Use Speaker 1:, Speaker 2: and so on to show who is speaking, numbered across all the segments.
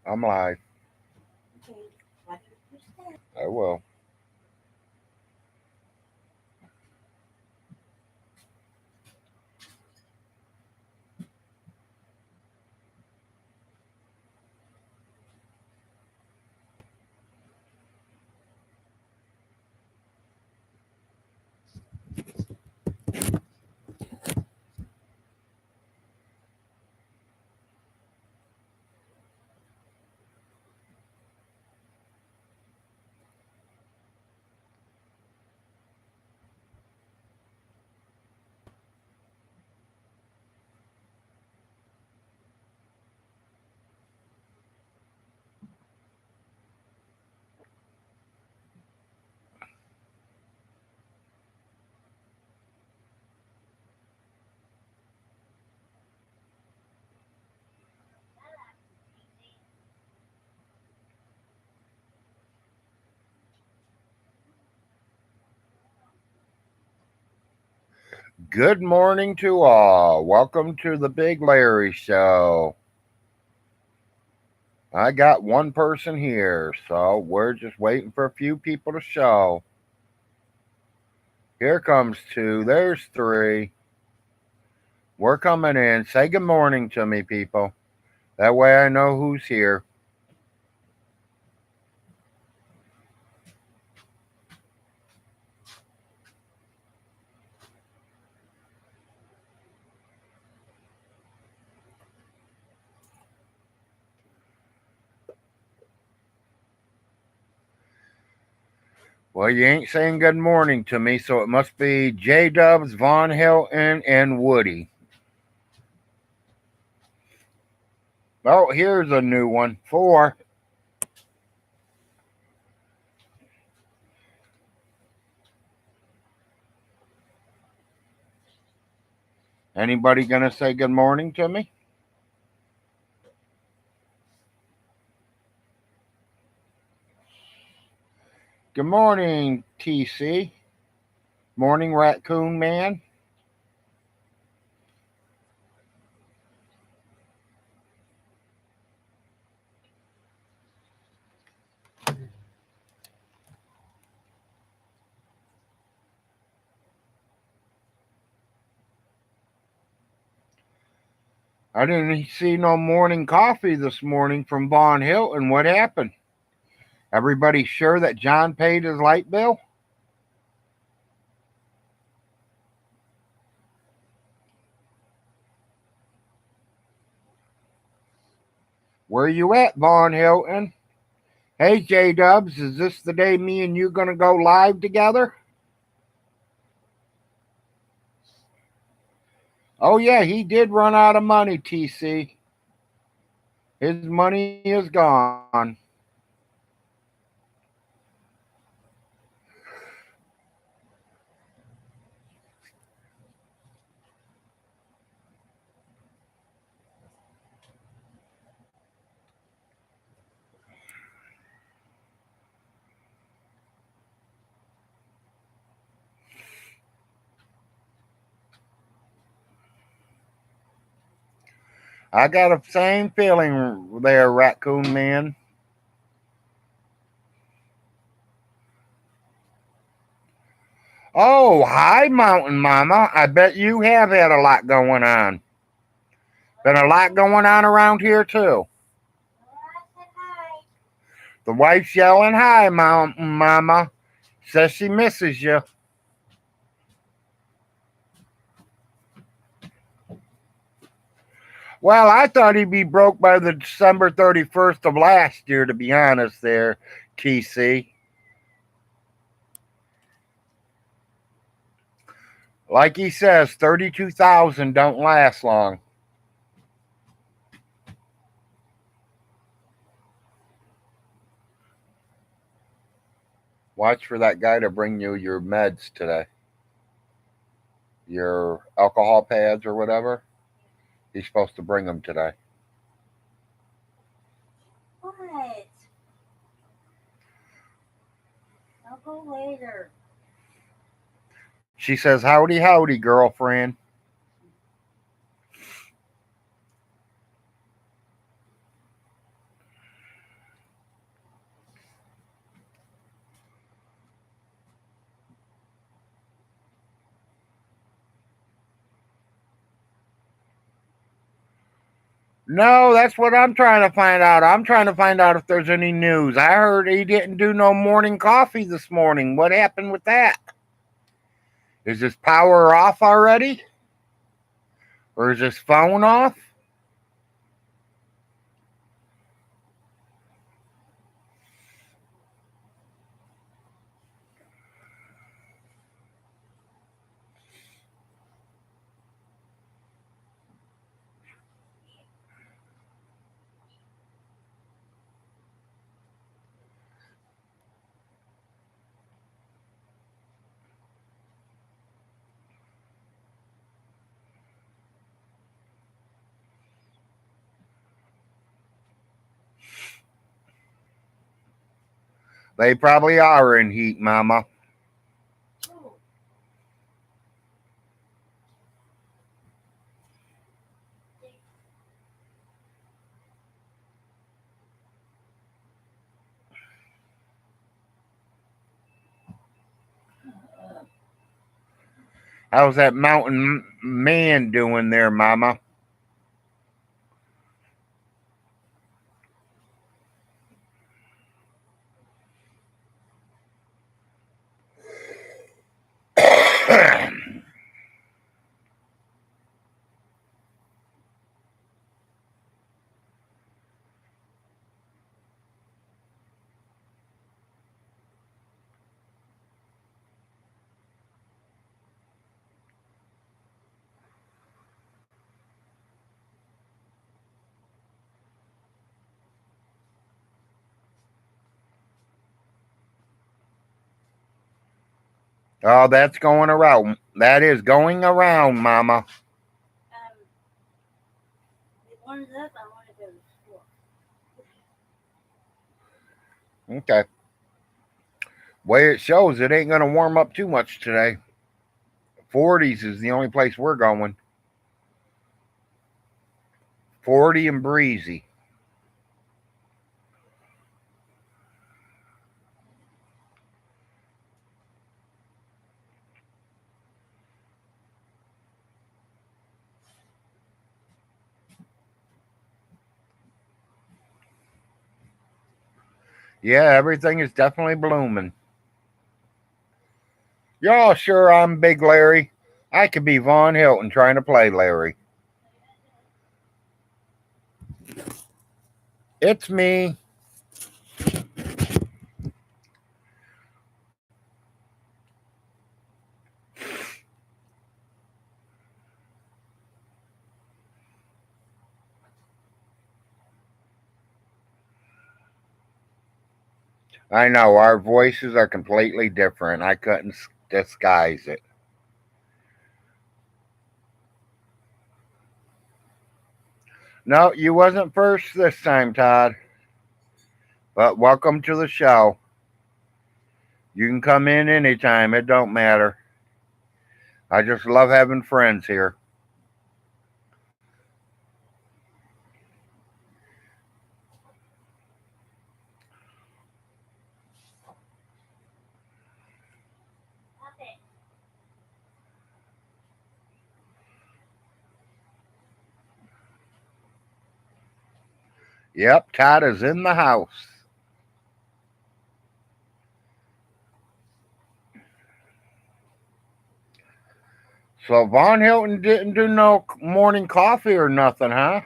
Speaker 1: I'm live. I will. Good morning to all. Welcome to the Big Larry Show. I got one person here, so we're just waiting for a few people to show. Here comes two. There's three. We're coming in. Say good morning to me, people. That way I know who's here. Well, you ain't saying good morning to me, so it must be J Dubs, Von Hilton, and Woody. Oh, here's a new one. 4. Anybody gonna say good morning to me? Good morning, TC. Morning, Raccoon Man. I didn't see no morning coffee this morning from Von Hilton. What happened? Everybody sure that John paid his light bill? Where you at, Von Hilton? Hey, J Dubs, is this the day me and you gonna go live together? Oh, yeah, he did run out of money, TC. His money is gone. I got the same feeling there, Raccoon Man. Oh, hi, Mountain Mama. I bet you have had a lot going on. Been a lot going on around here, too. The wife's yelling, hi, Mountain Mama. Says she misses you. Well, I thought he'd be broke by the December 31st of last year, to be honest, there, TC. Like he says, 32,000 don't last long. Watch for that guy to bring you your meds today. Your alcohol pads or whatever. He's supposed to bring them today.
Speaker 2: What? I'll go later.
Speaker 1: She says, howdy, howdy, girlfriend. No, that's what I'm trying to find out. I'm trying to find out if there's any news. I heard he didn't do no morning coffee this morning. What happened with that? Is his power off already? Or is his phone off? They probably are in heat, Mama.
Speaker 2: Oh,
Speaker 1: How's that mountain man doing there, Mama? Oh, that's going around. That is going around, Mama.
Speaker 2: it warms up. I want to go to school.
Speaker 1: Okay. Way it shows, it ain't going to warm up too much today. 40s is the only place we're going. 40 and breezy. Yeah, everything is definitely blooming. Y'all sure I'm Big Larry? I could be Von Hilton trying to play Larry. It's me. I know our voices are completely different. I couldn't disguise it. No, you wasn't first this time, Todd. But welcome to the show. You can come in anytime. It don't matter. I just love having friends here.
Speaker 2: Okay.
Speaker 1: Yep, Todd is in the house. So Von Hilton didn't do no morning coffee or nothing, huh?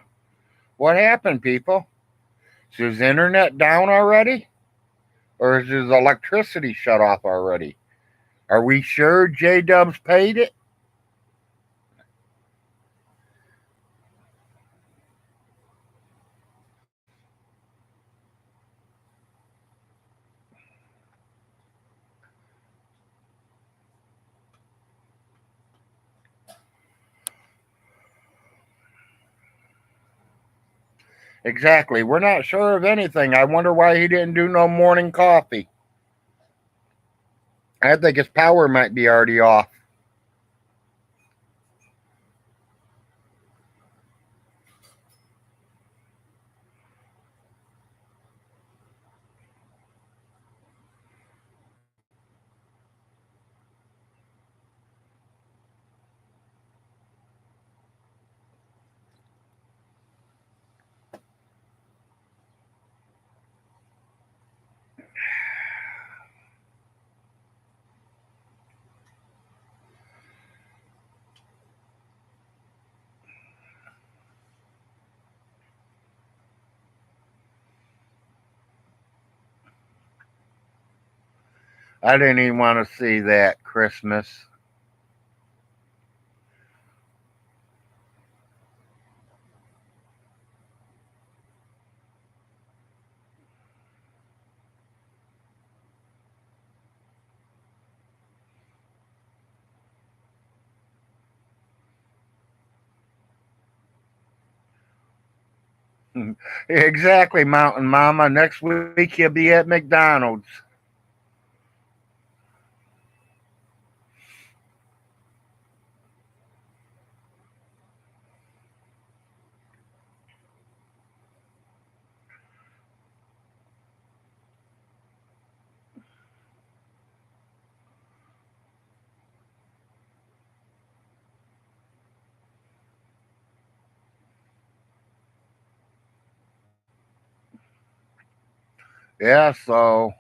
Speaker 1: What happened, people? Is his internet down already? Or is his electricity shut off already? Are we sure J Dubs paid it? Exactly. We're not sure of anything. I wonder why he didn't do no morning coffee. I think his power might be already off. I didn't even want to see that Christmas. Exactly, Mountain Mama. Next week he'll be at McDonald's. Yeah, so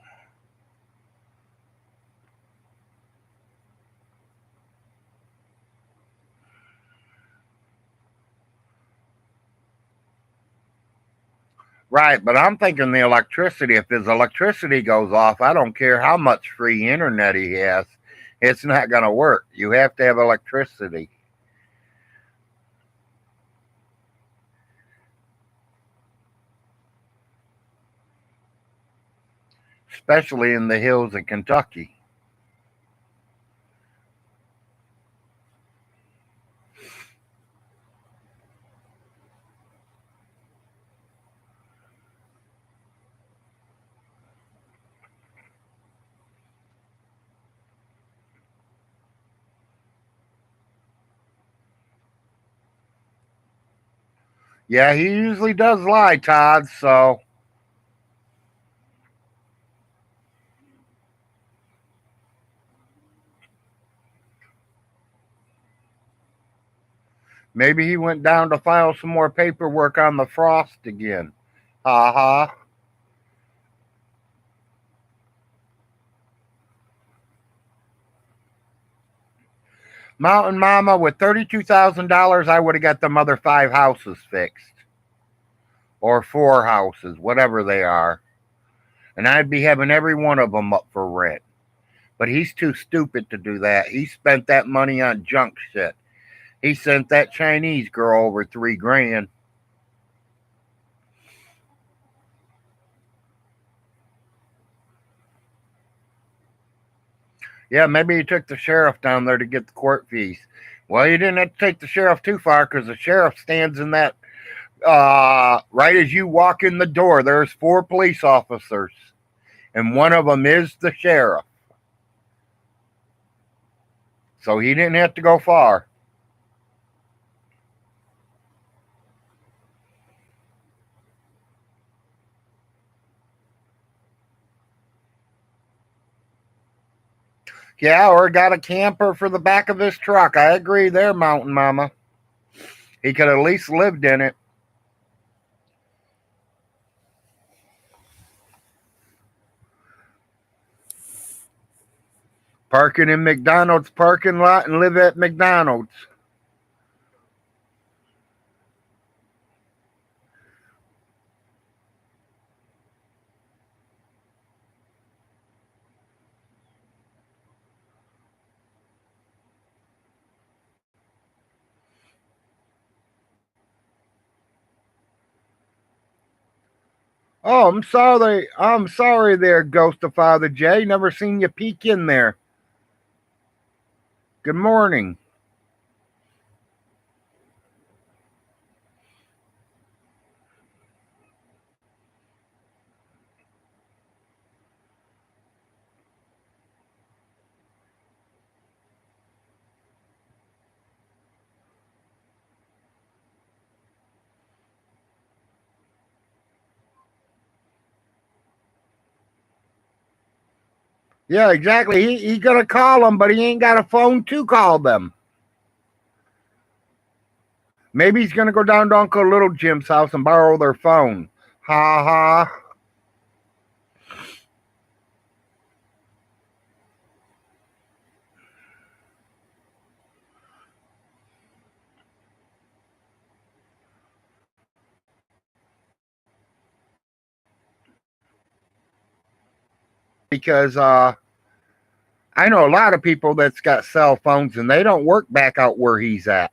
Speaker 1: right, but I'm thinking the electricity. If his electricity goes off, I don't care how much free internet he has, it's not going to work. You have to have electricity, especially in the hills of Kentucky. Yeah, he usually does lie, Todd. So maybe he went down to file some more paperwork on the frost again. Ha ha. Mountain Mama, with $32,000, I would have got the other five houses fixed, or four houses, whatever they are, and I'd be having every one of them up for rent. But he's too stupid to do that. He spent that money on junk shit. He sent that Chinese girl over 3 grand. Yeah, maybe he took the sheriff down there to get the court fees. Well, you didn't have to take the sheriff too far because the sheriff stands in that right as you walk in the door. There's four police officers, and one of them is the sheriff. So he didn't have to go far. Yeah, or got a camper for the back of his truck. I agree there, Mountain Mama. He could at least lived in it. Parking in McDonald's parking lot and live at McDonald's. Oh, I'm sorry. I'm sorry there, Ghost of Father J. Never seen you peek in there. Good morning. Yeah, exactly. He gonna call them, but he ain't got a phone to call them. Maybe he's gonna go down to Uncle Little Jim's house and borrow their phone. Ha ha. Because I know a lot of people that's got cell phones and they don't work back out where he's at.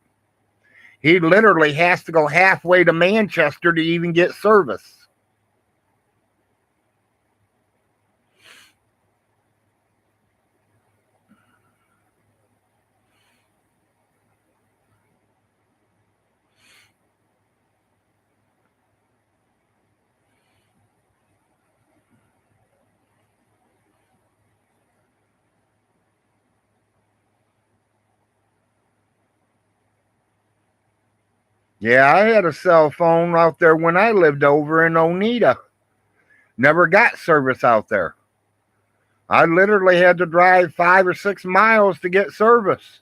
Speaker 1: He literally has to go halfway to Manchester to even get service. Yeah, I had a cell phone out there when I lived over in Oneida. Never got service out there. I literally had to drive 5 or 6 miles to get service.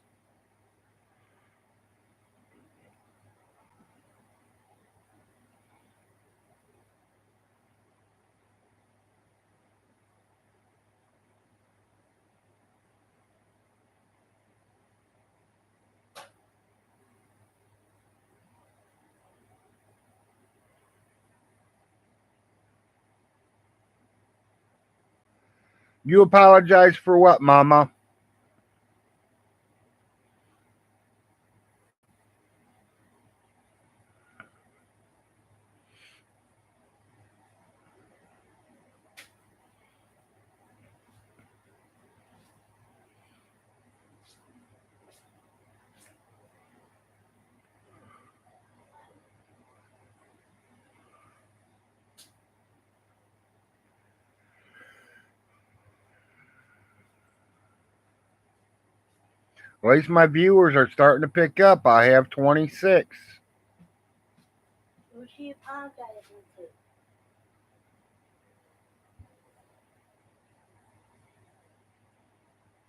Speaker 1: You apologize for what, Mama? At least my viewers are starting to pick up. I have 26.
Speaker 2: Who's she apologizing to?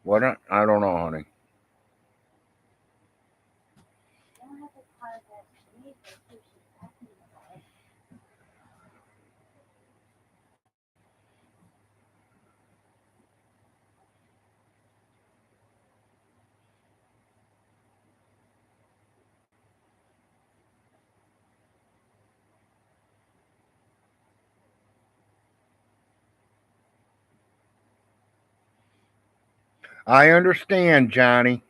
Speaker 1: What? I don't know, honey.
Speaker 2: You don't have to apologize to me for who she's talking about.
Speaker 1: I understand, Johnny.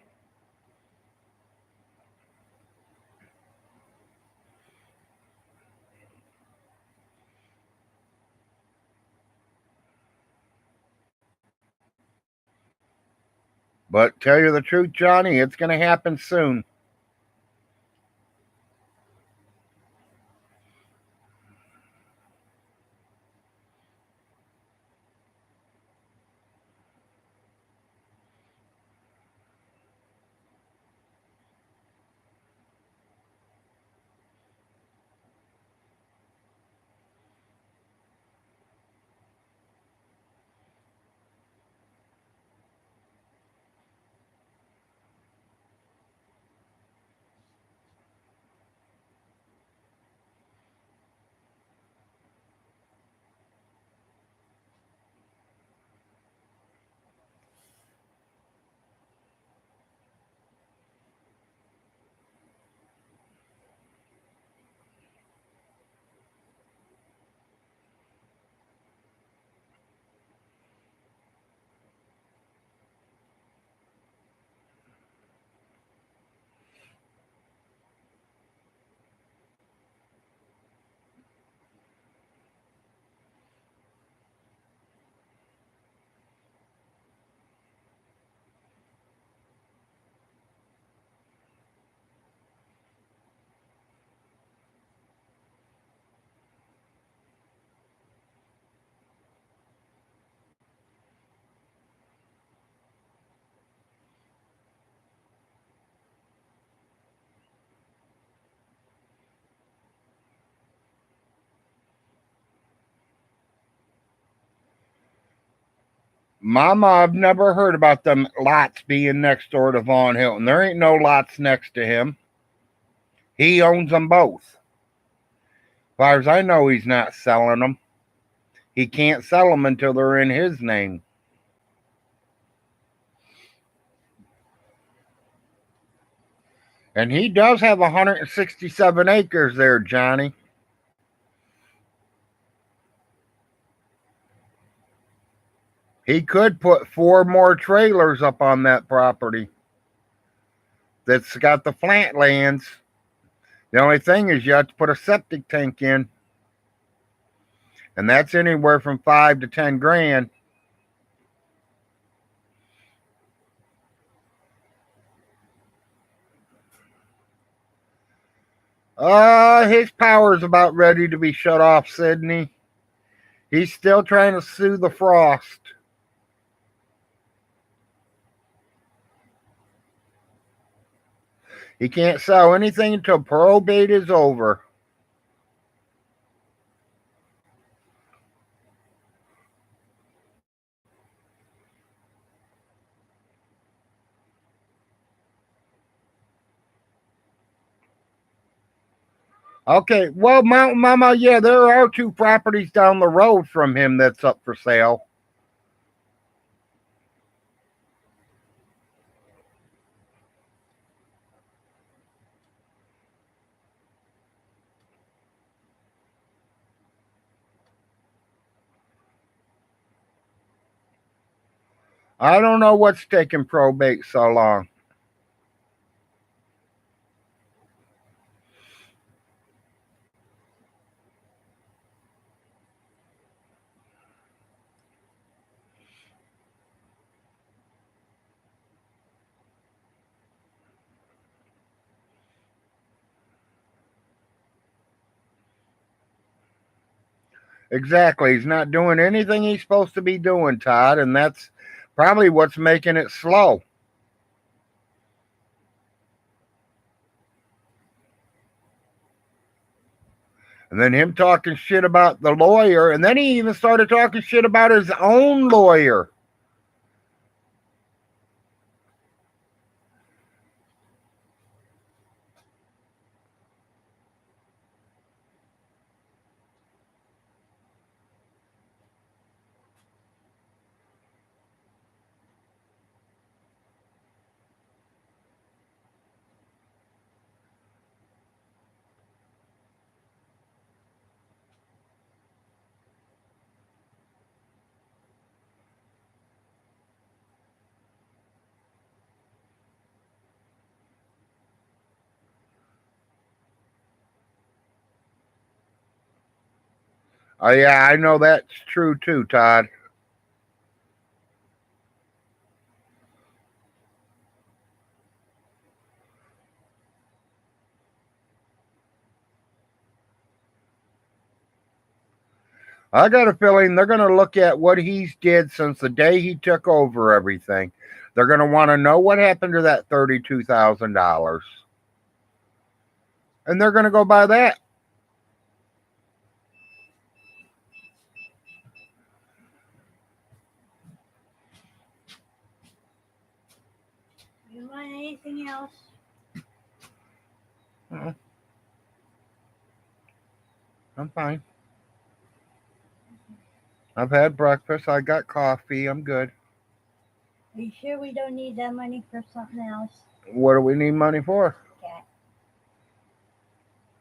Speaker 1: But tell you the truth, Johnny, it's going to happen soon. Mama, I've never heard about them lots being next door to Vaughn Hilton. There ain't no lots next to him. He owns them both. As far as I know, he's not selling them. He can't sell them until they're in his name. And he does have 167 acres there, Johnny. He could put 4 more trailers up on that property that's got the flat lands. The only thing is you have to put a septic tank in, and that's anywhere from 5 to 10 grand. His power's about ready to be shut off, Sydney. He's still trying to sue the Frost. He can't sell anything until probate is over. Okay, well, Mountain Mama, yeah, there are 2 properties down the road from him that's up for sale. I don't know what's taking probate so long. Exactly. He's not doing anything he's supposed to be doing, Todd, and that's probably what's making it slow. And then him talking shit about the lawyer, and then he even started talking shit about his own lawyer. Oh, yeah, I know that's true too, Todd. I got a feeling they're going to look at what he's did since the day he took over everything. They're going to want to know what happened to that $32,000. And they're going to go by that.
Speaker 2: You want anything else?
Speaker 1: I'm fine. I've had breakfast. I got coffee. I'm good.
Speaker 2: Are you sure we don't need that money for something else?
Speaker 1: What do we need money for?
Speaker 2: Cat.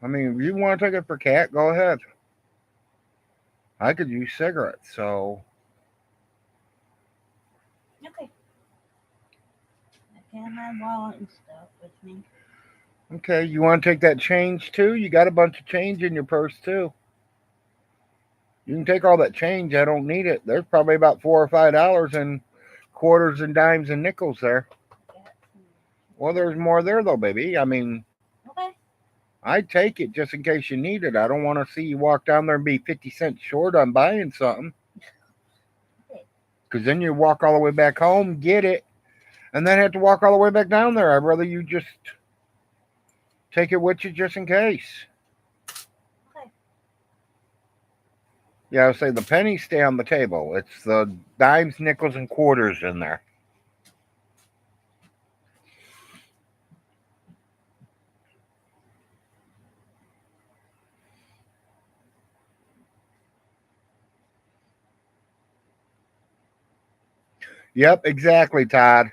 Speaker 1: I mean, if you want to take it for cat, go ahead. I could use cigarettes, so.
Speaker 2: Okay. I can't have wallet and stuff with me.
Speaker 1: Okay, you want to take that change too? You got a bunch of change in your purse too. You can take all that change. I don't need it. There's probably about $4 or $5 in quarters and dimes and nickels there. Well, there's more there though, baby. I mean,
Speaker 2: Okay.
Speaker 1: I'd take it just in case you need it. I don't want to see you walk down there and be 50 cents short on buying something. Because then you walk all the way back home, get it, and then have to walk all the way back down there. I'd rather you just take it with you just in case.
Speaker 2: Okay.
Speaker 1: Yeah, I would say the pennies stay on the table. It's the dimes, nickels, and quarters in there. Yep, exactly, Todd.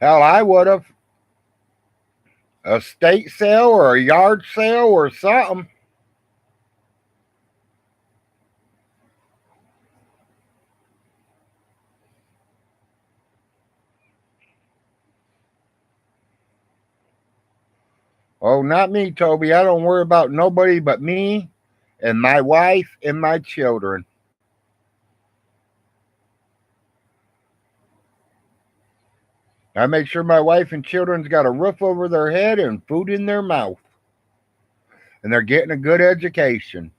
Speaker 1: Hell, I would have. A estate sale or a yard sale or something. Oh, not me, Toby. I don't worry about nobody but me and my wife and my children. I make sure my wife and children's got a roof over their head and food in their mouth. And they're getting a good education.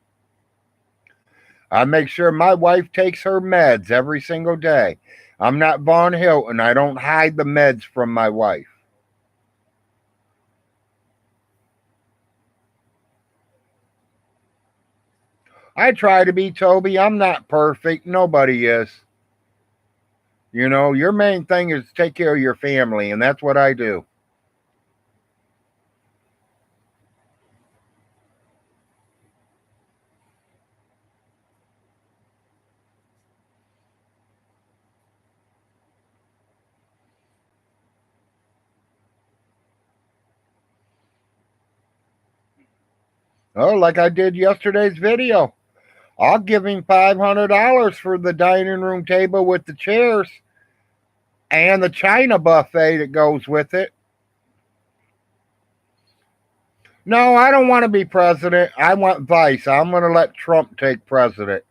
Speaker 1: I make sure my wife takes her meds every single day. I'm not Von Hilton. I don't hide the meds from my wife. I try to be, Toby. I'm not perfect. Nobody is. You know, your main thing is take care of your family, and that's what I do. Oh, like I did yesterday's video. I'll give him $500 for the dining room table with the chairs and the China buffet that goes with it. No, I don't want to be president. I want vice. I'm going to let Trump take president.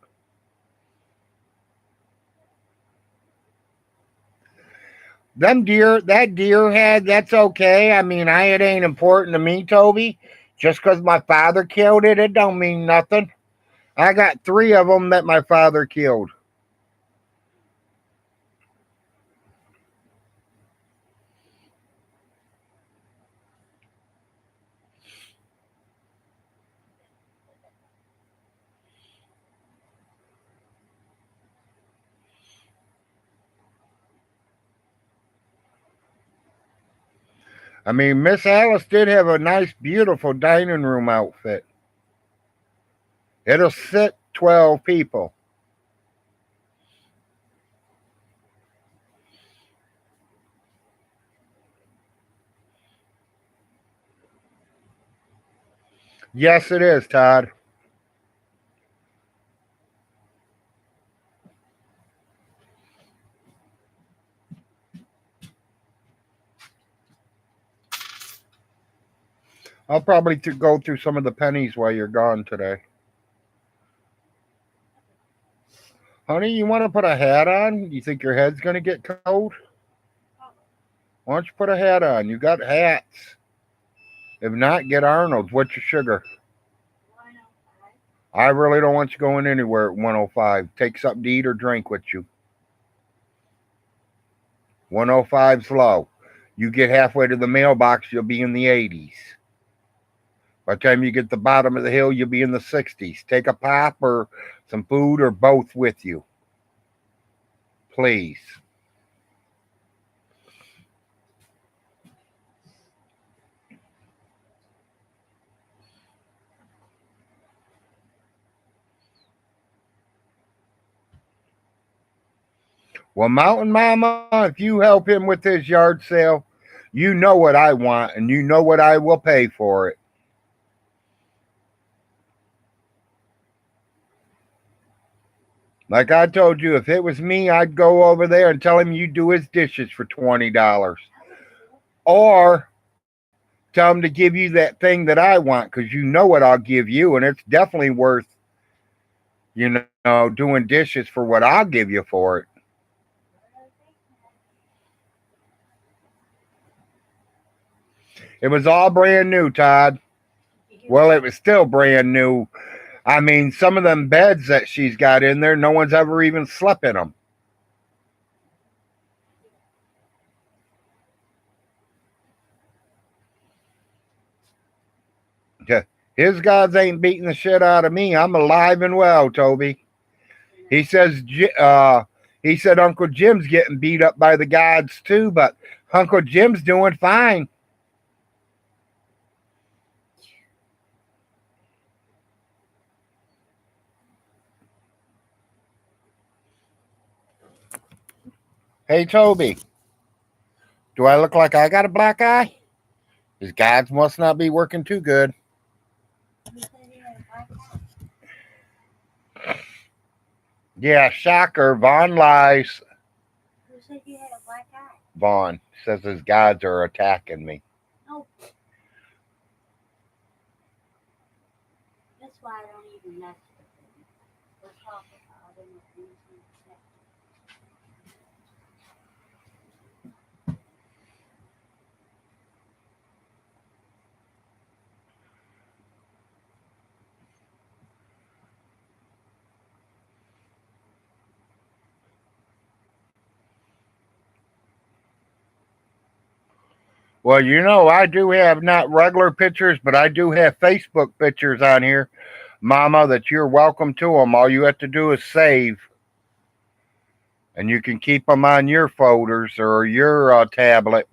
Speaker 1: That deer head, that's okay. I mean, it ain't important to me, Toby. Just because my father killed it, it don't mean nothing. I got 3 of them that my father killed. I mean, Miss Alice did have a nice, beautiful dining room outfit. It'll sit 12 people. Yes, it is, Todd. I'll probably go through some of the pennies while you're gone today. Honey, you want to put a hat on? You think your head's going to get cold? Why don't you put a hat on? You got hats. If not, get Arnold's. What's your sugar?
Speaker 2: 105.
Speaker 1: I really don't want you going anywhere at 105. Take something to eat or drink with you. 105's low. You get halfway to the mailbox, you'll be in the 80s. By the time you get to the bottom of the hill, you'll be in the 60s. Take a pop or some food or both with you. Please. Well, Mountain Mama, if you help him with his yard sale, you know what I want and you know what I will pay for it. Like I told you, if it was me, I'd go over there and tell him you do his dishes for $20. Or tell him to give you that thing that I want because you know what I'll give you, and it's definitely worth, doing dishes for what I'll give you for it. It was all brand new, Todd. Well, it was still brand new. I mean, some of them beds that she's got in there, no one's ever even slept in them. His gods ain't beating the shit out of me. I'm alive and well, Toby. He says, he said Uncle Jim's getting beat up by the gods too, but Uncle Jim's doing fine. Hey, Toby, Do I look like I got a black eye? His gods must not be working too good.
Speaker 2: Who said he had a black eye?
Speaker 1: Yeah, shocker. Vaughn lies.
Speaker 2: Who said you had a black eye?
Speaker 1: Vaughn says his gods are attacking me.
Speaker 2: No. That's why I don't even mess with him. We're talking about other things.
Speaker 1: Well, you know, I do have not regular pictures, but I do have Facebook pictures on here, Mama, that you're welcome to them. All you have to do is save, and you can keep them on your folders or your tablet.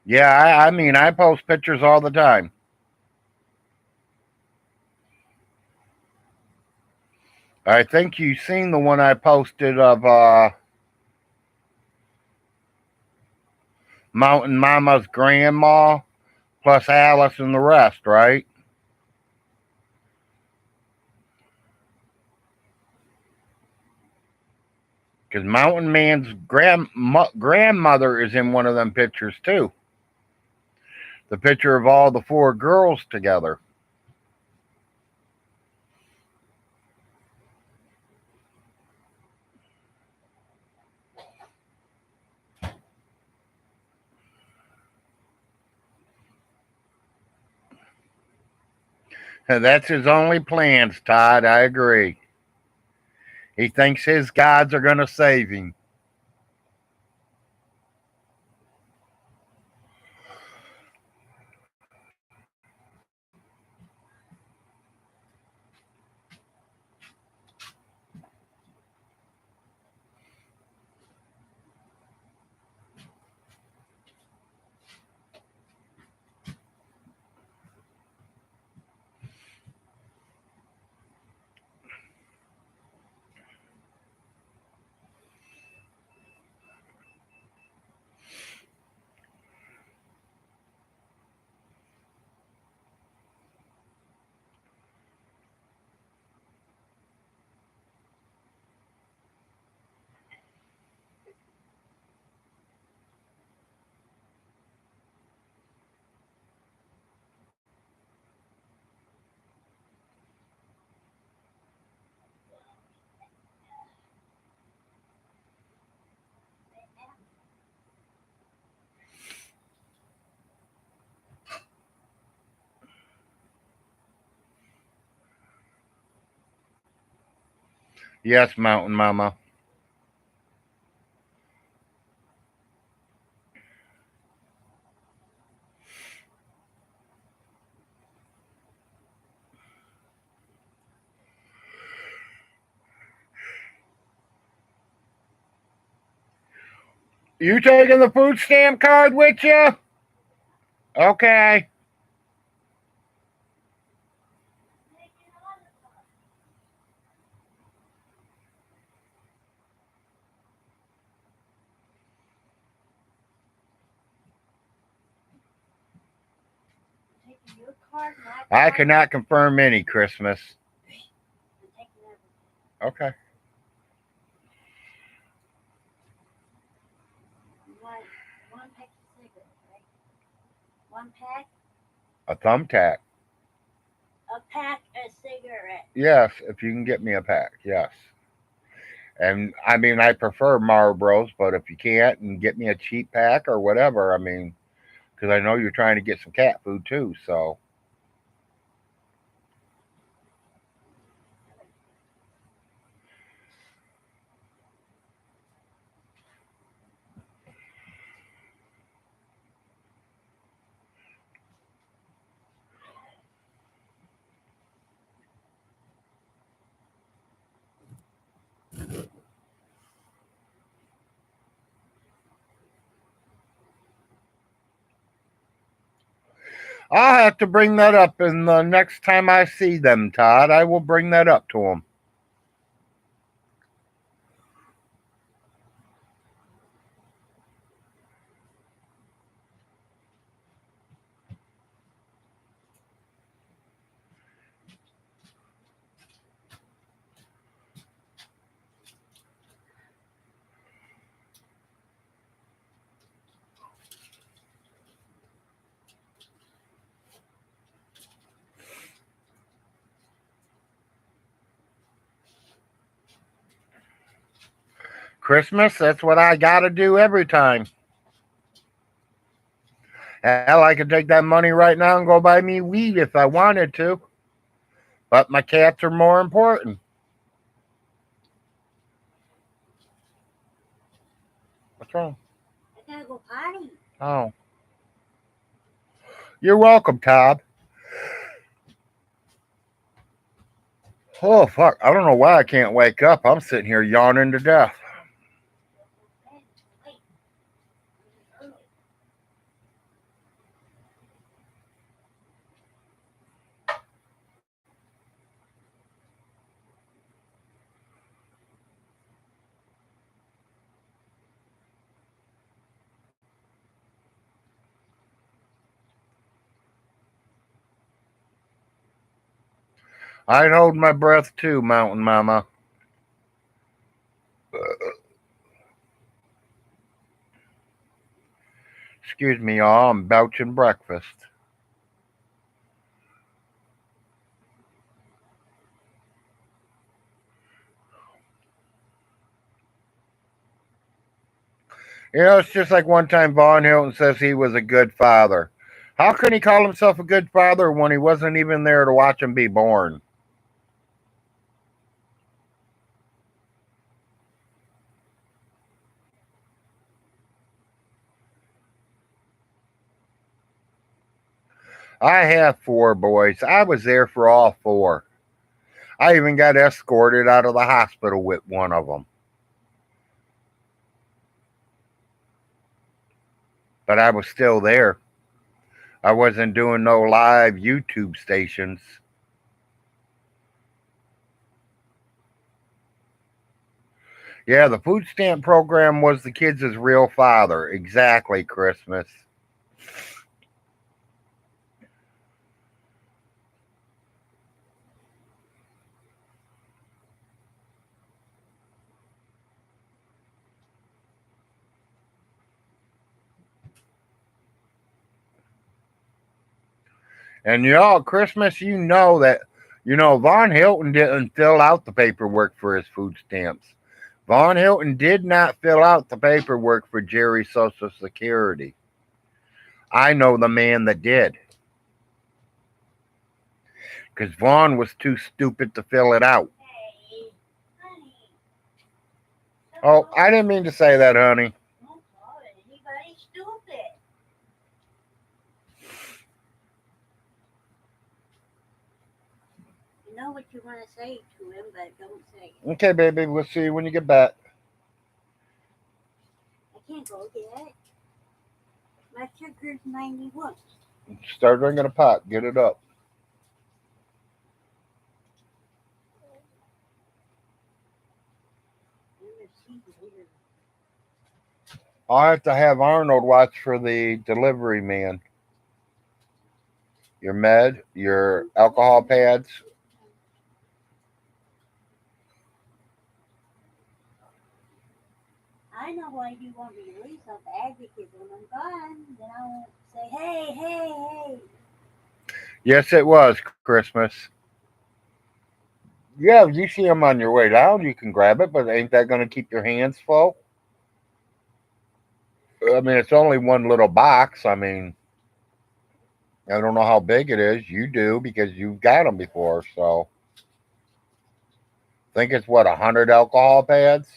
Speaker 1: Yeah, I mean, I post pictures all the time. I think you've seen the one I posted of Mountain Mama's grandma plus Alice and the rest, right? Because Mountain Man's grandmother is in one of them pictures too. The picture of all the four girls together. And that's his only plans, Todd. I agree. He thinks his gods are going to save him. Yes, Mountain Mama. You taking the food stamp card with you? Okay.
Speaker 2: Taking your card, my
Speaker 1: I
Speaker 2: card.
Speaker 1: cannot confirm any Christmas.
Speaker 2: I'm taking everything.
Speaker 1: Okay.
Speaker 2: One pack of cigarettes, right? One pack?
Speaker 1: A thumbtack.
Speaker 2: A pack of cigarettes.
Speaker 1: Yes, if you can get me a pack. Yes. And I mean, I prefer Marlboros, but if you can't, and get me a cheap pack or whatever, I mean, because I know you're trying to get some cat food too. So I'll have to bring that up in the next time I see them, Todd. I will bring that up to them. Christmas, that's what I gotta do every time. Hell, I could take that money right now and go buy me weed if I wanted to. But my cats are more important. What's wrong?
Speaker 2: I gotta go potty.
Speaker 1: Oh. You're welcome, Todd. Oh, fuck. I don't know why I can't wake up. I'm sitting here yawning to death.
Speaker 2: Wait. Early.
Speaker 1: I'd hold my breath too, Mountain Mama. Excuse me, y'all. I'm belching breakfast. You know, it's just like one time Vaughn Hilton says he was a good father. How can he call himself a good father when he wasn't even there to watch him be born? I have four boys. I was there for all four. I even got escorted out of the hospital with one of them. But I was still there. I wasn't doing no live YouTube stations. Yeah, the food stamp program was the kids' real father. Exactly, Christmas. And y'all, Christmas, Von Hilton didn't fill out the paperwork for his food stamps. Von Hilton did not fill out the paperwork for Jerry's Social Security. I know the man that did. Because Vaughn was too stupid to fill it out.
Speaker 2: Hey, honey.
Speaker 1: Oh, I didn't mean to say that, honey.
Speaker 2: Don't call anybody stupid. You know what you want to say to him, but don't say it.
Speaker 1: Okay, baby, we'll see you when you get back.
Speaker 2: I can't go yet. My sugar's 91.
Speaker 1: Start drinking a pot. Get it up. I'll have to have Arnold watch for the delivery man. Your med, your alcohol pads.
Speaker 2: I know why you want me to leave so bad because when I'm gone, then I won't say, hey, hey, hey.
Speaker 1: Yes, it was Christmas. Yeah, if you see them on your way down, you can grab it, but ain't that going to keep your hands full? I mean, it's only one little box. I mean, I don't know how big it is. You do because you've got them before. So, I think it's what 100 alcohol pads.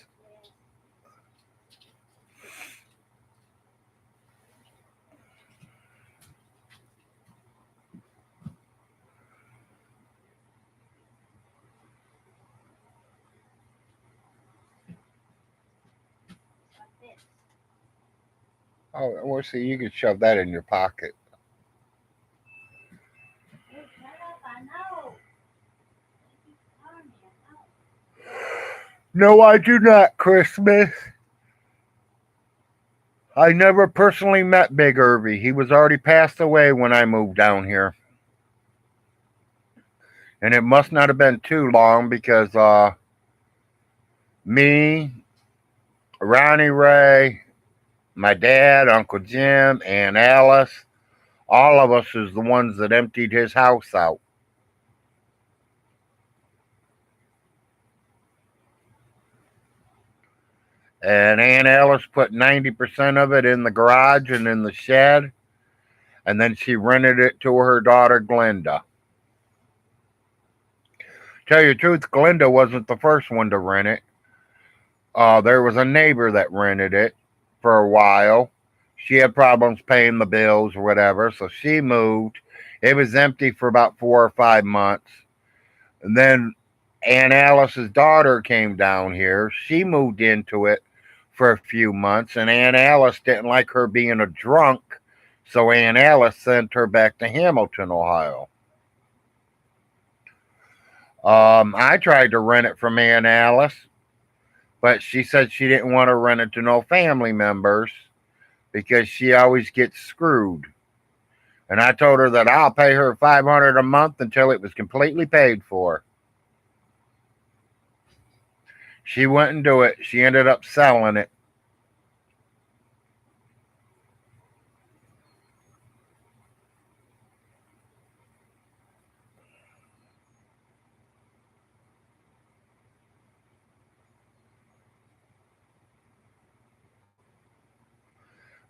Speaker 2: Like this.
Speaker 1: Oh, well, see, you could shove that in your pocket. No, I do not, Christmas. I never personally met Big Irvy. He was already passed away when I moved down here. And it must not have been too long because me, Ronnie Ray, my dad, Uncle Jim, and Alice, all of us is the ones that emptied his house out. And Aunt Alice put 90% of it in the garage and in the shed, and then she rented it to her daughter Glenda. Tell you the truth, Glenda wasn't the first one to rent it. There was a neighbor that rented it for a while. She had problems paying the bills or whatever, so she moved. It was empty for about 4 or 5 months. And then Aunt Alice's daughter came down here. She moved into it for a few months, and Aunt Alice didn't like her being a drunk, so Aunt Alice sent her back to Hamilton, Ohio. I tried to rent it from Aunt Alice, but she said she didn't want to rent it to no family members because she always gets screwed. And I told her that I'll pay her $500 a month until it was completely paid for. She wouldn't do it. She ended up selling it.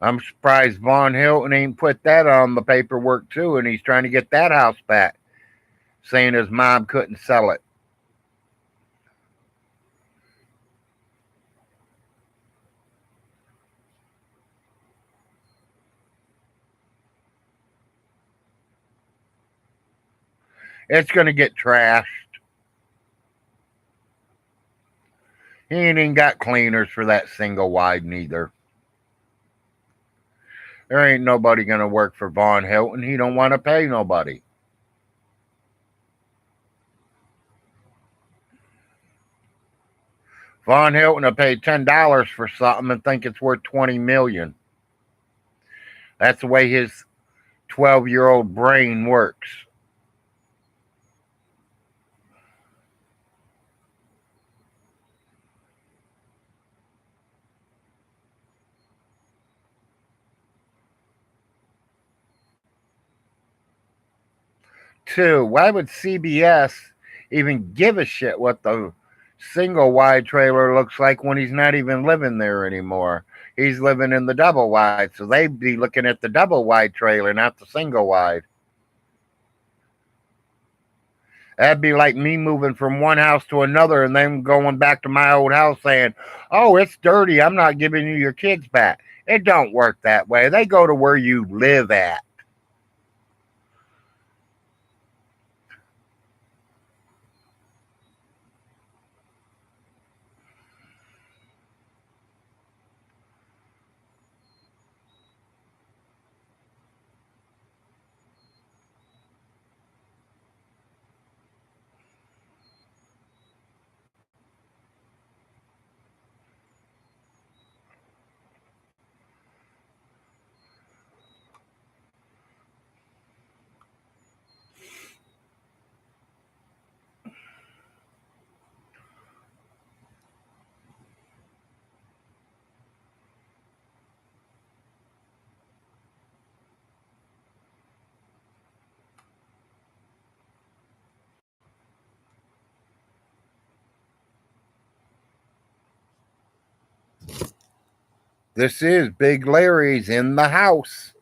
Speaker 1: I'm surprised Von Hilton ain't put that on the paperwork too, and he's trying to get that house back, saying his mom couldn't sell it. It's gonna get trashed. He ain't even got cleaners for that single wide neither. There ain't nobody gonna work for Von Hilton. He don't want to pay nobody. Von Hilton will pay $10 for something and think it's worth 20 million. That's the way his 12-year-old brain works. Two, why would CBS even give a shit what the single wide trailer looks like when he's not even living there anymore? He's living in the double wide, so they'd be looking at the double wide trailer, not the single wide. That'd be like me moving from one house to another and then going back to my old house saying, "Oh, it's dirty. I'm not giving you your kids back." It don't work that way. They go to where you live at. This is Big Larry's in the house.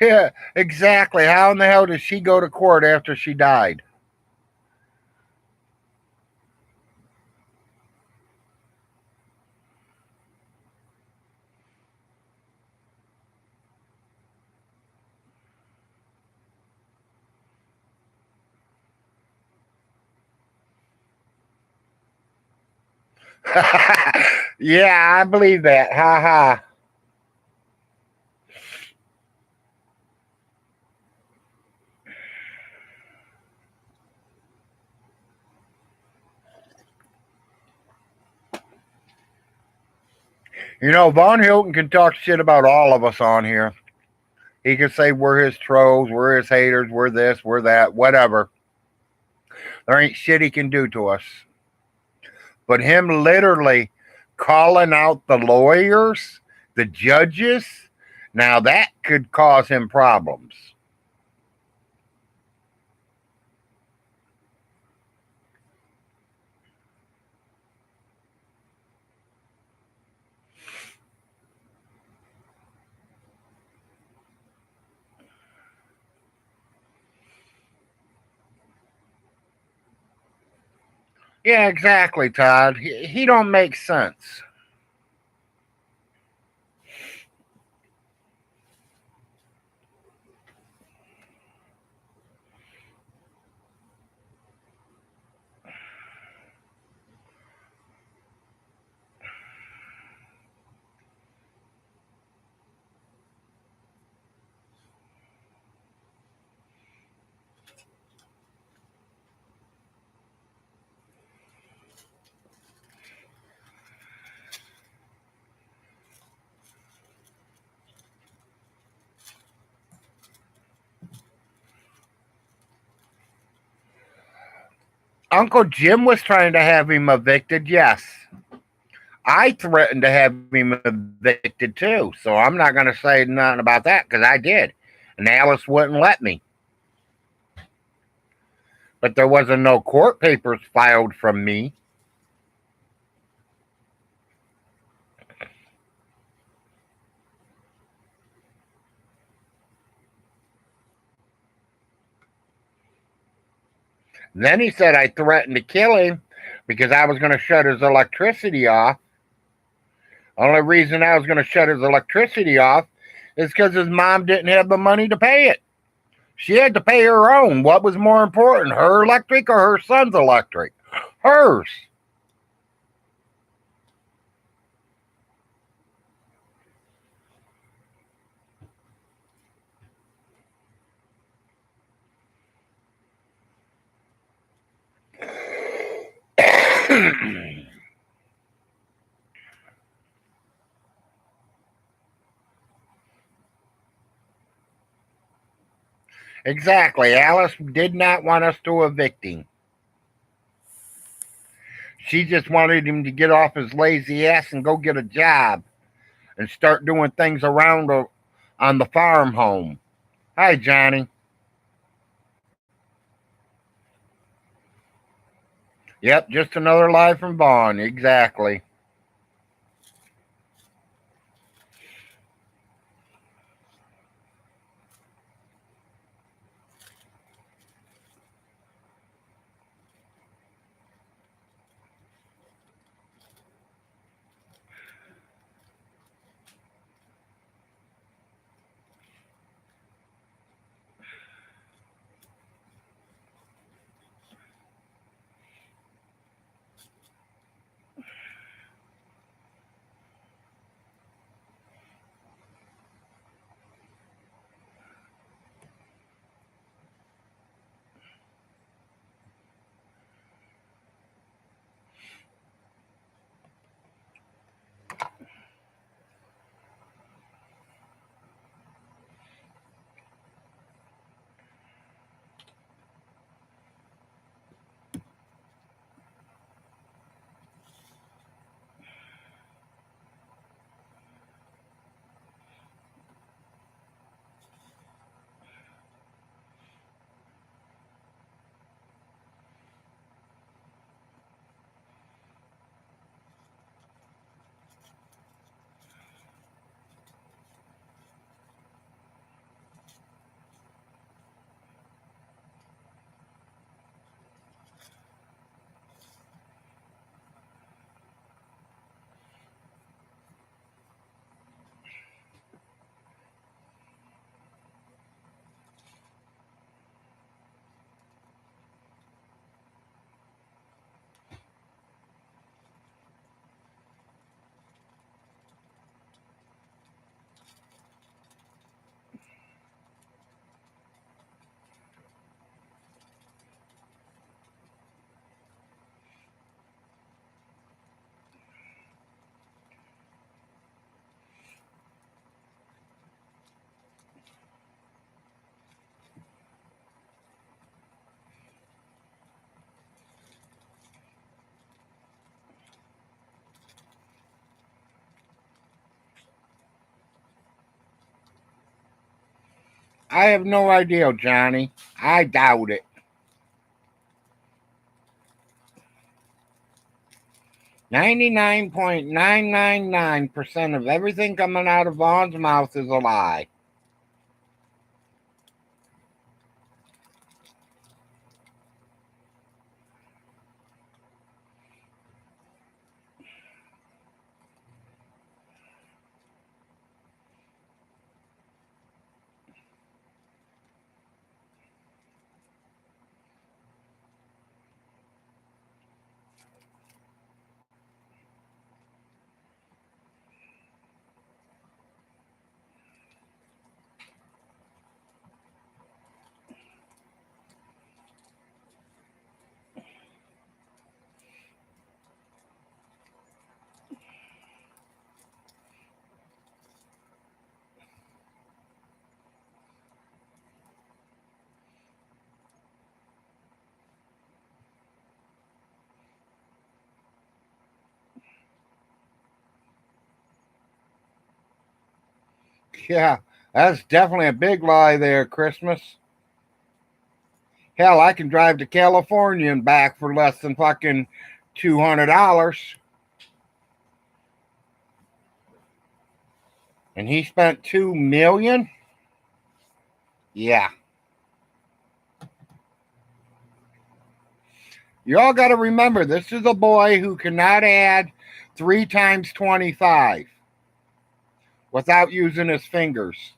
Speaker 1: Yeah, exactly. How in the hell did she go to court after she died? Yeah, I believe that. Ha ha. You know, Von Hilton can talk shit about all of us on here. He can say we're his trolls, we're his haters, we're this, we're that, whatever. There ain't shit he can do to us. But him literally calling out the lawyers, the judges, now that could cause him problems. Yeah, exactly, Todd. He don't make sense. Uncle Jim was trying to have him evicted, yes. I threatened to have him evicted too, so I'm not going to say nothing about that because I did. And Alice wouldn't let me. But there wasn't no court papers filed from me. Then he said I threatened to kill him because I was going to shut his electricity off. Only reason I was going to shut his electricity off is because his mom didn't have the money to pay it. She had to pay her own. What was more important, her electric or her son's electric? Hers. Exactly. Alice did not want us to evict him. She just wanted him to get off his lazy ass and go get a job and start doing things around on the farm home. Hi, Johnny. Yep, just another live from Vaughn. Exactly. I have no idea, Johnny. I doubt it. 99.999% of everything coming out of Vaughn's mouth is a lie. Yeah, that's definitely a big lie there, Christmas. Hell, I can drive to California and back for less than fucking $200. And he spent $2 million? Yeah. You all got to remember, this is a boy who cannot add 3 times 25 without using his fingers.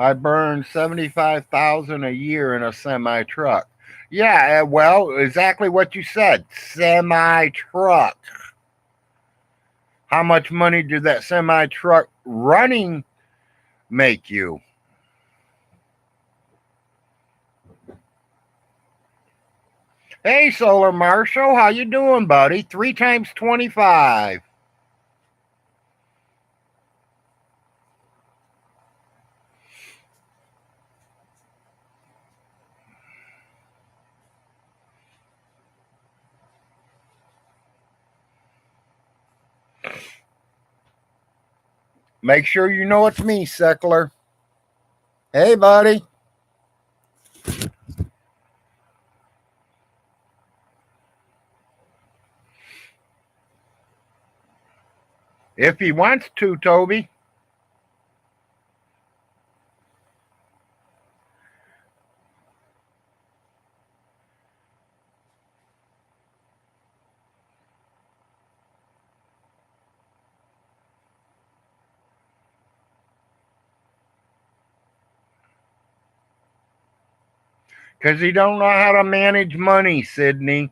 Speaker 1: I burn 75,000 a year in a semi truck. Yeah, well, exactly what you said. Semi truck. How much money did that semi truck running make you? Hey, Solar Marshall, how you doing, buddy? 3 times 25. Make sure you know it's me, Seckler. Hey, buddy. If he wants to, Toby. Because he don't know how to manage money, Sydney.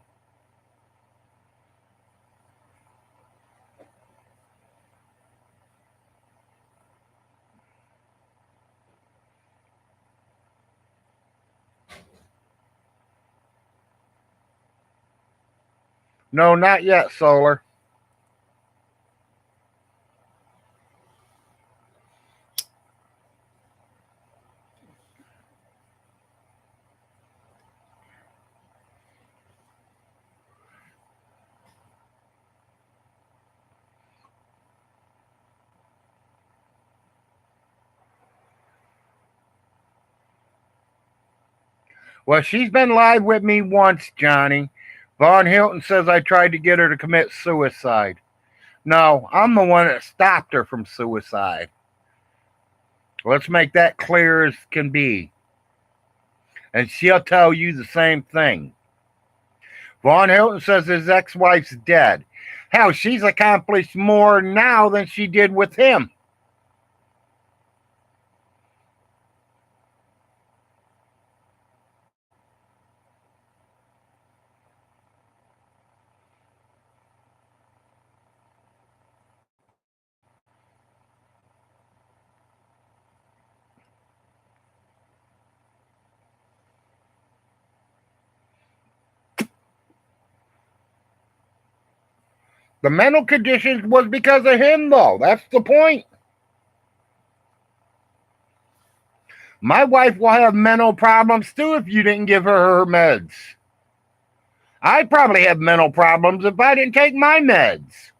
Speaker 1: No, not yet, Solar. Well, she's been live with me once, Johnny. Vaughn Hilton says I tried to get her to commit suicide. No, I'm the one that stopped her from suicide. Let's make that clear as can be. And she'll tell you the same thing. Vaughn Hilton says his ex-wife's dead. Hell, she's accomplished more now than she did with him. The mental conditions was because of him, though. That's the point. My wife will have mental problems too if you didn't give her meds. I'd probably have mental problems if I didn't take my meds.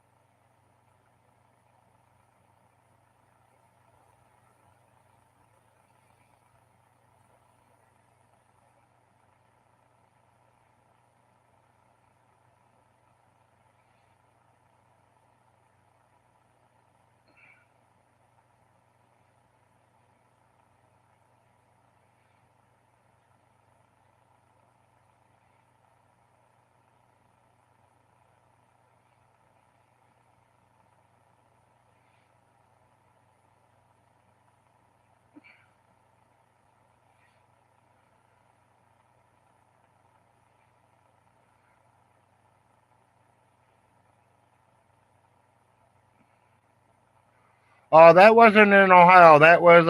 Speaker 1: Oh, that wasn't in Ohio. That was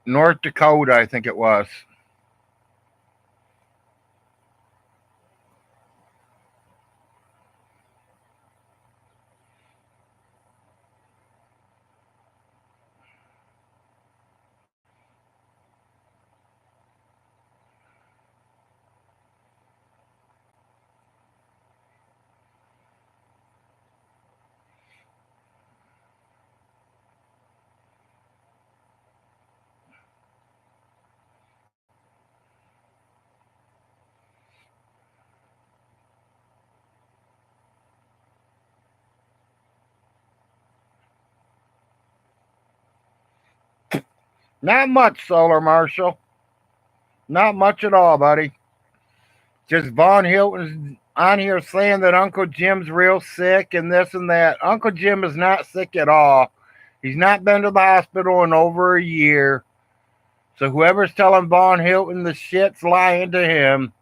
Speaker 1: North Dakota, I think it was. Not much, Solar Marshall. Not much at all, buddy. Just Vaughn Hilton's on here saying that Uncle Jim's real sick and this and that. Uncle Jim is not sick at all. He's not been to the hospital in over a year. So whoever's telling Vaughn Hilton the shit's lying to him.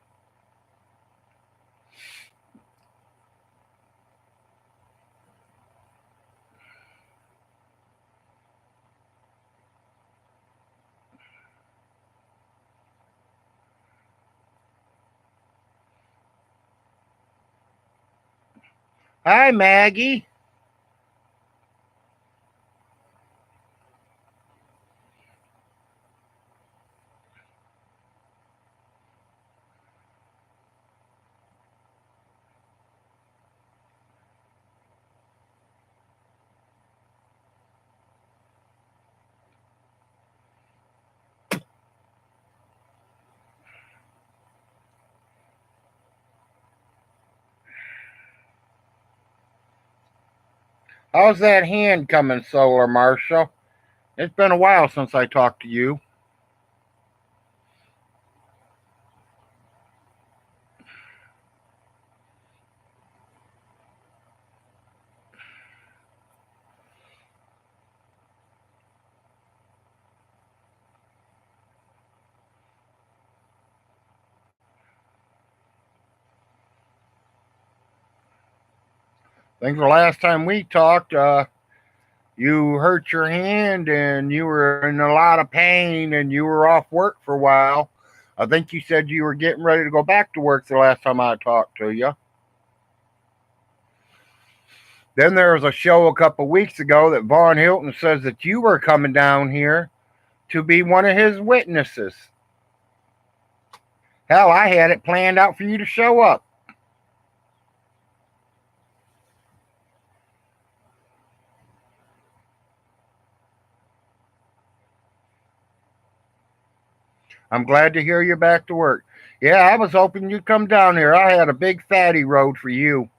Speaker 1: Hi, Maggie. How's that hand coming, Solar Marshall? It's been a while since I talked to you. I think the last time we talked, you hurt your hand and you were in a lot of pain and you were off work for a while. I think you said you were getting ready to go back to work the last time I talked to you. Then there was a show a couple weeks ago that Vaughn Hilton says that you were coming down here to be one of his witnesses. Hell, I had it planned out for you to show up. I'm glad to hear you're back to work. Yeah, I was hoping you'd come down here. I had a big fatty road for you.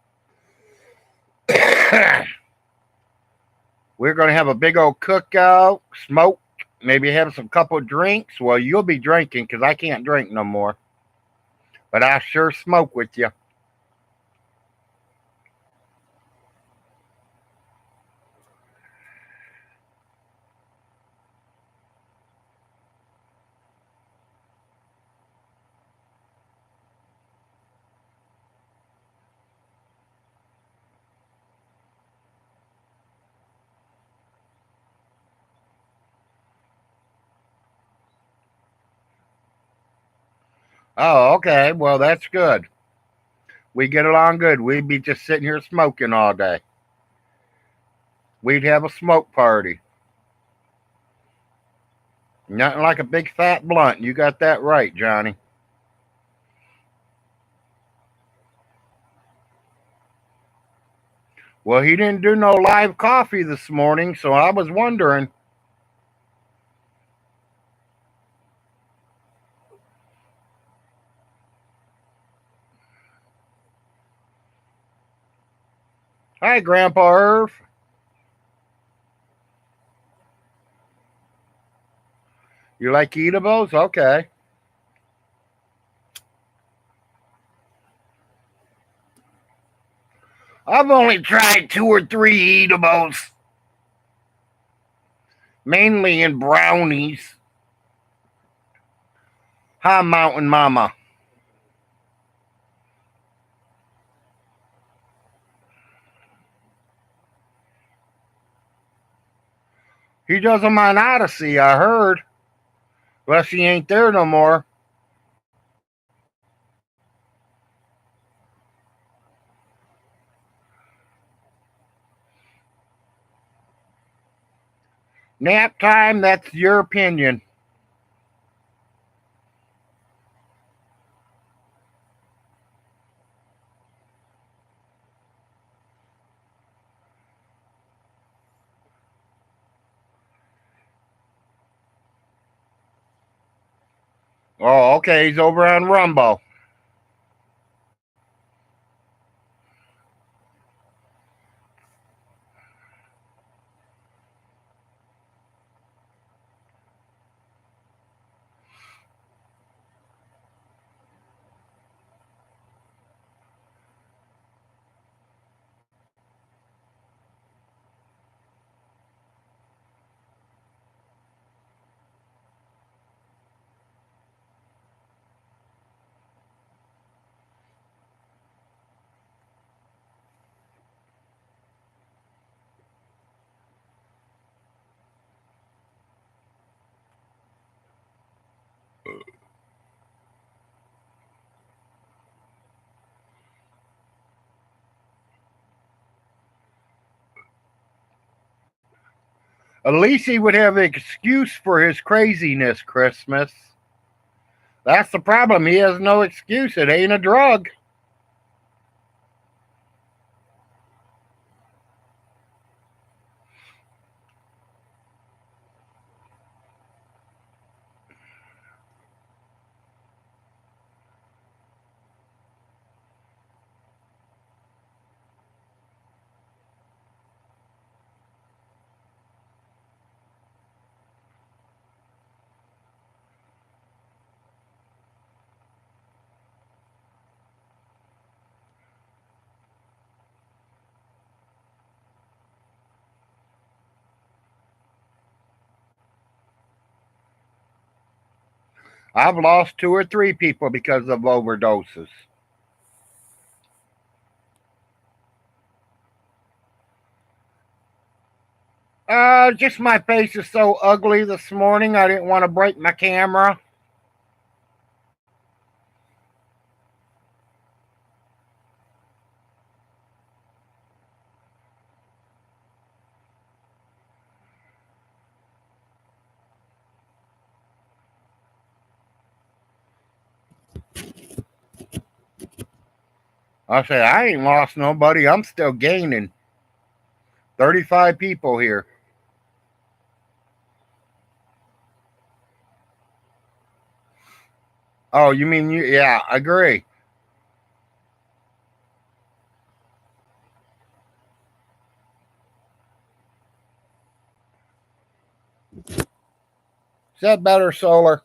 Speaker 1: We're going to have a big old cookout, smoke, maybe have some couple drinks. Well, you'll be drinking because I can't drink no more. but I sure smoke with you. Oh, okay. Well, that's good. We get along good. We'd be just sitting here smoking all day. We'd have a smoke party. Nothing like a big fat blunt. You got that right, Johnny. Well, he didn't do no live coffee this morning, so I was wondering. Hi, Grandpa Irv. You like eatables? Okay. I've only tried 2 or 3 eatables, mainly in brownies. Hi, Mountain Mama. He does them on Odyssey, I heard. Unless he ain't there no more. Nap time, that's your opinion. Oh, okay. He's over on Rumbo. At least he would have an excuse for his craziness, Christmas. That's the problem. He has no excuse. It ain't a drug. I've lost 2 or 3 people because of overdoses. Just my face is so ugly this morning. I didn't want to break my camera. I said, I ain't lost nobody. I'm still gaining. 35 people here. Oh, you mean you? Yeah, I agree. Is that better, Solar?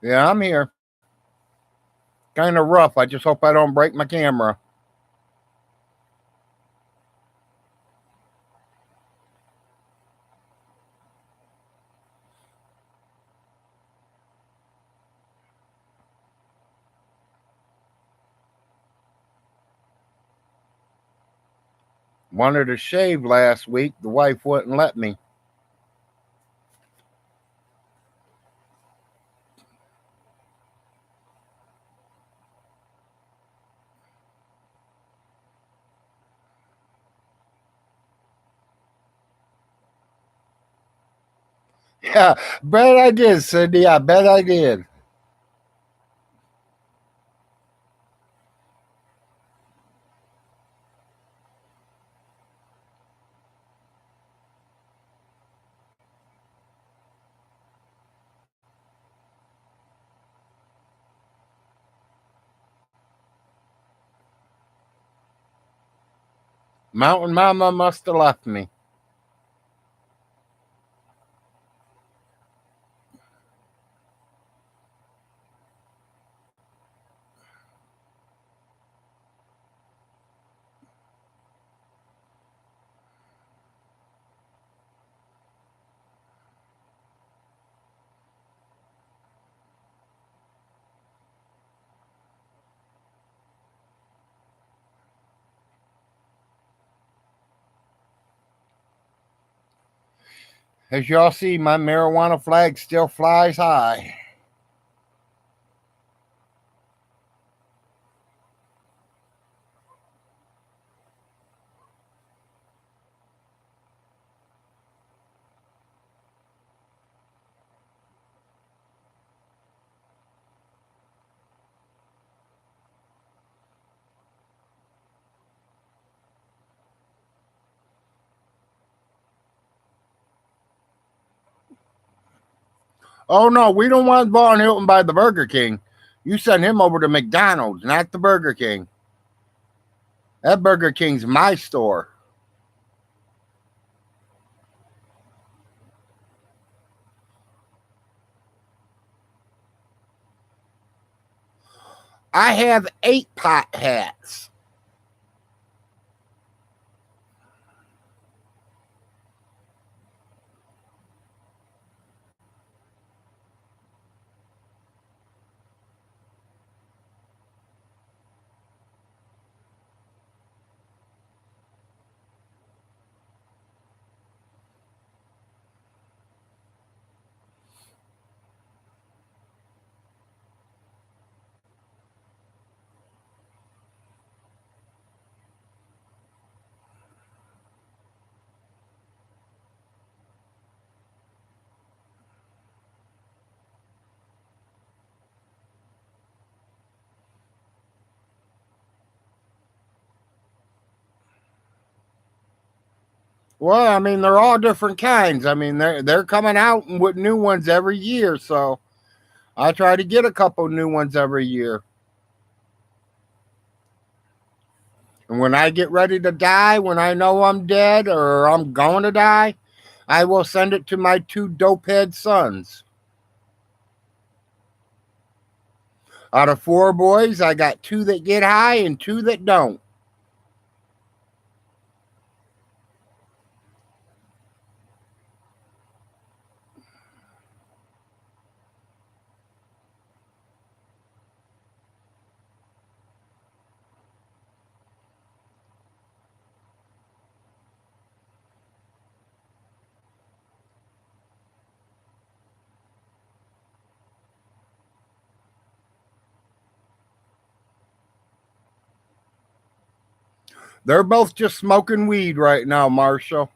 Speaker 1: Yeah, I'm here. Kind of rough. I just hope I don't break my camera. Wanted to shave last week. The wife wouldn't let me. Yeah, bet I did, Cindy. I bet I did. Mountain Mama must have left me. As y'all see, my marijuana flag still flies high. Oh no, we don't want Vaughn Hilton by the Burger King. You send him over to McDonald's, not the Burger King. That Burger King's my store. I have 8 pot hats. Well, I mean, they're all different kinds. I mean, they're coming out with new ones every year, so I try to get a couple new ones every year. And when I get ready to die, when I know I'm dead or I'm going to die, I will send it to my 2 dopehead sons. Out of 4 boys, I got 2 that get high and 2 that don't. They're both just smoking weed right now, Marshall.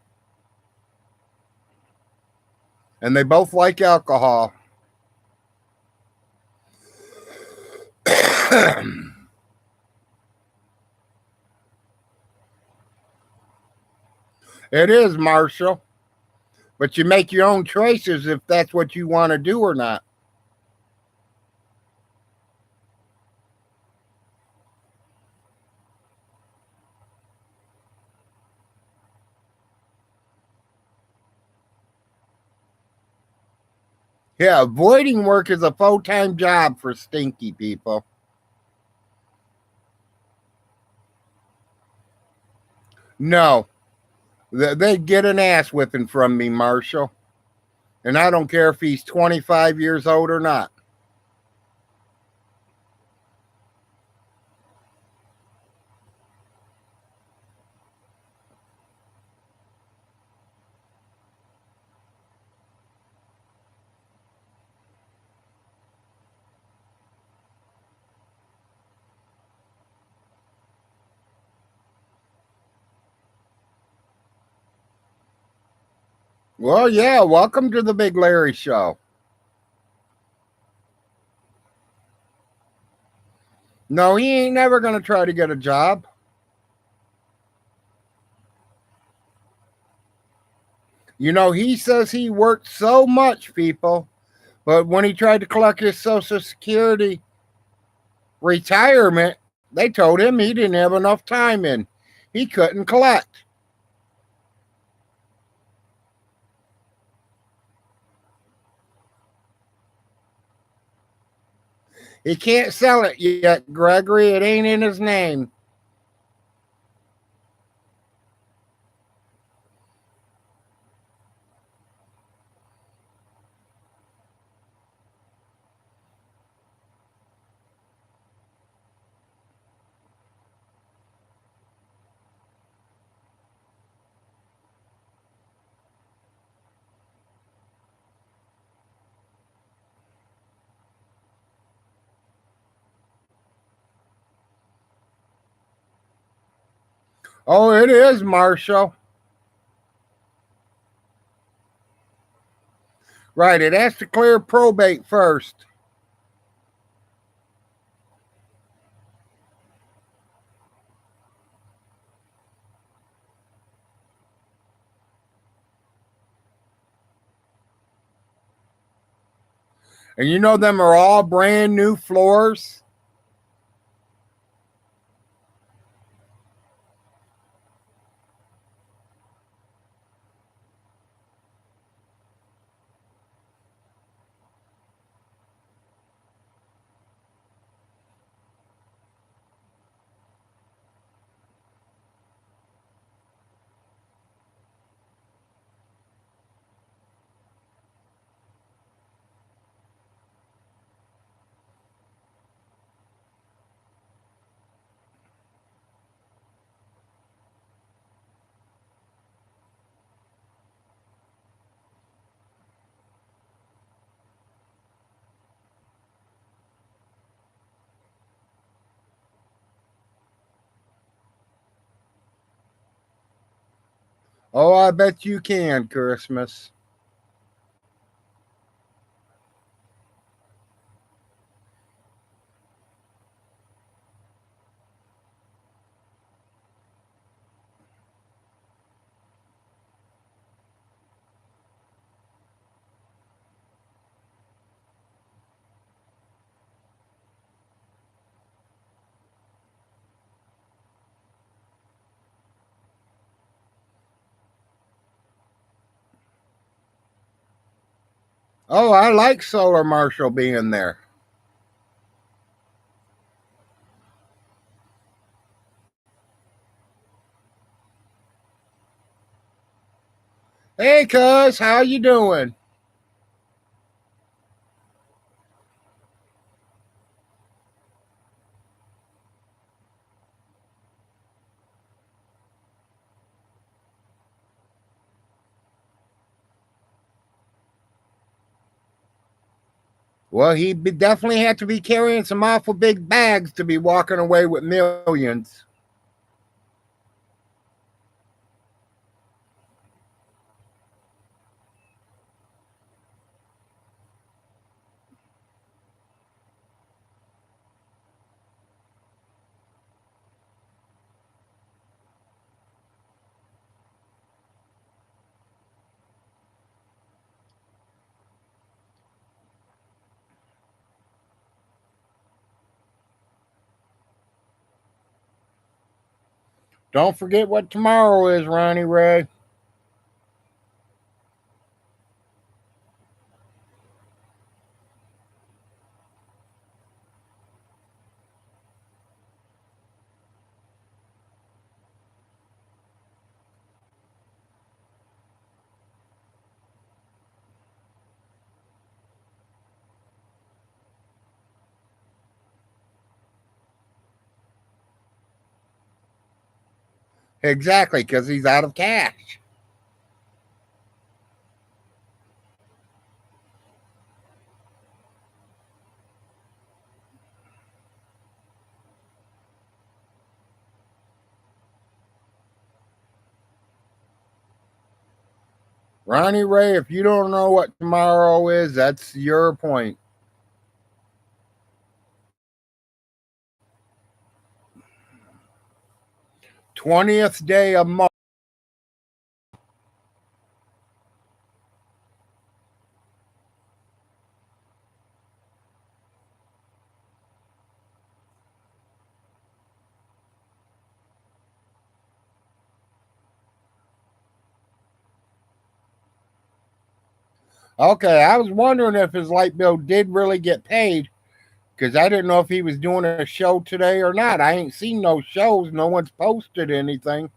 Speaker 1: And they both like alcohol. It is, Marshall. But you make your own choices if that's what you want to do or not. Yeah, avoiding work is a full-time job for stinky people. No, they get an ass whipping from me, Marshall. And I don't care if he's 25 years old or not. Well, yeah, welcome to the Big Larry Show. No, he ain't never going to try to get a job. You know, he says he worked so much, people, but when he tried to collect his Social Security retirement, they told him he didn't have enough time in. He couldn't collect. He can't sell it yet, Gregory. It ain't in his name. Oh, it is, Marshall. Right, it has to clear probate first. And you know them are all brand new floors. Oh, I bet you can, Christmas. Oh, I like Solar Marshall being there. Hey, cuz, how you doing? Well, he definitely had to be carrying some awful big bags to be walking away with millions. Don't forget what tomorrow is, Ronnie Ray. Exactly, because he's out of cash. Ronnie Ray, if you don't know what tomorrow is, that's your point. 20th day of March. Okay, I was wondering if his light bill did really get paid because I didn't know if he was doing a show today or not. I ain't seen no shows. No one's posted anything.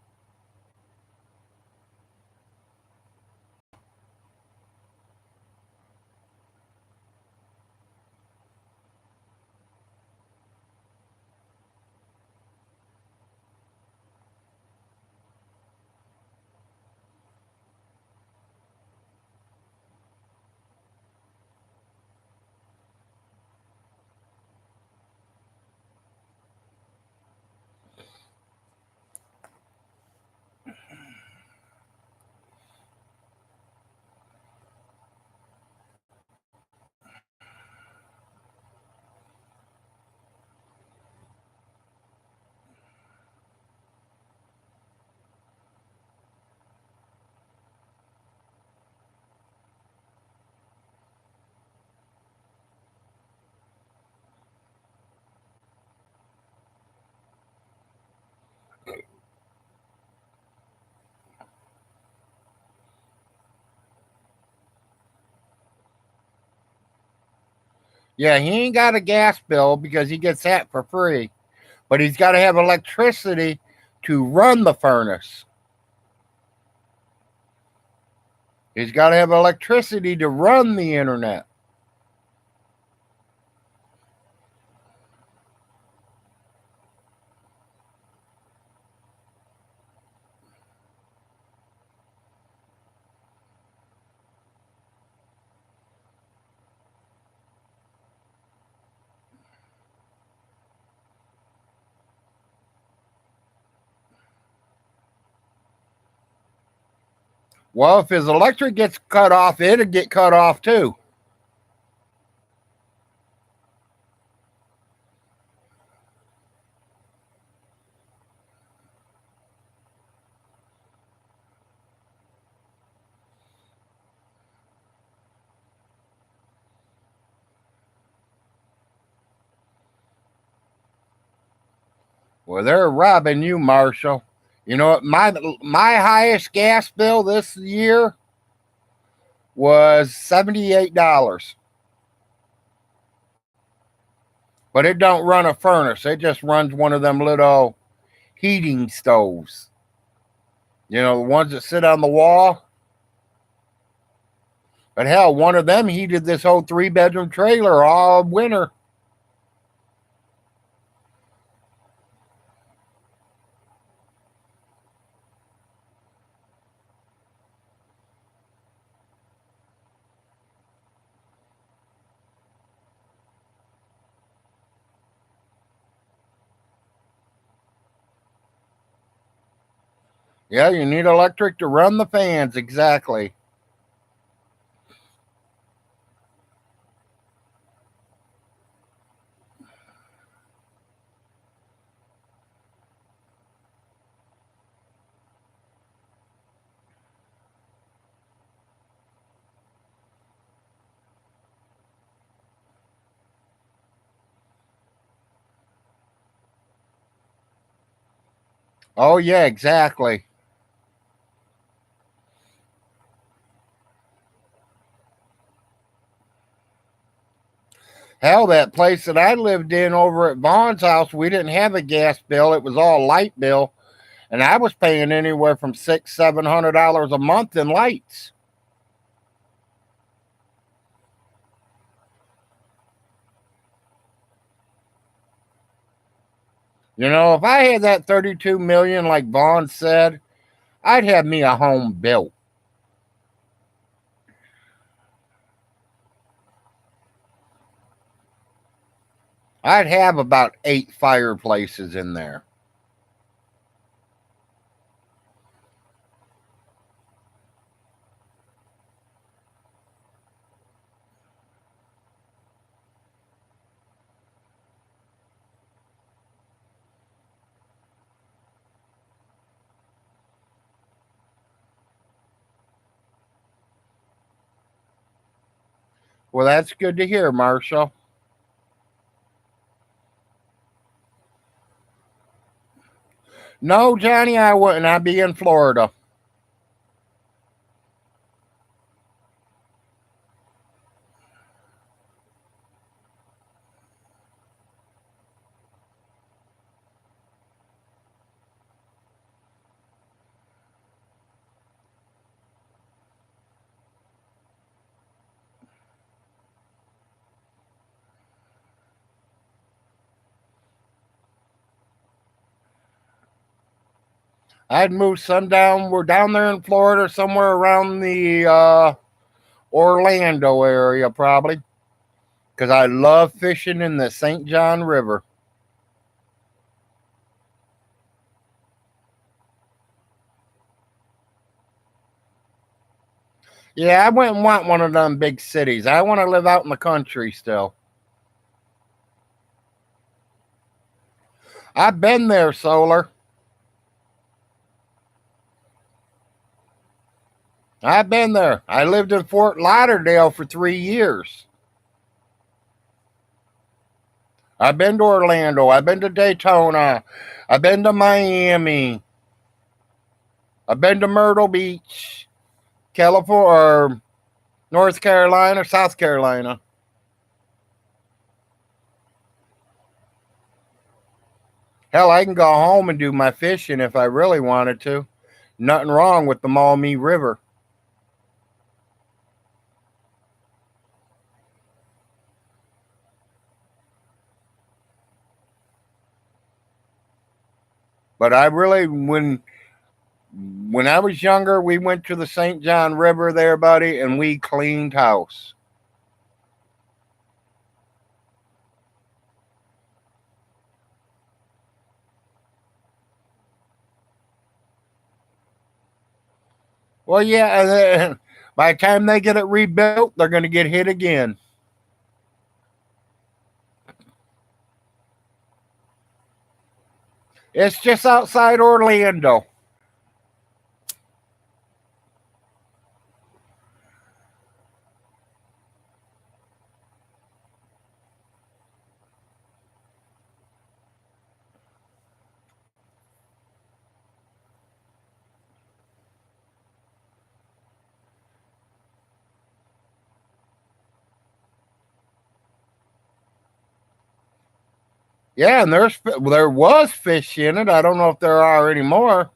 Speaker 1: Yeah, he ain't got a gas bill because he gets that for free, but he's got to have electricity to run the furnace. He's got to have electricity to run the internet. Well, if his electric gets cut off, it'll get cut off too. Well, they're robbing you, Marshall. You know what? My highest gas bill this year was $78, but it don't run a furnace. It just runs one of them little heating stoves. You know, the ones that sit on the wall. But hell, one of them heated this whole 3-bedroom trailer all winter. Yeah, you need electric to run the fans, exactly. Oh yeah, exactly. Hell, that place that I lived in over at Vaughn's house, we didn't have a gas bill. It was all light bill, and I was paying anywhere from $600-700 a month in lights. You know, if I had that 32 million, like Vaughn said, I'd have me a home built. I'd have about 8 fireplaces in there. Well, that's good to hear, Marshall. No, Johnny, I wouldn't. I'd be in Florida. I'd move sundown. We're down there in Florida, somewhere around the Orlando area, probably, because I love fishing in the St. John River. Yeah, I wouldn't want one of them big cities. I want to live out in the country still. I've been there, Solar. I've been there. I lived in Fort Lauderdale for 3 years. I've been to Orlando. I've been to Daytona. I've been to Miami. I've been to Myrtle Beach, California, or North Carolina, South Carolina. Hell, I can go home and do my fishing if I really wanted to. Nothing wrong with the Maumee River. But I really, when I was younger, we went to the St. John River there, buddy, and we cleaned house. Well, yeah, by the time they get it rebuilt, they're going to get hit again. It's just outside Orlando. Yeah, and there was fish in it. I don't know if there are anymore.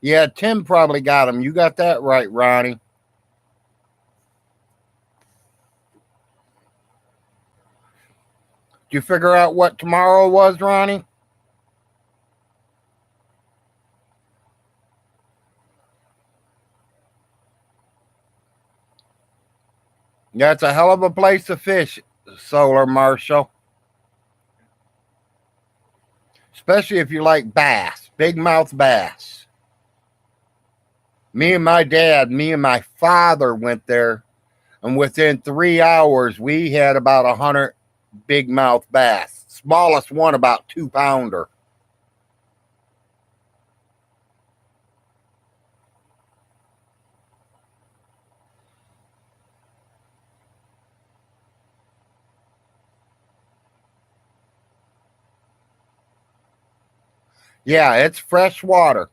Speaker 1: Yeah, Tim probably got them. You got that right, Ronnie. Did you figure out what tomorrow was, Ronnie? Yeah, it's a hell of a place to fish, Solar Marshall. Especially if you like bass, big mouth bass. Me and my father went there, and within 3 hours, we had about 100 big mouth bass. Smallest one about 2 pounder. Yeah, it's fresh water.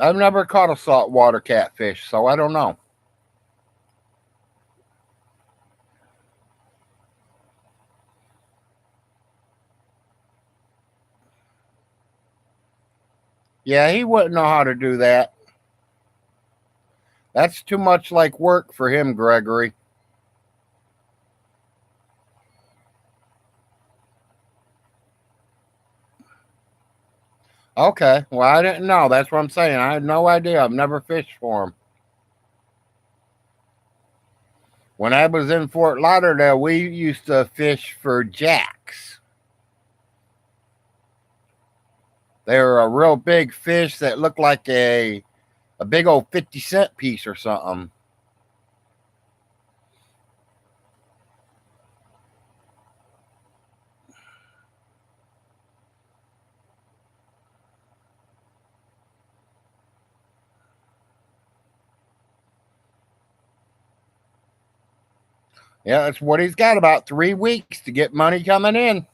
Speaker 1: I've never caught a saltwater catfish, so I don't know. Yeah, he wouldn't know how to do that. That's too much like work for him, Gregory. Okay, well, I didn't know. That's what I'm saying. I had no idea. I've never fished for him. When I was in Fort Lauderdale, we used to fish for jacks. They were a real big fish that looked like a big old 50-cent piece or something. Yeah, that's what he's got, about 3 weeks to get money coming in.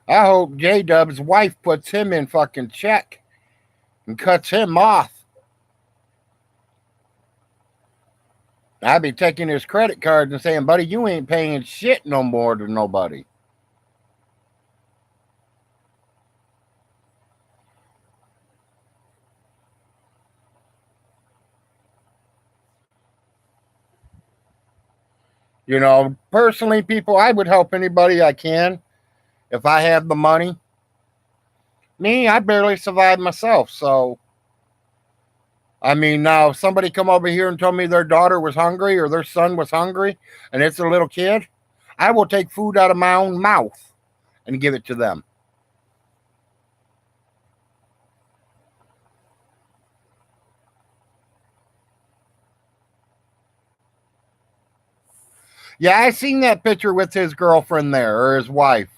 Speaker 1: I hope J Dub's wife puts him in fucking check and cuts him off. I'd be taking his credit cards and saying, buddy, you ain't paying shit no more to nobody. You know, personally, people, I would help anybody I can if I have the money. Me, I barely survive myself. So, I mean, now if somebody come over here and told me their daughter was hungry or their son was hungry and it's a little kid, I will take food out of my own mouth and give it to them. Yeah, I seen that picture with his girlfriend there or his wife.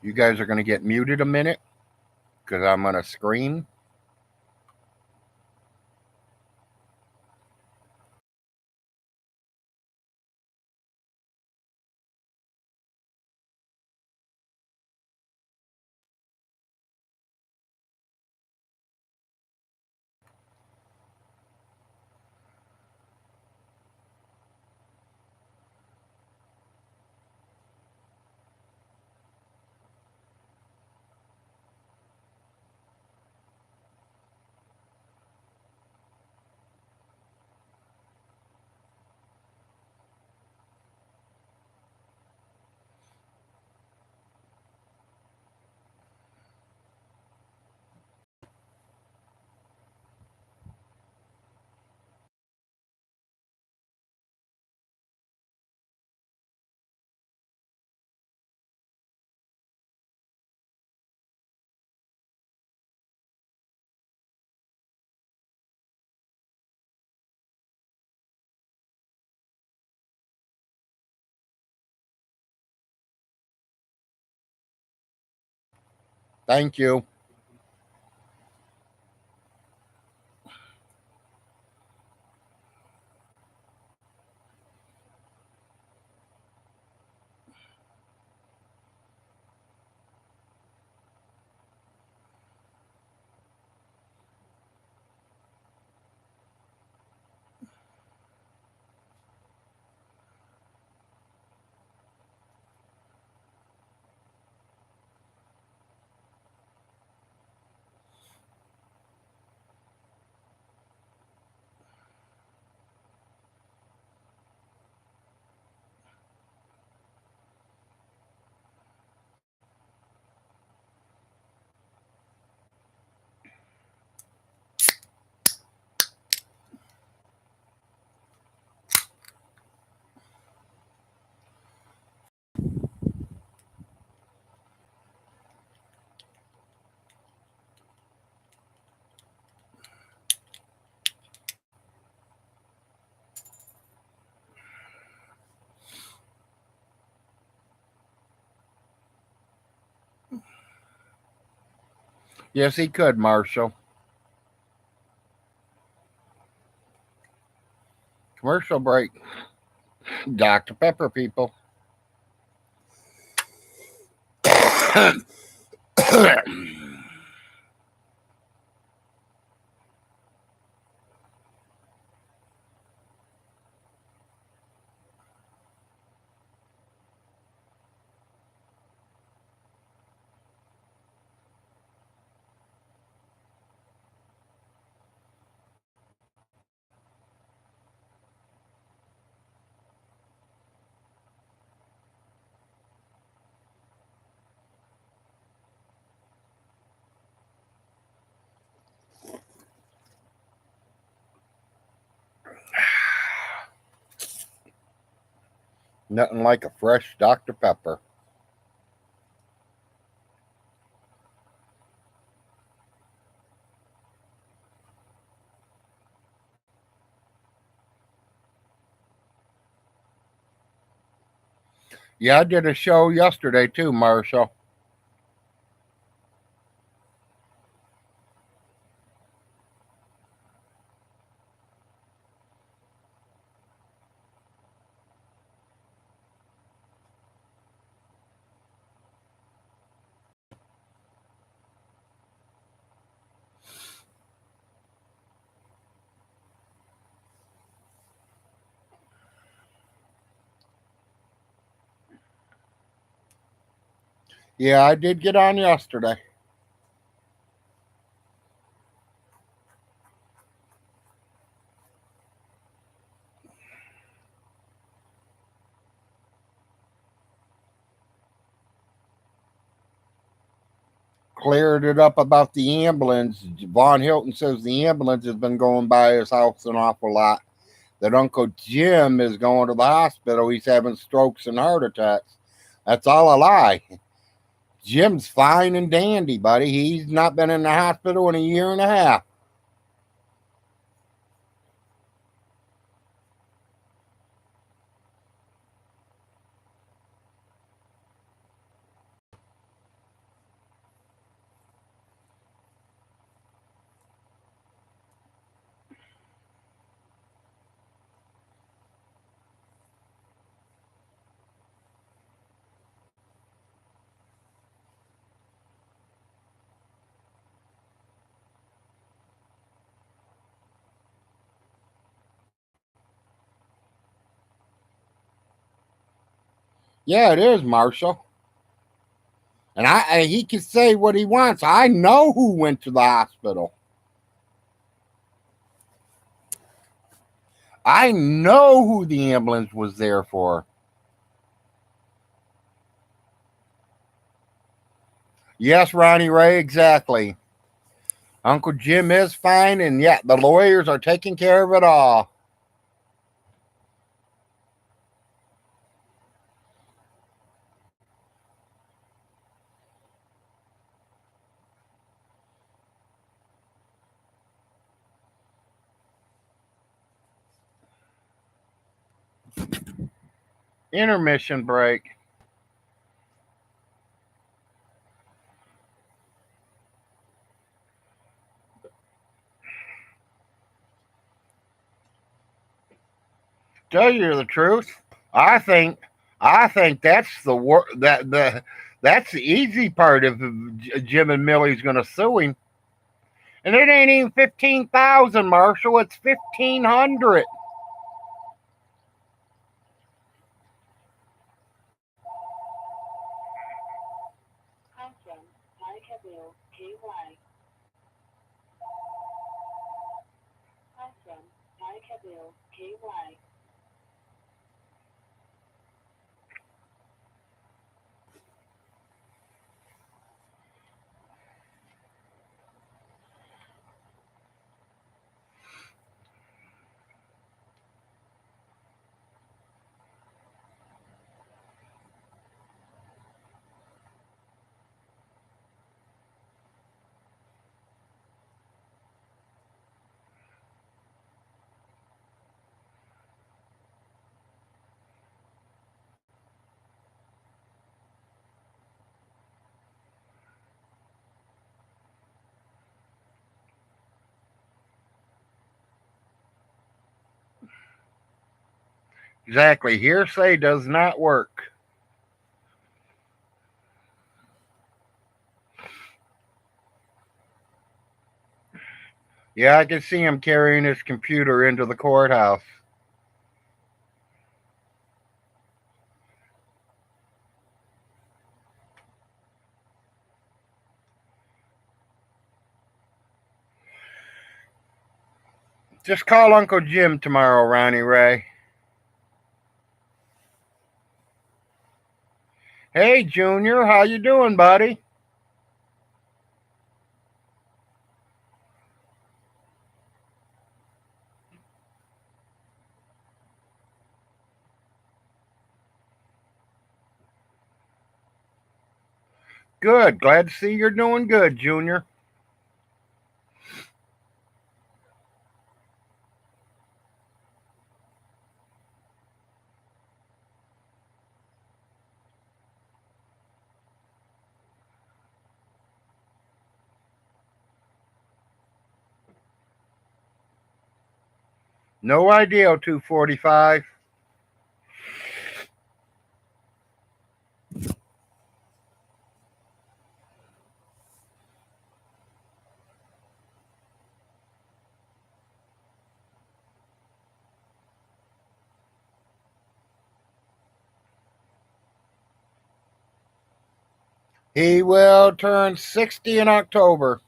Speaker 1: You guys are going to get muted a minute because I'm going to scream. Thank you. Yes, he could, Marshall. Commercial break. Dr. Pepper, people. Nothing like a fresh Dr. Pepper. Yeah, I did a show yesterday too, Marshall. Yeah, I did get on yesterday. Cleared it up about the ambulance. Von Hilton says the ambulance has been going by his house an awful lot. That Uncle Jim is going to the hospital. He's having strokes and heart attacks. That's all a lie. Jim's fine and dandy, buddy. He's not been in the hospital in a year and a half. Yeah, it is, Marshall. And he can say what he wants. I know who went to the hospital. I know who the ambulance was there for. Yes, Ronnie Ray, exactly. Uncle Jim is fine, and yeah, the lawyers are taking care of it all. Intermission break. Tell you the truth, I think I think that's the that's the easy part of Jim and Millie's going to sue him, and it ain't even 15,000, Marshall. It's 1,500. Exactly. Hearsay does not work. Yeah, I can see him carrying his computer into the courthouse. Just call Uncle Jim tomorrow, Ronnie Ray. Hey, Junior, how you doing, buddy? Good. Glad to see you're doing good, Junior. No idea, 245. He will turn 60 in October.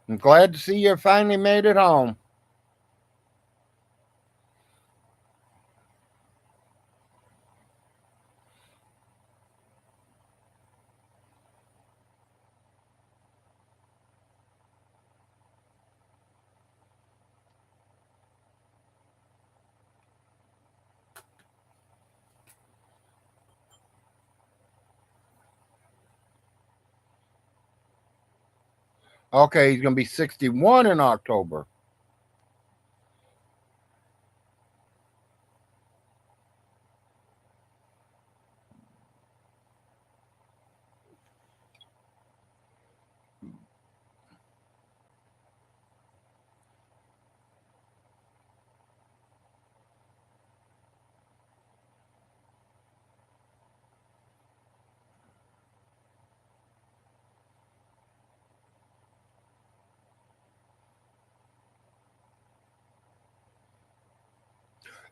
Speaker 1: I'm glad to see you finally made it home. Okay, he's going to be 61 in October.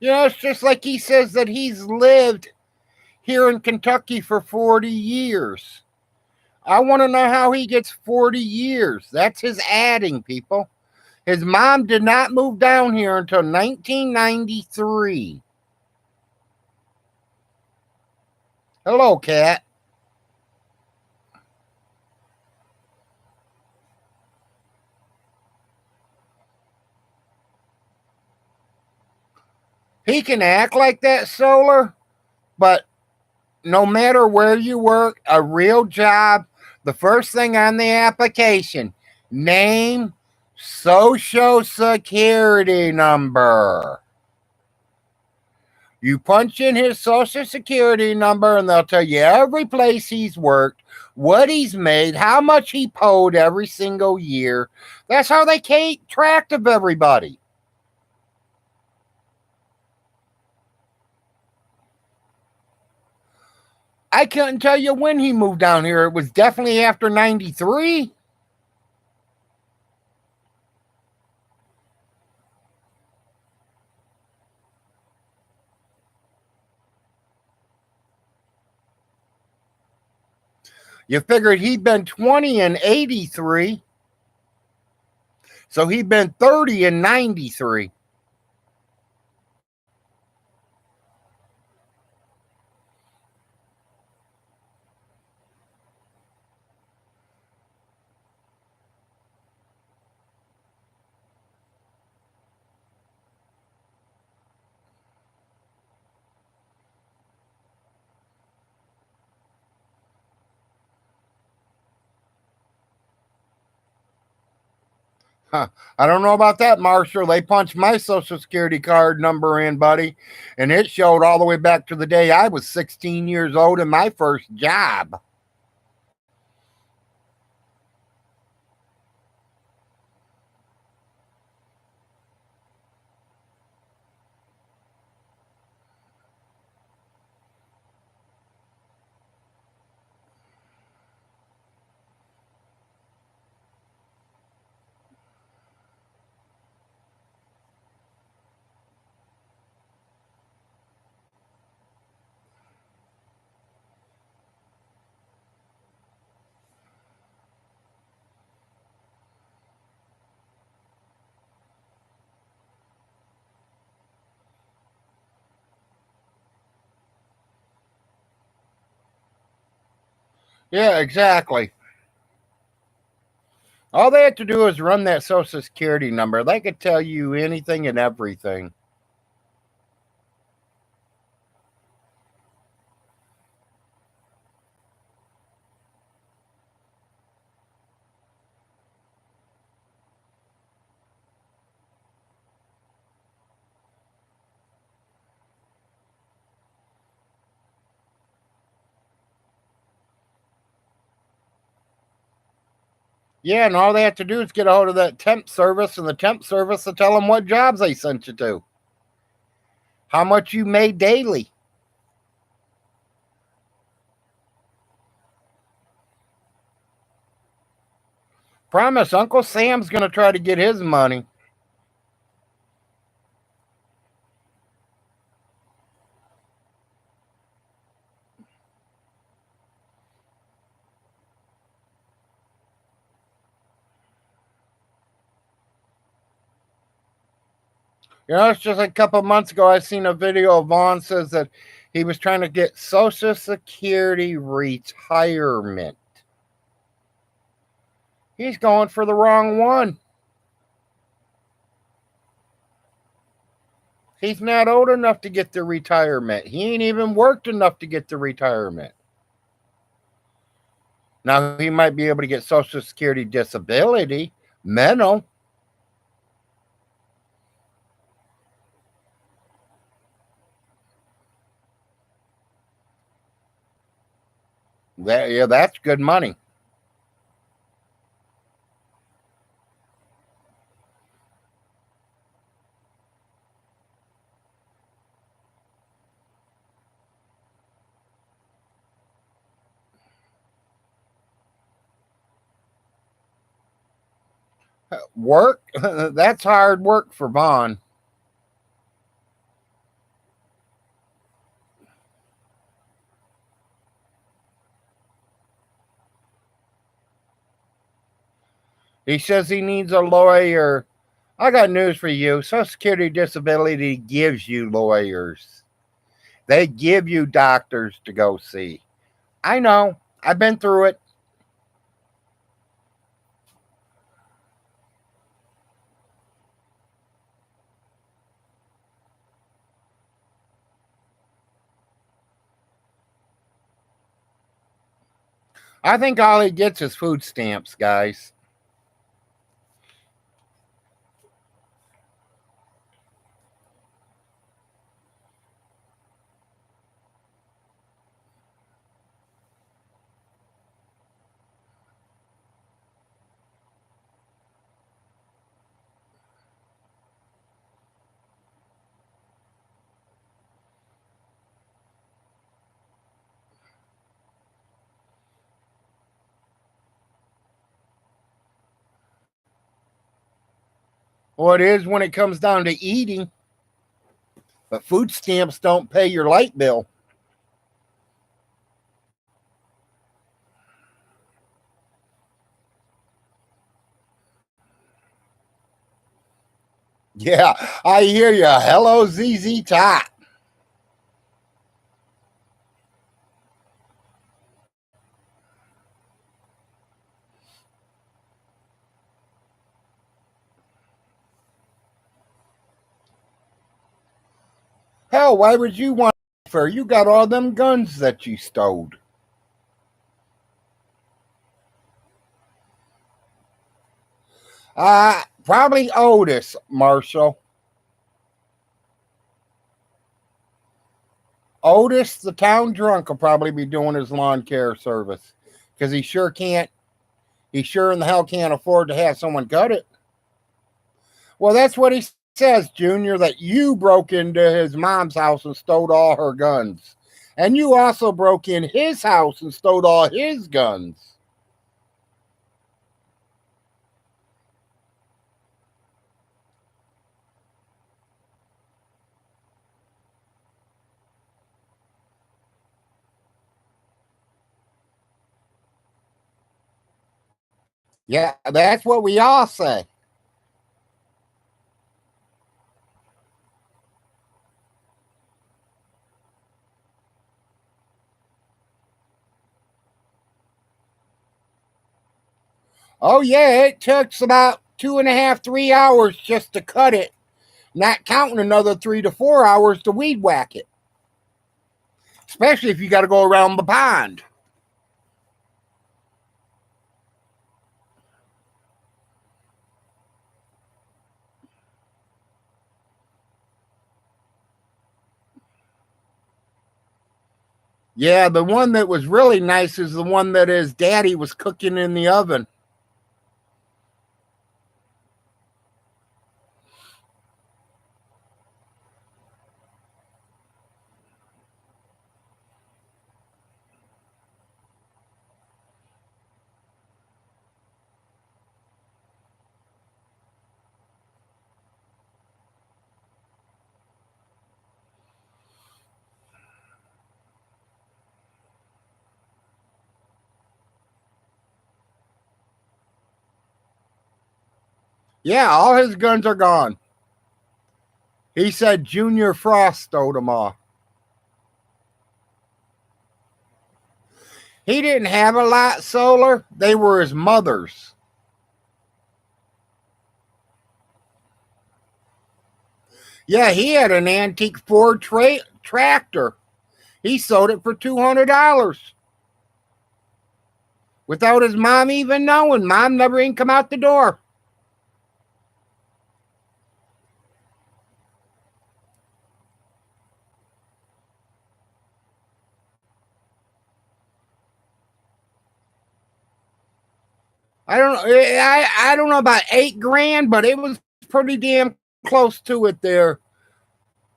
Speaker 1: You know, it's just like he says that he's lived here in Kentucky for 40 years. I want to know how he gets 40 years. That's his adding, people. His mom did not move down here until 1993. Hello, Cat. He can act like that, Solar, but no matter where you work, a real job, the first thing on the application, name, social security number. You punch in his social security number and they'll tell you every place he's worked, what he's made, how much he paid every single year. That's how they keep track of everybody. I couldn't tell you when he moved down here. It was definitely after 93. You figured he'd been 20 in 83. So he'd been 30 in 93. Huh. I don't know about that, Marshall. They punched my social security card number in, buddy, and it showed all the way back to the day I was 16 years old in my first job. Yeah, exactly. All they have to do is run that social security number. They could tell you anything and everything. Yeah, and all they have to do is get a hold of that temp service, and the temp service will tell them what jobs they sent you to, how much you made daily. Promise, Uncle Sam's going to try to get his money. You know, it's just like a couple of months ago, I seen a video of Vaughn says that he was trying to get Social Security retirement. He's going for the wrong one. He's not old enough to get the retirement. He ain't even worked enough to get the retirement. Now, he might be able to get Social Security disability, mental. Yeah, that's good money. Work, that's hard work for Vaughn. He says he needs a lawyer. I got news for you. Social Security disability gives you lawyers. They give you doctors to go see. I know. I've been through it. I think all he gets is food stamps, guys. Well, it is when it comes down to eating, but food stamps don't pay your light bill. Yeah, I hear you. Hello, ZZ Top. Hell, why would you want for? You got all them guns that you stole. Probably Otis, Marshall. Otis, the town drunk, will probably be doing his lawn care service because he sure in the hell can't afford to have someone cut it. Well, that's what he says, Junior, that you broke into his mom's house and stole all her guns. And you also broke in his house and stole all his guns. Yeah, that's what we all say. Oh yeah, it took about 2.5, 3 hours just to cut it, not counting another 3 to 4 hours to weed whack it. Especially if you got to go around the pond. Yeah, the one that was really nice is the one that his daddy was cooking in the oven. Yeah, all his guns are gone. He said Junior Frost stole them all. He didn't have a lot solar. They were his mother's. Yeah, he had an antique Ford tractor. He sold it for $200 without his mom even knowing. Mom never even come out the door. I don't know about 8 grand, but it was pretty damn close to it there,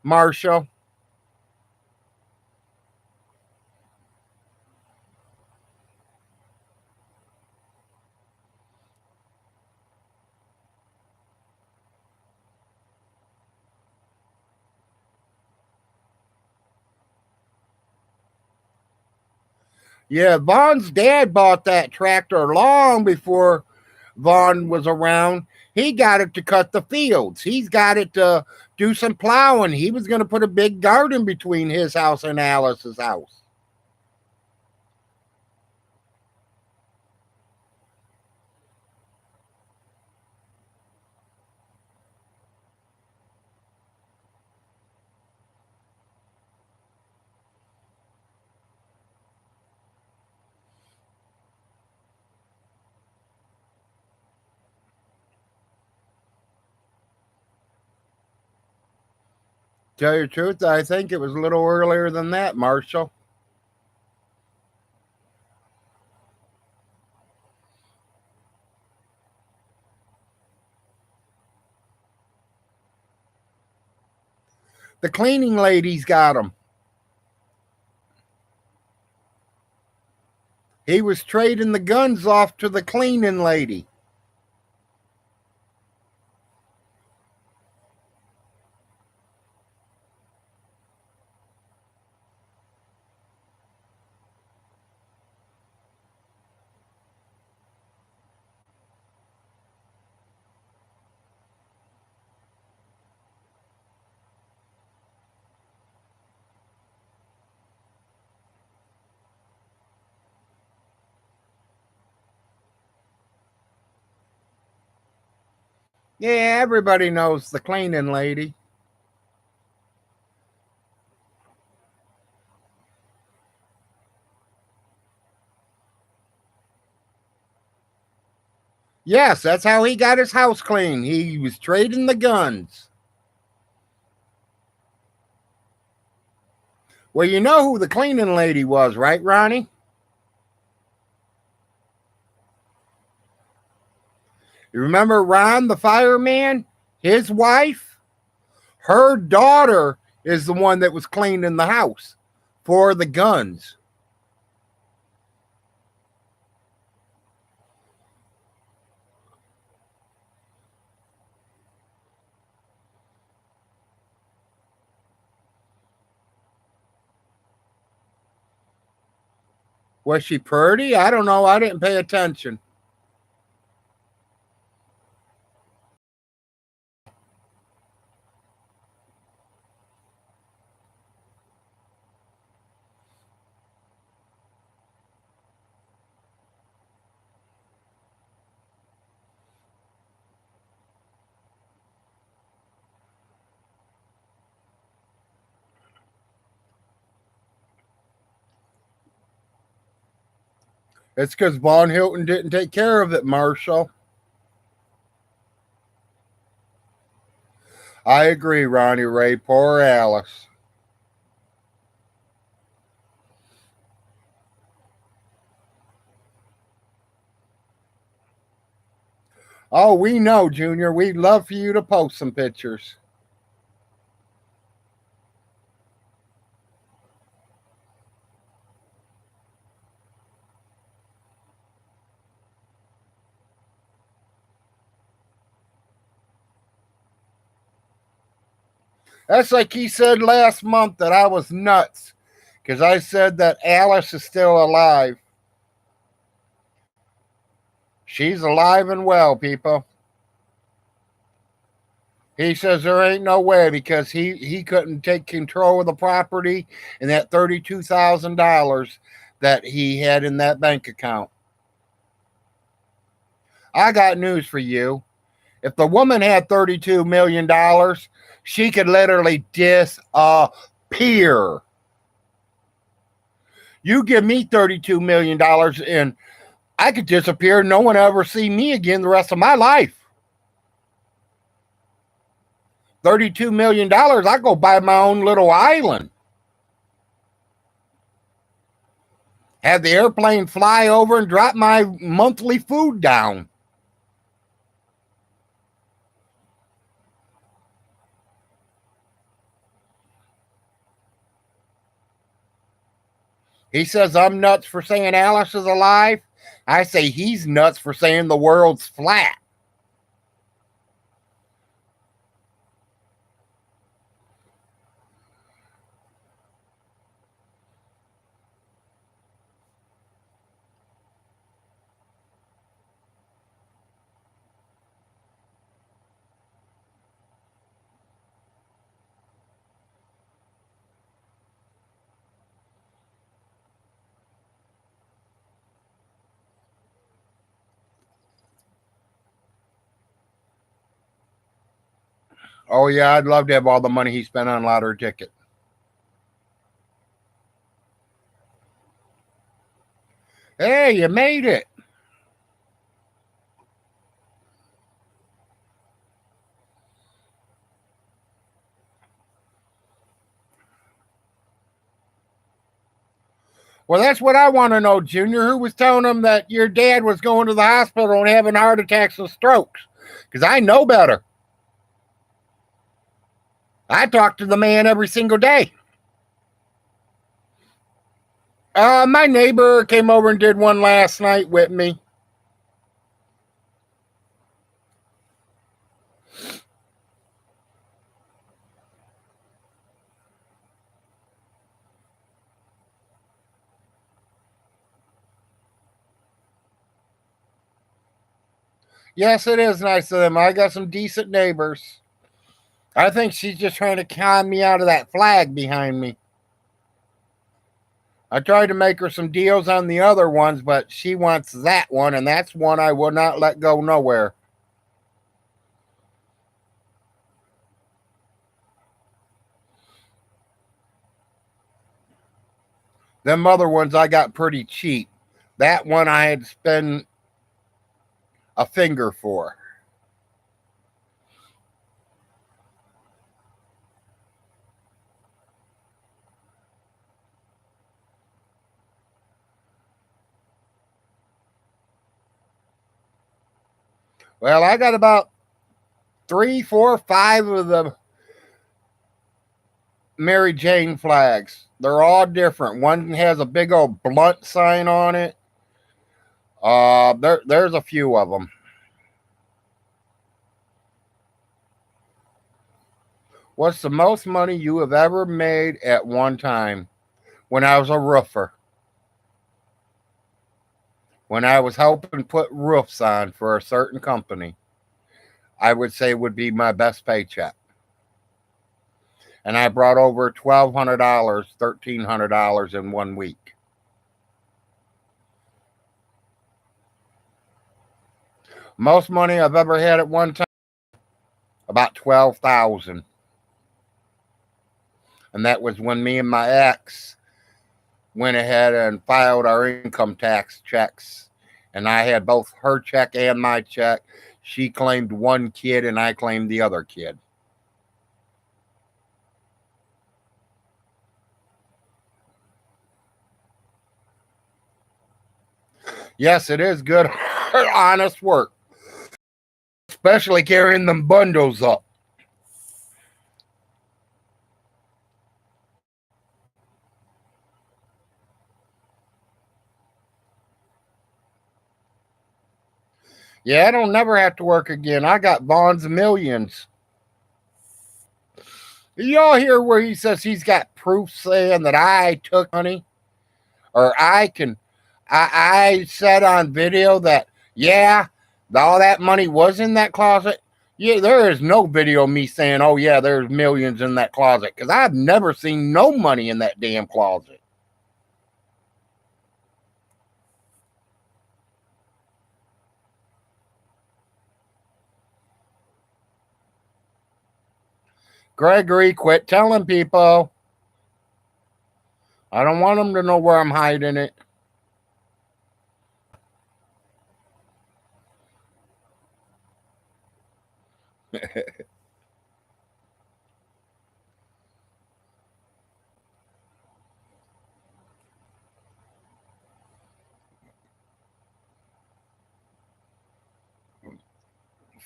Speaker 1: Marshall. Yeah, Vaughn's dad bought that tractor long before Vaughn was around. He got it to cut the fields. He's got it to do some plowing. He was going to put a big garden between his house and Alice's house. Tell you the truth, I think it was a little earlier than that, Marshall. The cleaning lady's got him. He was trading the guns off to the cleaning lady. Yeah, everybody knows the cleaning lady. Yes, that's how he got his house clean. He was trading the guns. Well, you know who the cleaning lady was, right, Ronnie? You remember Ron, the fireman? His wife? Her daughter is the one that was cleaning the house for the guns. Was she pretty? I don't know. I didn't pay attention. It's because Von Hilton didn't take care of it, Marshall. I agree, Ronnie Ray. Poor Alice. Oh, we know, Junior. We'd love for you to post some pictures. That's like he said last month that I was nuts because I said that Alice is still alive. She's alive and well, people. He says there ain't no way because he couldn't take control of the property and that $32,000 that he had in that bank account. I got news for you. If the woman had $32 million, she could literally disappear. You give me $32 million and I could disappear. No one ever see me again the rest of my life. $32 million, I go buy my own little island. Have the airplane fly over and drop my monthly food down. He says I'm nuts for saying Alice is alive. I say he's nuts for saying the world's flat. Oh, yeah, I'd love to have all the money he spent on lottery ticket. Hey, you made it. Well, that's what I want to know, Junior. Who was telling him that your dad was going to the hospital and having heart attacks and strokes? Because I know better. I talk to the man every single day. My neighbor came over and did one last night with me. Yes, it is nice of them. I got some decent neighbors. I think she's just trying to con me out of that flag behind me. I tried to make her some deals on the other ones, but she wants that one, and that's one I will not let go nowhere. Them other ones I got pretty cheap. That one I had to spend a finger for. Well, I got about 3, 4, 5 of the Mary Jane flags. They're all different. One has a big old blunt sign on it. There's a few of them. What's the most money you have ever made at one time? When I was a roofer. When I was helping put roofs on for a certain company, I would say would be my best paycheck. And I brought over $1,200, $1,300 in 1 week. Most money I've ever had at one time, about 12,000, and that was when me and my ex went ahead and filed our income tax checks. And I had both her check and my check. She claimed one kid and I claimed the other kid. Yes, it is good, honest work. Especially carrying them bundles up. Yeah, I don't never have to work again. I got Vaughn's millions. Y'all hear where he says he's got proof saying that I took money? Or I said on video that, yeah, all that money was in that closet. Yeah, there is no video of me saying, oh, yeah, there's millions in that closet. Because I've never seen no money in that damn closet. Gregory, quit telling people. I don't want them to know where I'm hiding it.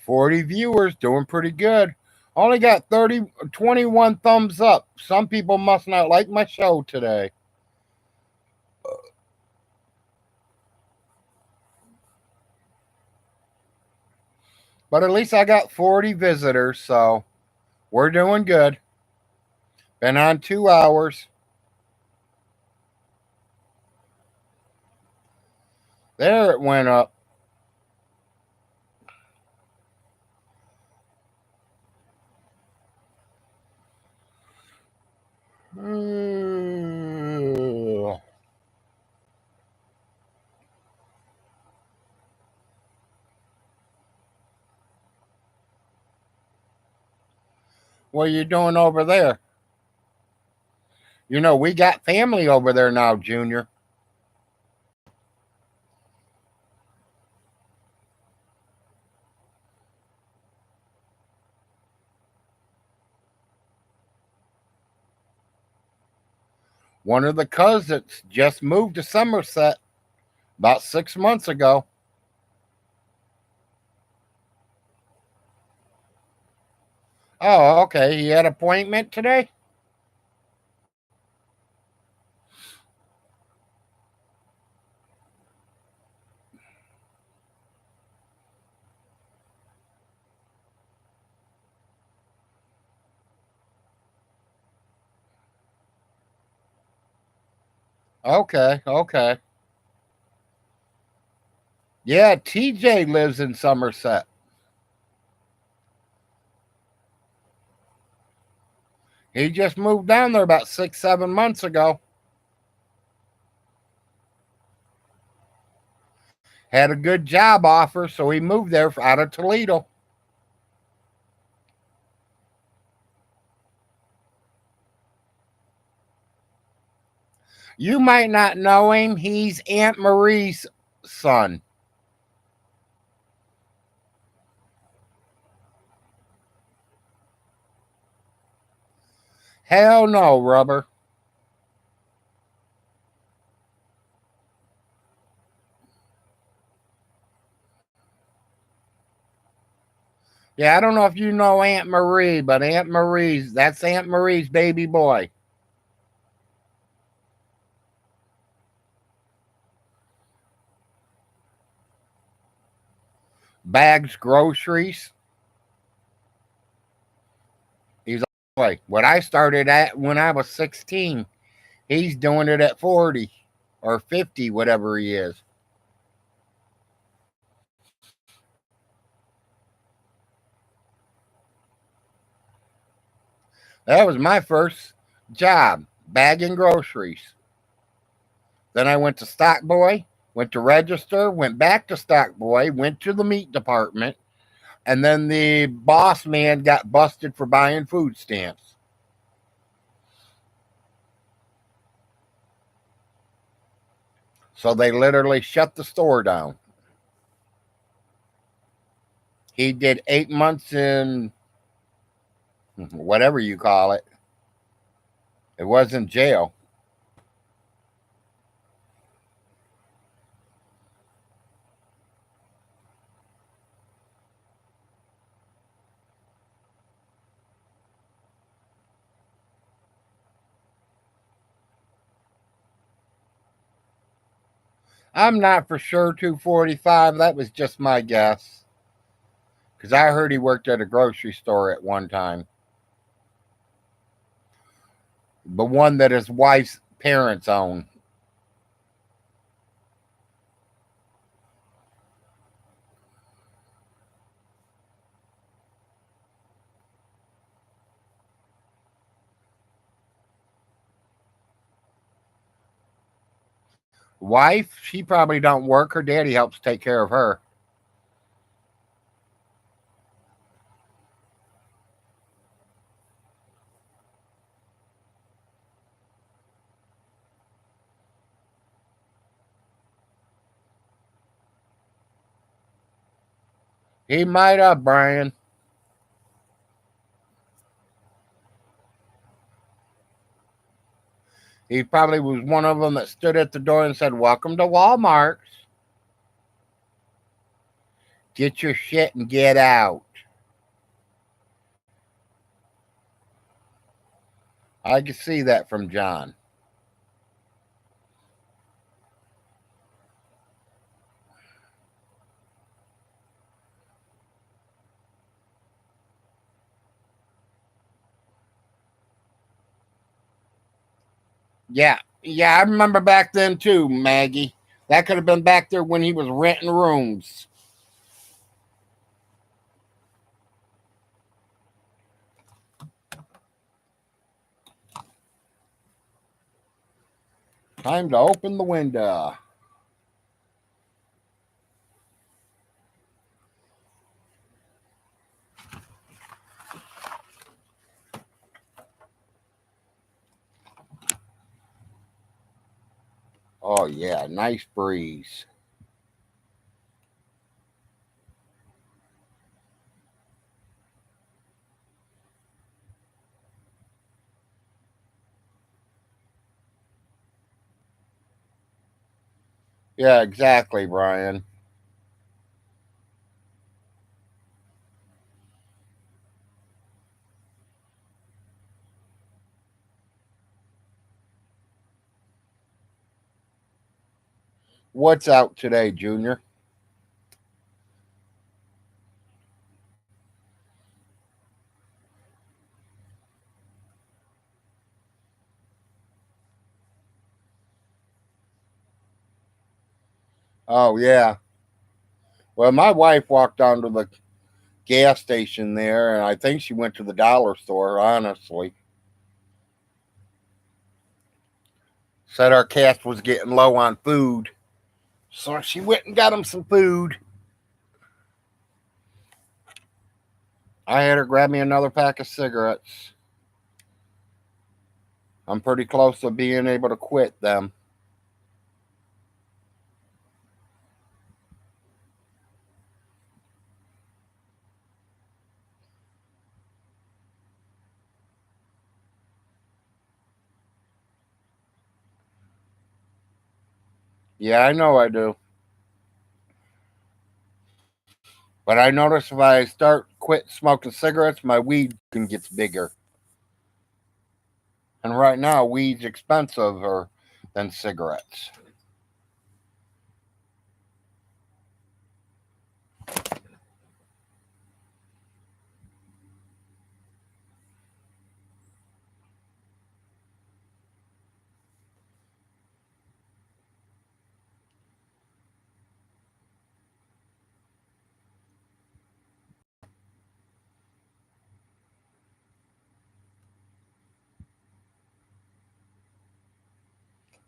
Speaker 1: $40 viewers, doing pretty good. Only got 21 thumbs up. Some people must not like my show today. But at least I got 40 visitors, so we're doing good. Been on 2 hours. There it went up. What are you doing over there? You know, we got family over there now, Junior. One of the cousins just moved to Somerset about 6 months ago. Oh, okay. He had an appointment today? Okay, okay. Yeah, TJ lives in Somerset. He just moved down there about 6, 7 months ago. Had a good job offer, so he moved there out of Toledo. You might not know him. He's Aunt Marie's son. Hell no, Rubber. Yeah, I don't know if you know Aunt Marie, but that's Aunt Marie's baby boy. Bags groceries. He's like what I started at when I was 16. He's doing it at 40 or 50, whatever he is. That was my first job, bagging groceries. Then I went to Stock Boy, went to register, went back to Stock Boy, went to the meat department, and then the boss man got busted for buying food stamps. So they literally shut the store down. He did 8 months in whatever you call it. It wasn't jail. I'm not for sure 245. That was just my guess. Because I heard he worked at a grocery store at one time. The one that his wife's parents own. Wife, she probably don't work. Her daddy helps take care of her. He might have, Brian. He probably was one of them that stood at the door and said, "Welcome to Walmart. Get your shit and get out." I can see that from John. Yeah. Yeah, I remember back then too, Maggie. That could have been back there when he was renting rooms. Time to open the window. Oh, yeah, nice breeze. Yeah, exactly, Brian. What's out today, Junior? Oh, yeah. Well, my wife walked down to the gas station there, and I think she went to the dollar store, honestly. Said our cast was getting low on food. So she went and got him some food. I had her grab me another pack of cigarettes. I'm pretty close to being able to quit them. Yeah, I know I do. But I notice if I start quit smoking cigarettes, my weed can get bigger. And right now, weed's expensive than cigarettes.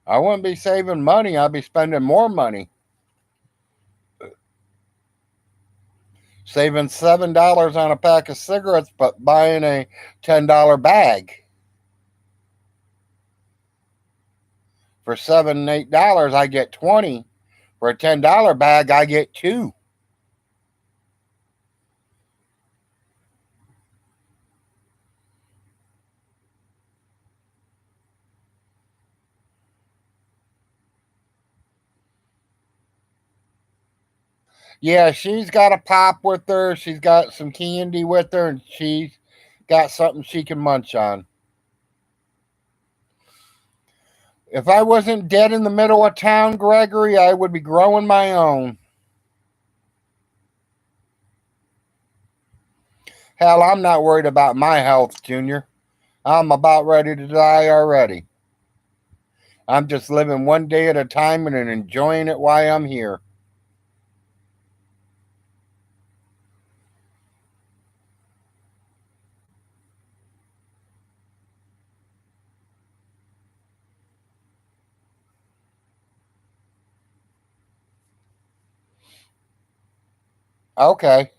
Speaker 1: I wouldn't be saving money. I'd be spending more money. Saving $7 on a pack of cigarettes, but buying a $10 bag For $7, $8, I get 20. For a $10 bag, I get 2. Yeah, she's got a pop with her. She's got some candy with her, and she's got something she can munch on. If I wasn't dead in the middle of town, Gregory, I would be growing my own. Hell, I'm not worried about my health, Junior. I'm about ready to die already. I'm just living one day at a time and enjoying it while I'm here. Okay.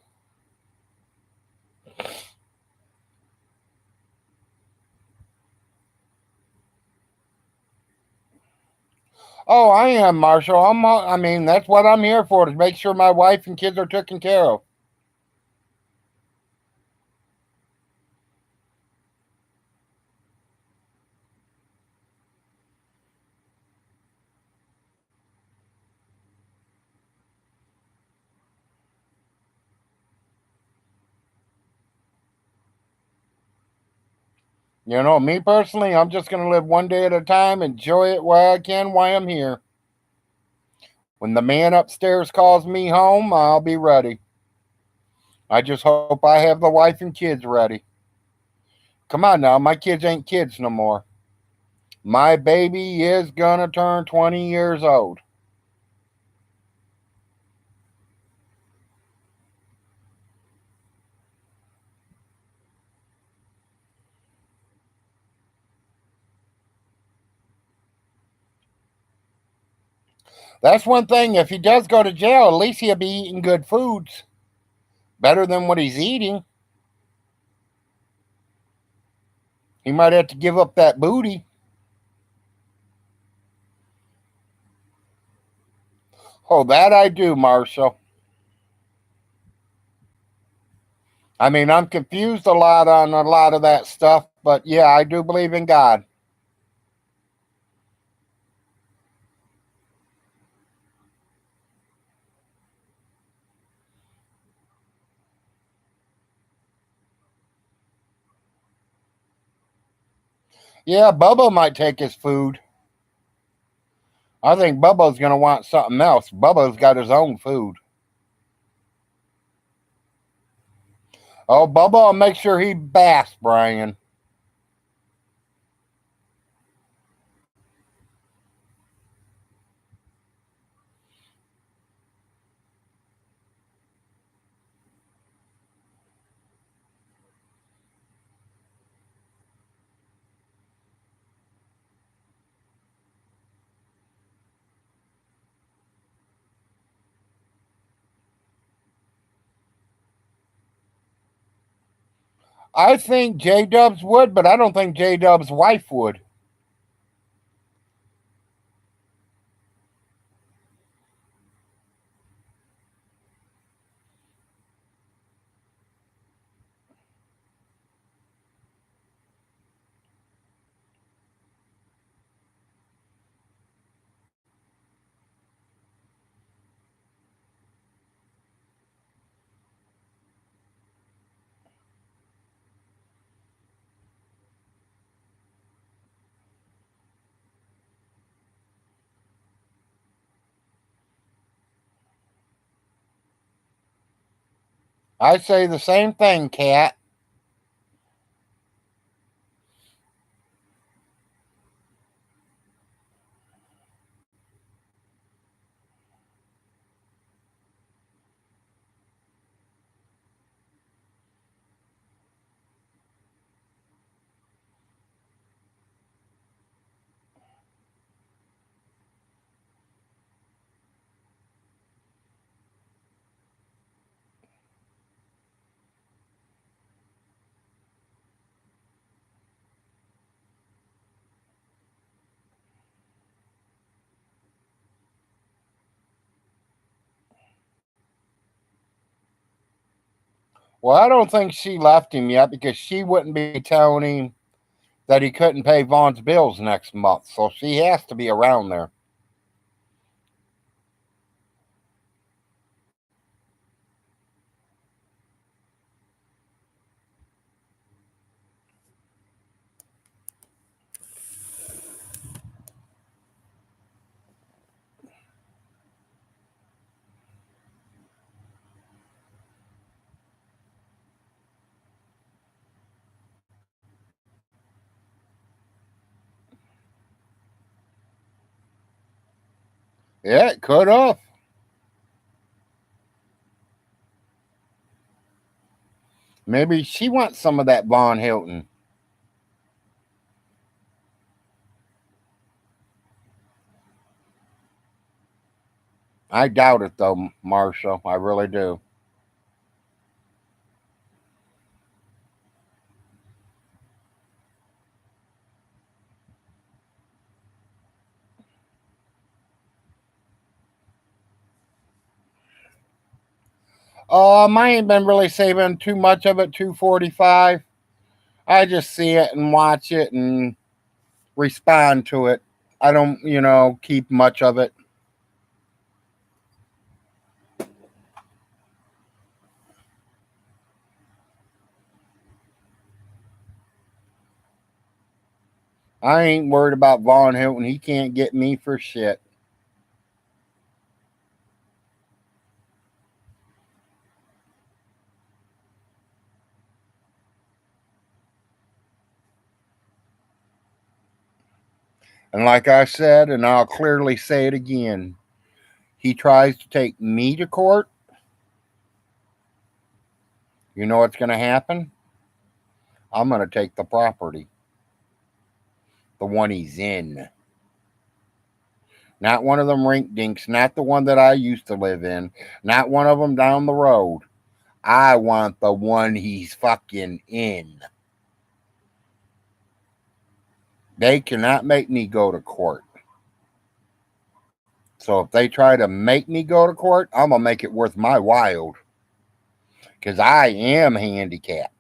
Speaker 1: Oh, I am, Marshall. I mean, that's what I'm here for, to make sure my wife and kids are taken care of. You know, me personally, I'm just going to live one day at a time, enjoy it while I can while I'm here. When the man upstairs calls me home, I'll be ready. I just hope I have the wife and kids ready. Come on now, my kids ain't kids no more. My baby is going to turn 20 years old. That's one thing. If he does go to jail, at least he'll be eating good foods. Better than what he's eating. He might have to give up that booty. Oh, that I do, Marshall. I mean, I'm confused a lot on a lot of that stuff, but yeah, I do believe in God. Yeah, Bubba might take his food. I think Bubba's going to want something else. Bubba's got his own food. Oh, Bubba will make sure he bass, Brian. I think J Dubs would, but I don't think J Dubs' wife would. I say the same thing, Cat. Well, I don't think she left him yet because she wouldn't be telling him that he couldn't pay Vaughn's bills next month. So she has to be around there. Yeah, it could have. Maybe she wants some of that Vaughn Hilton. I doubt it though, Marshall. I really do. I ain't been really saving too much of it. 245. I just see it and watch it and respond to it. I don't, keep much of it. I ain't worried about Vaughn Hilton. He can't get me for shit. And like I said, and I'll clearly say it again, he tries to take me to court. You know what's going to happen? I'm going to take the property, the one he's in. Not one of them rink dinks, not the one that I used to live in, not one of them down the road. I want the one he's fucking in. They cannot make me go to court. So if they try to make me go to court, I'm going to make it worth my while. Because I am handicapped.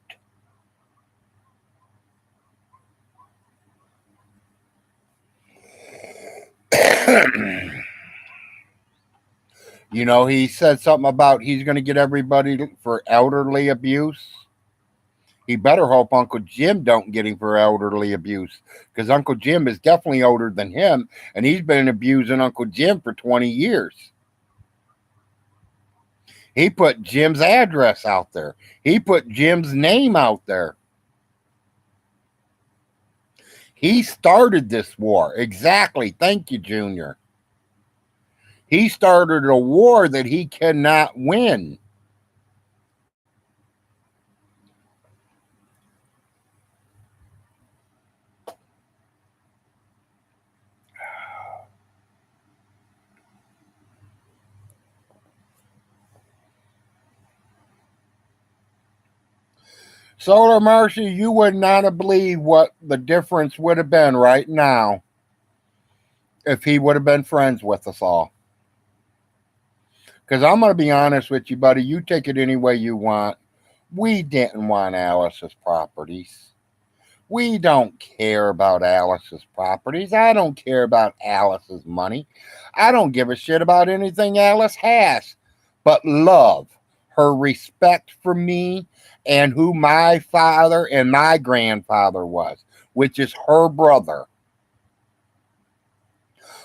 Speaker 1: He said something about he's going to get everybody for elderly abuse. He better hope Uncle Jim don't get him for elderly abuse, because Uncle Jim is definitely older than him, and he's been abusing Uncle Jim for 20 years. He put Jim's address out there. He put Jim's name out there. He started this war. Exactly. Thank you, Junior. He started a war that he cannot win. Solar Mercy, you would not have believed what the difference would have been right now if he would have been friends with us all. Because I'm going to be honest with you, buddy. You take it any way you want. We didn't want Alice's properties. We don't care about Alice's properties. I don't care about Alice's money. I don't give a shit about anything Alice has but love, her respect for me, and who my father and my grandfather was, which is her brother.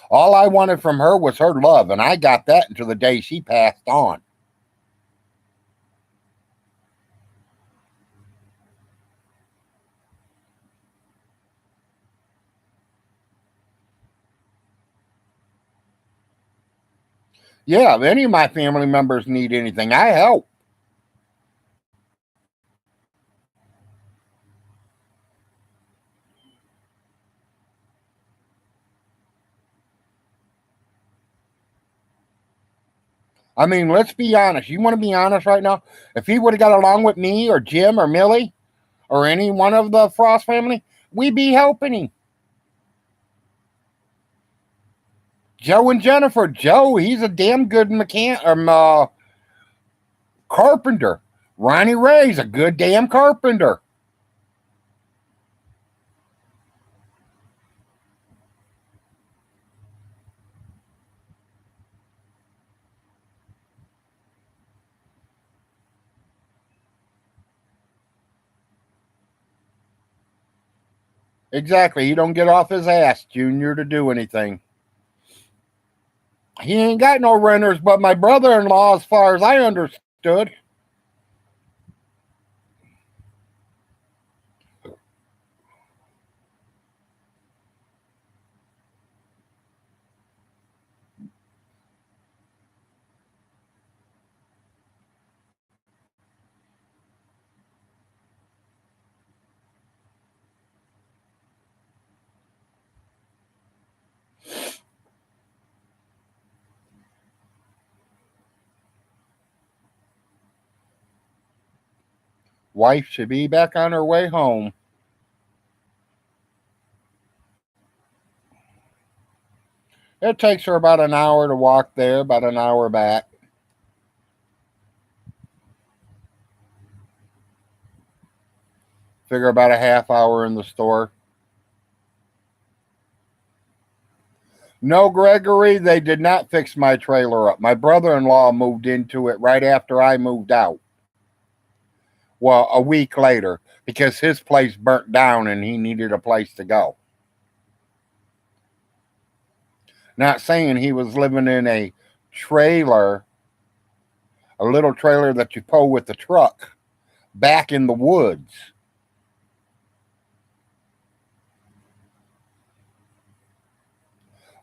Speaker 1: All I wanted from her was her love, and I got that until the day she passed on. Yeah, if any of my family members need anything, I help. I mean, let's be honest. You want to be honest right now? If he would have got along with me or Jim or Millie or any one of the Frost family, we'd be helping him. Joe and Jennifer. Joe, he's a damn good carpenter. Ronnie Ray's a good damn carpenter. Exactly. He don't get off his ass, Junior, to do anything. He ain't got no renters but my brother-in-law, as far as I understood. Wife should be back on her way home. It takes her about an hour to walk there, about an hour back. Figure about a half hour in the store. No, Gregory, they did not fix my trailer up. My brother in law moved into it right after I moved out. Well, a week later, because his place burnt down and he needed a place to go. Not saying he was living in a trailer, a little trailer that you pull with the truck, back in the woods.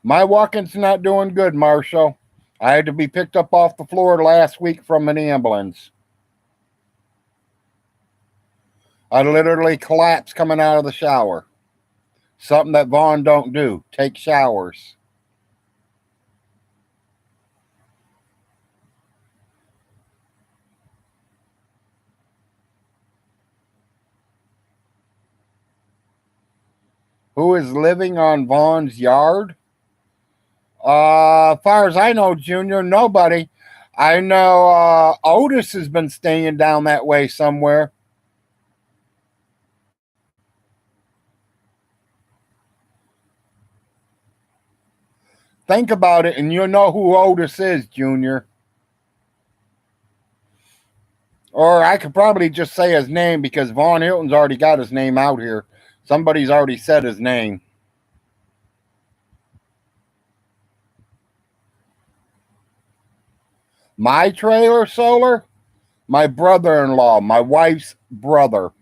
Speaker 1: My walking's not doing good, Marshall. I had to be picked up off the floor last week from an ambulance. I literally collapsed coming out of the shower. Something that Vaughn don't do. Take showers. Who is living on Vaughn's yard? As far as I know, Junior, nobody. I know Otis has been staying down that way somewhere. Think about it, and you'll know who Otis is, Junior. Or I could probably just say his name because Vaughn Hilton's already got his name out here. Somebody's already said his name. My trailer solar? My brother in law, my wife's brother.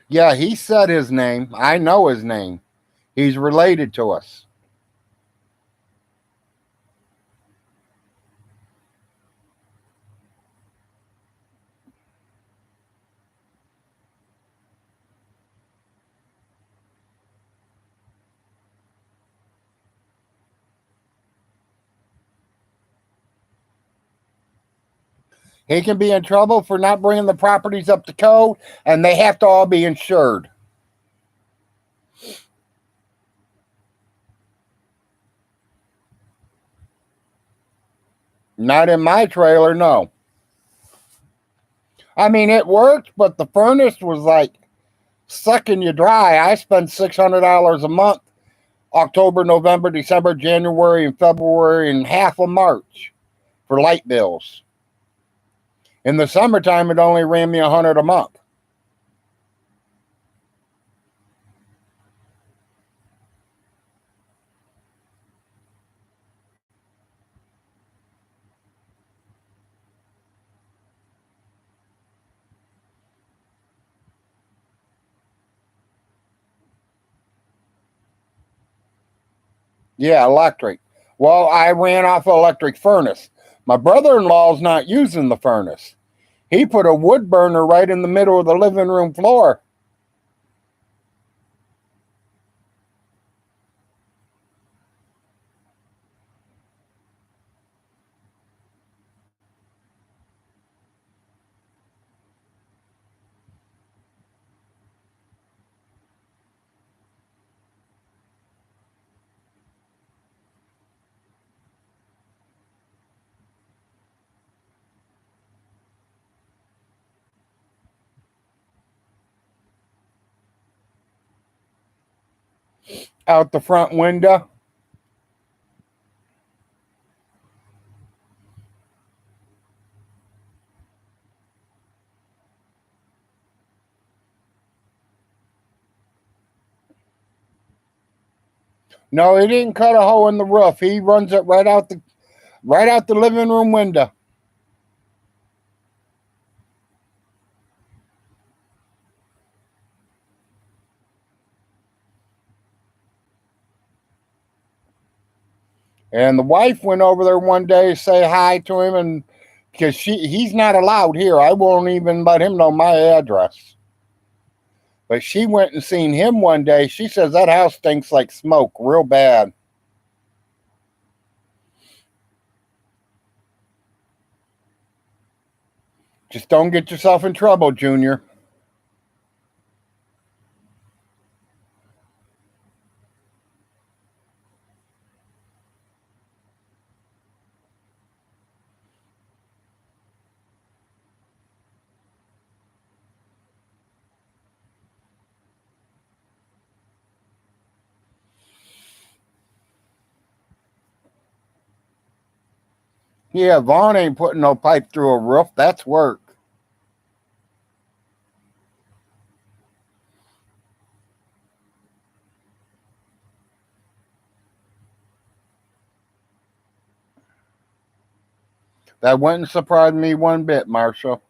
Speaker 1: Yeah, he said his name. I know his name. He's related to us. He can be in trouble for not bringing the properties up to code, and they have to all be insured. Not in my trailer, no. I mean, it worked, but the furnace was like sucking you dry. I spend $600 a month, October, November, December, January, and February, and half of March for light bills. In the summertime, it only ran me $100 a month. Yeah, electric. Well, I ran off an electric furnace. My brother in law's not using the furnace. He put a wood burner right in the middle of the living room floor. out the front window. No, he didn't cut a hole in the roof. He runs it right out the living room window. And the wife went over there one day to say hi to him, and because he's not allowed here, I won't even let him know my address. But she went and seen him one day. She says that house stinks like smoke, real bad. Just don't get yourself in trouble, Junior. Yeah, Vaughn ain't putting no pipe through a roof. That's work. That wouldn't surprise me one bit, Marshall.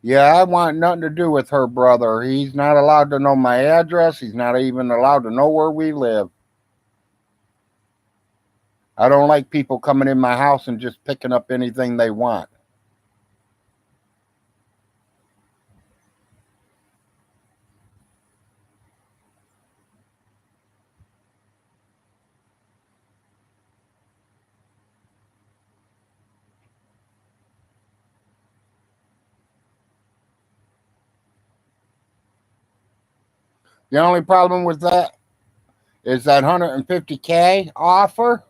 Speaker 1: Yeah, I want nothing to do with her brother. He's not allowed to know my address. He's not even allowed to know where we live. I don't like people coming in my house and just picking up anything they want. The only problem with that is that 150K offer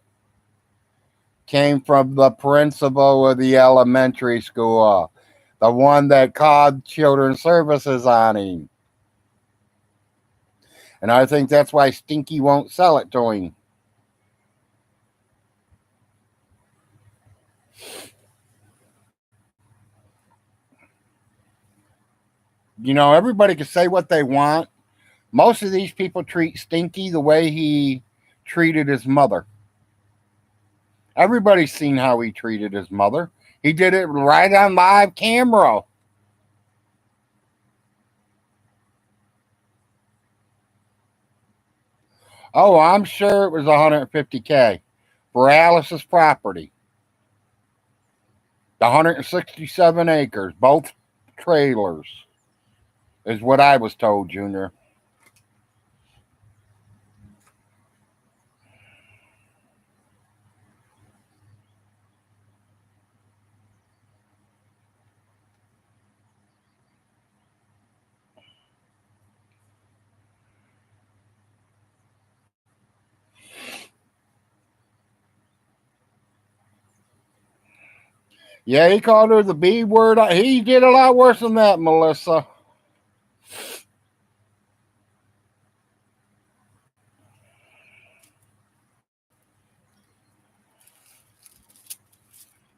Speaker 1: came from the principal of the elementary school, the one that called children's services on him. And I think that's why Stinky won't sell it to him. You know, everybody can say what they want. Most of these people treat Stinky the way he treated his mother. Everybody's seen how he treated his mother. He did it right on live camera. Oh, I'm sure it was 150K for Alice's property. The 167 acres, both trailers, is what I was told, Junior. Yeah, he called her the B word. He did a lot worse than that, Melissa.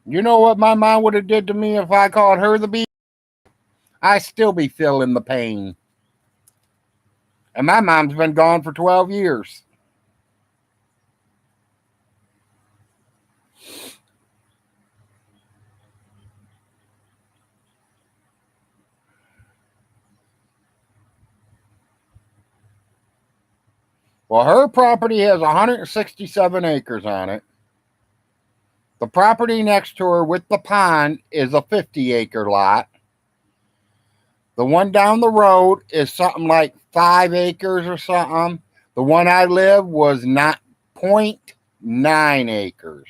Speaker 1: You know what my mom would have did to me if I called her the B? I still be feeling the pain. And my mom's been gone for 12 years. Well, her property has 167 acres on it. The property next to her with the pond is a 50-acre lot. The one down the road is something like 5 acres or something. The one I live was not 0.9 acres.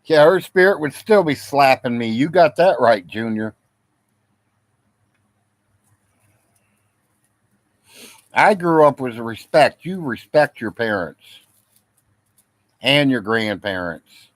Speaker 1: Yeah, her spirit would still be slapping me. You got that right, Junior. I grew up with respect. You respect your parents and your grandparents.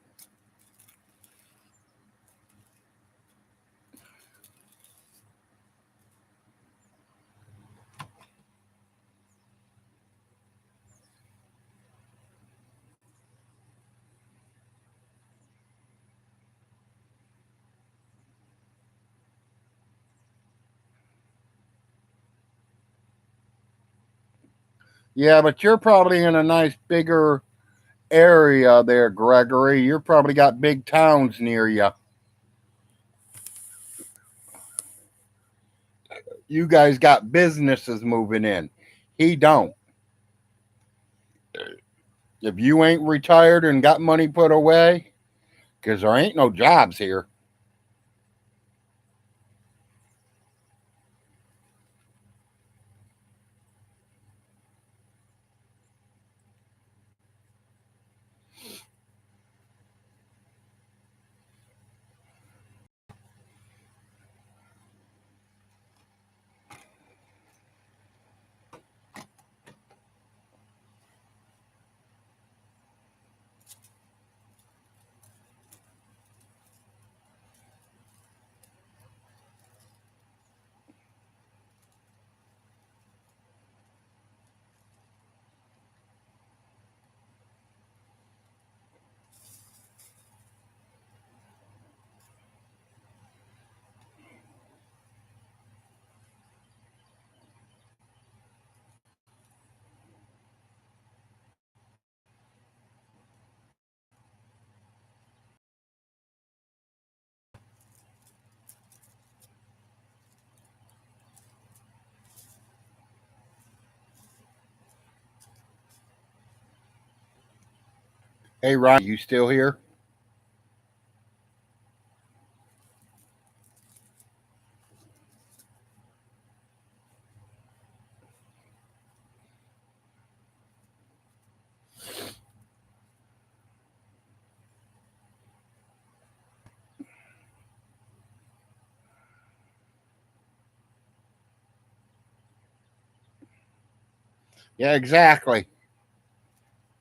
Speaker 1: Yeah, but you're probably in a nice bigger area there, Gregory. You're probably got big towns near you. You guys got businesses moving in. He don't. If you ain't retired and got money put away, because there ain't no jobs here. Hey, Ryan, you still here? Yeah, exactly.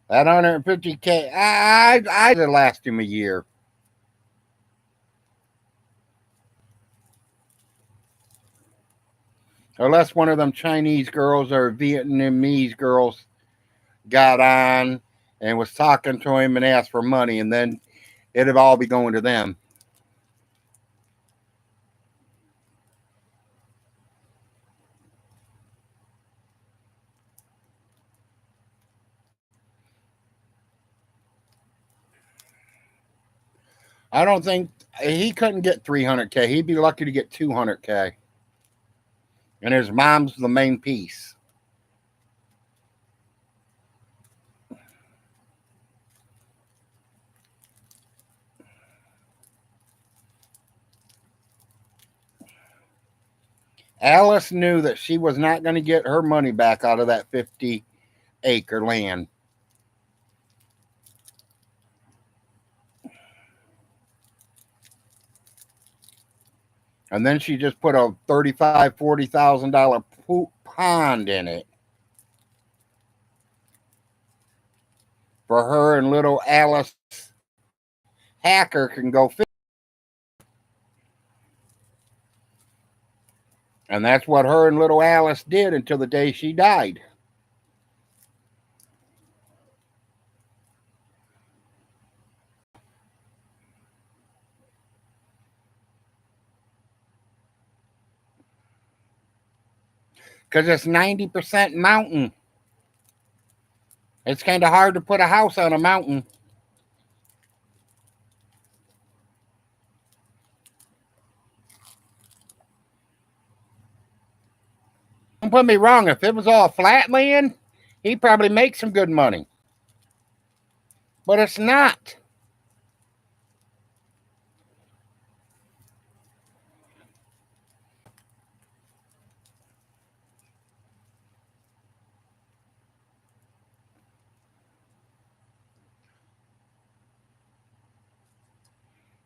Speaker 1: That 150K, I did last him a year. Unless one of them Chinese girls or Vietnamese girls got on and was talking to him and asked for money, and then it'd all be going to them. I don't think he couldn't get 300K. He'd be lucky to get 200K. And his mom's the main piece. Alice knew that she was not going to get her money back out of that 50-acre land. And then she just put a $35,000, $40,000 pond in it for her and little Alice Hacker can go fish. And that's what her and little Alice did until the day she died. Because it's 90% mountain. It's kind of hard to put a house on a mountain. Don't put me wrong. If it was all flat land, he'd probably make some good money. But it's not.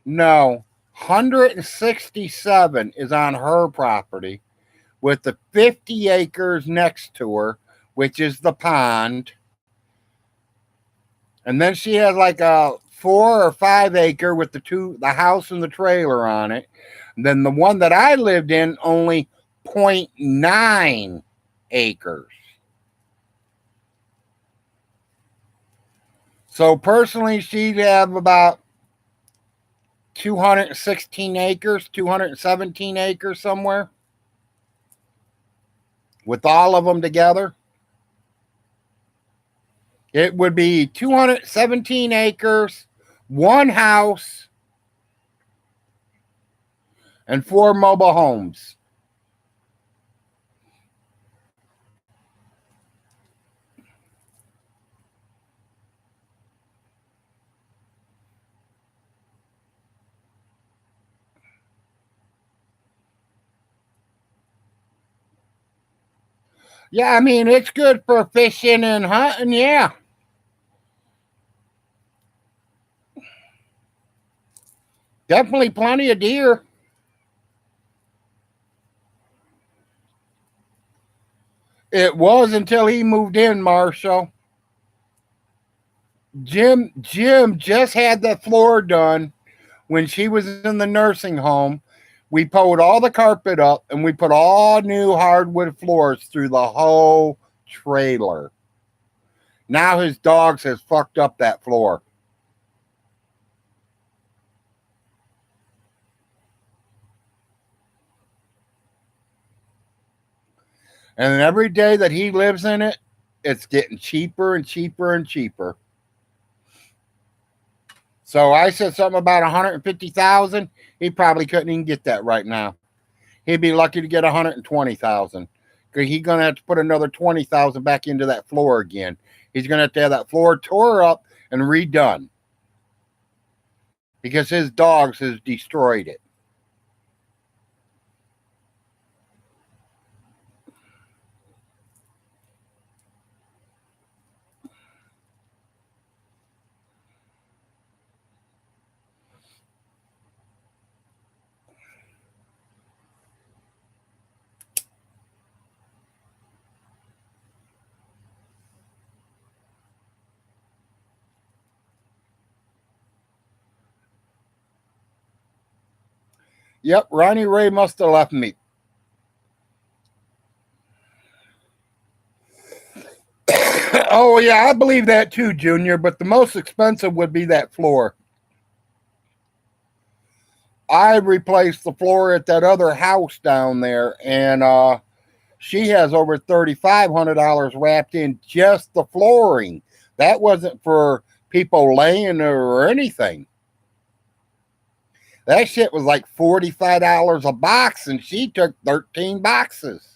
Speaker 1: No, 167 is on her property with the 50 acres next to her, which is the pond. And then she has like a 4 or 5 acre with the house and the trailer on it. And then the one that I lived in only .9 acres. So personally, she'd have about 216 acres, 217 acres somewhere with all of them together. It would be 217 acres, one house, and 4 mobile homes. Yeah, I mean, it's good for fishing and hunting, yeah. Definitely plenty of deer. It was until he moved in, Marshall. Jim just had the floor done when she was in the nursing home. We pulled all the carpet up and we put all new hardwood floors through the whole trailer. Now his dogs has fucked up that floor. And every day that he lives in it, it's getting cheaper and cheaper and cheaper. So I said something about 150,000. He probably couldn't even get that right now. He'd be lucky to get 120,000 because he's gonna have to put another 20,000 back into that floor again. He's gonna have to have that floor tore up and redone because his dogs has destroyed it. Yep, Ronnie Ray must have left me. Oh yeah, I believe that too, Junior. But the most expensive would be that floor. I replaced the floor at that other house down there, and she has over $3,500 wrapped in just the flooring. That wasn't for people laying there or anything. That shit was like $45 a box, and she took 13 boxes.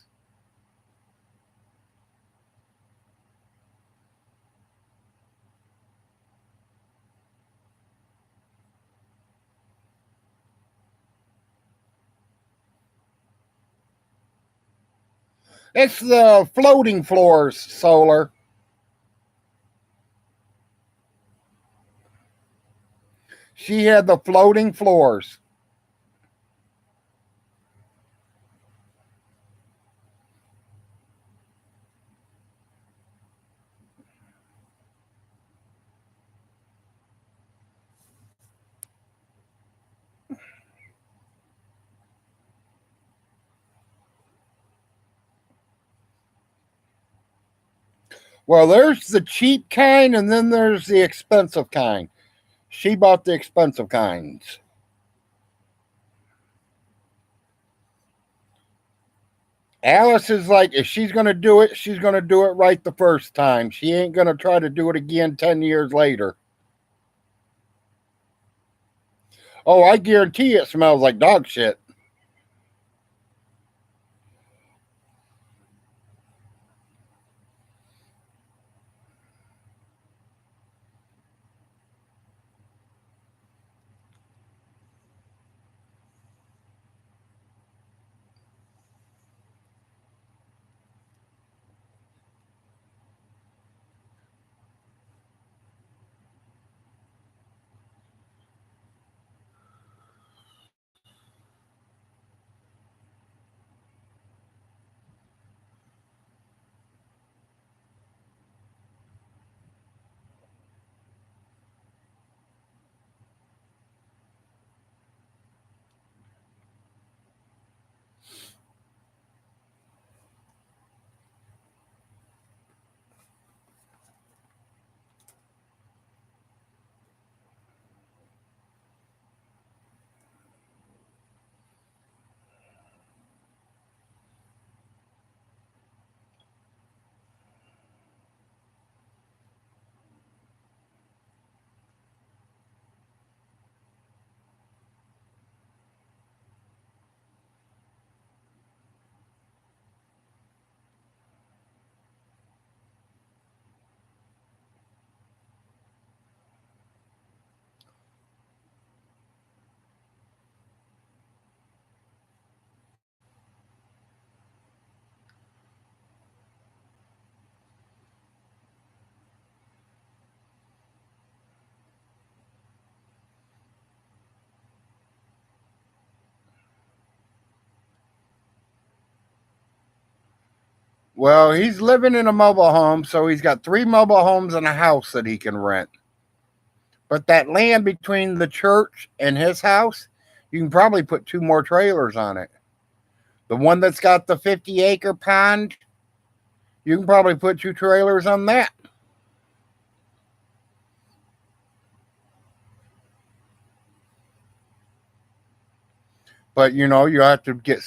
Speaker 1: It's the floating floors, Solar. She had the floating floors. Well, there's the cheap kind, and then there's the expensive kind. She bought the expensive kinds. Alice is like, if she's going to do it, she's going to do it right the first time. She ain't going to try to do it again 10 years later. Oh, I guarantee it smells like dog shit. Well, he's living in a mobile home, so he's got 3 mobile homes and a house that he can rent. But that land between the church and his house, you can probably put 2 more trailers on it. The one that's got the 50-acre pond, you can probably put 2 trailers on that. But you know, you have to get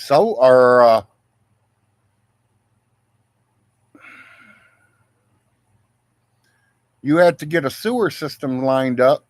Speaker 1: you have to get a sewer system lined up.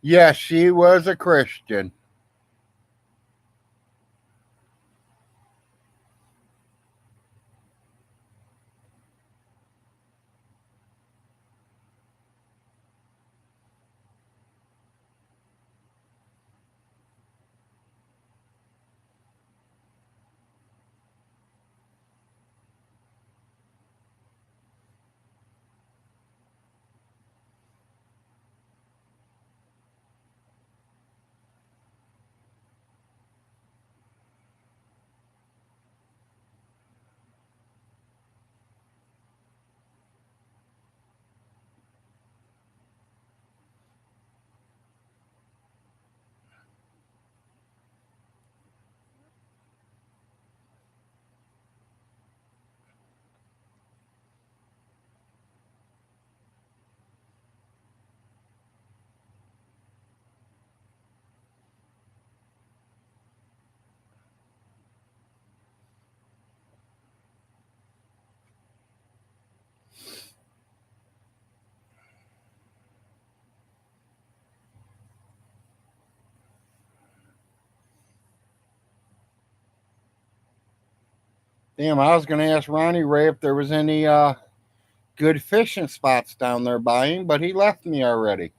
Speaker 1: Yes, she was a Christian. Damn, I was going to ask Ronnie Ray if there was any good fishing spots down there by him, but he left me already.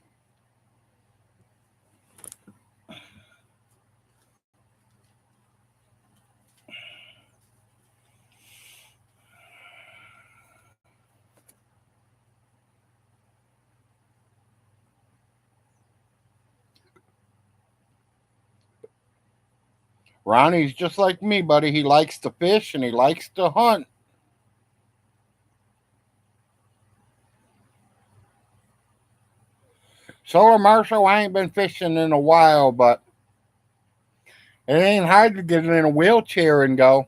Speaker 1: Ronnie's just like me, buddy. He likes to fish and he likes to hunt. So, Marshall, I ain't been fishing in a while, but it ain't hard to get in a wheelchair and go.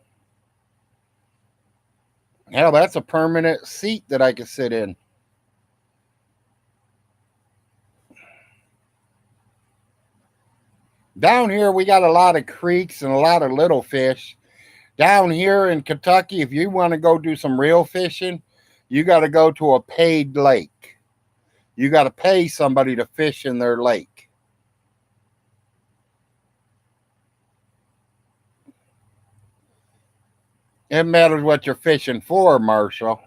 Speaker 1: Hell, that's a permanent seat that I can sit in. Down here, we got a lot of creeks and a lot of little fish. Down here in Kentucky, if you want to go do some real fishing, you got to go to a paid lake. You got to pay somebody to fish in their lake. It matters what you're fishing for, Marshall.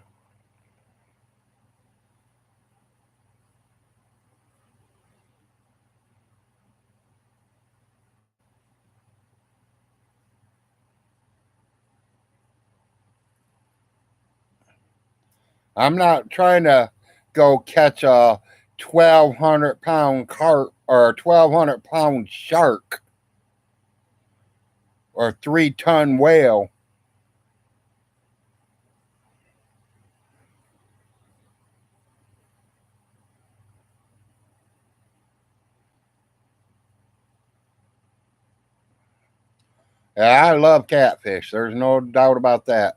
Speaker 1: I'm not trying to go catch a 1,200-pound carp or a 1,200-pound shark or 3-ton whale. Yeah, I love catfish. There's no doubt about that.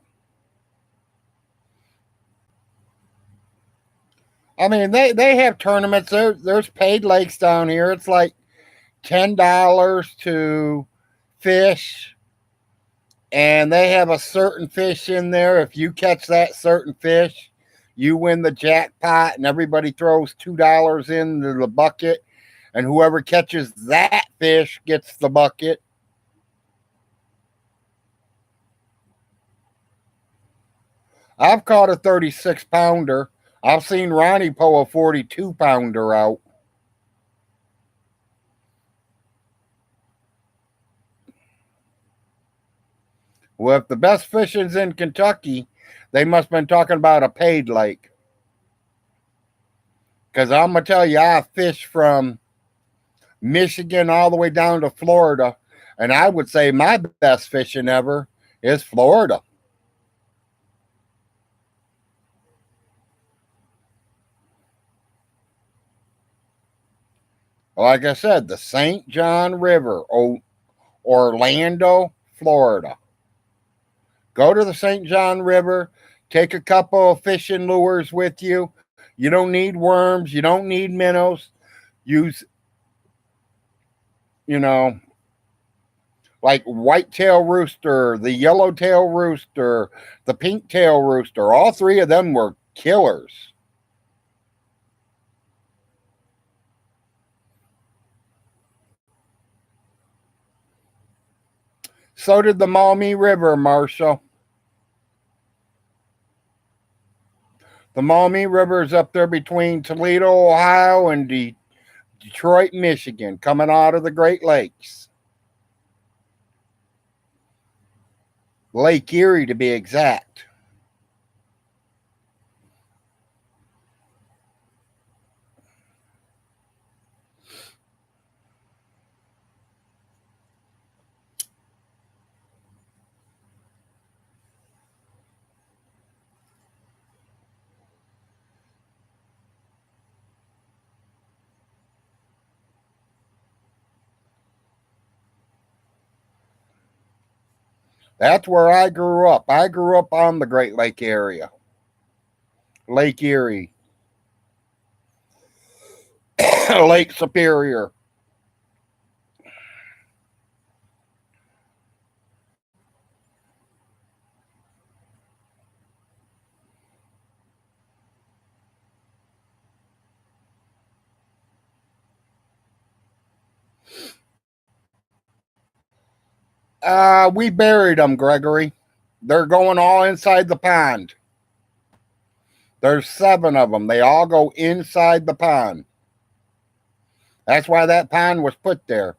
Speaker 1: I mean, they have tournaments. There's paid lakes down here. It's like $10 to fish, and they have a certain fish in there. If you catch that certain fish, You win the jackpot, and everybody throws $2 into the bucket, and whoever catches that fish gets the bucket. I've caught a 36-pounder. I've seen Ronnie pull a 42-pounder out. Well, if the best fishing's in Kentucky, they must have been talking about a paid lake. Because I'm going to tell you, I fished from Michigan all the way down to Florida. And I would say my best fishing ever is Florida. Like I said, the St. John River, Orlando, Florida. Go to the St. John River, take a couple of fishing lures with you. You don't need worms, you don't need minnows. Use, you know, like whitetail rooster, the yellowtail rooster, the pink-tail rooster. All three of them were killers. So did the Maumee River, Marshall. The Maumee River is up there between Toledo, Ohio, and Detroit, Michigan, coming out of the Great Lakes. Lake Erie, to be exact. That's where I grew up. I grew up on the Great Lake area. Lake Erie, Lake Superior. We buried them, Gregory. They're going all inside the pond. There's 7 of them. They all go inside the pond. That's why that pond was put there.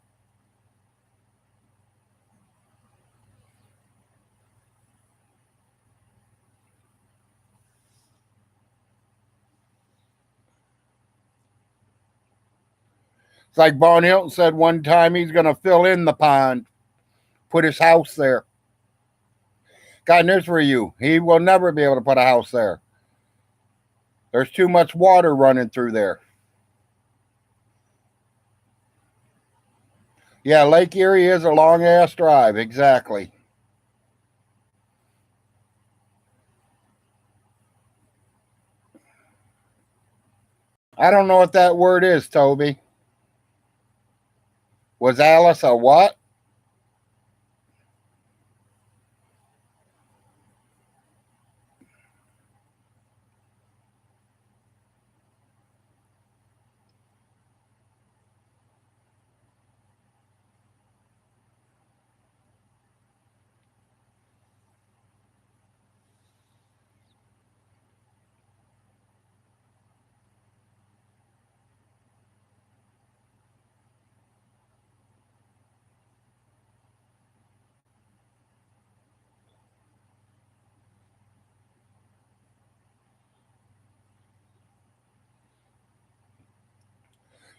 Speaker 1: It's like Bon Hilton said one time he's going to fill in the pond, put his house there. Got news for you. He will never be able to put a house there. There's too much water running through there. Yeah, Lake Erie is a long ass drive. Exactly. I don't know what that word is, Toby. Was Alice a what?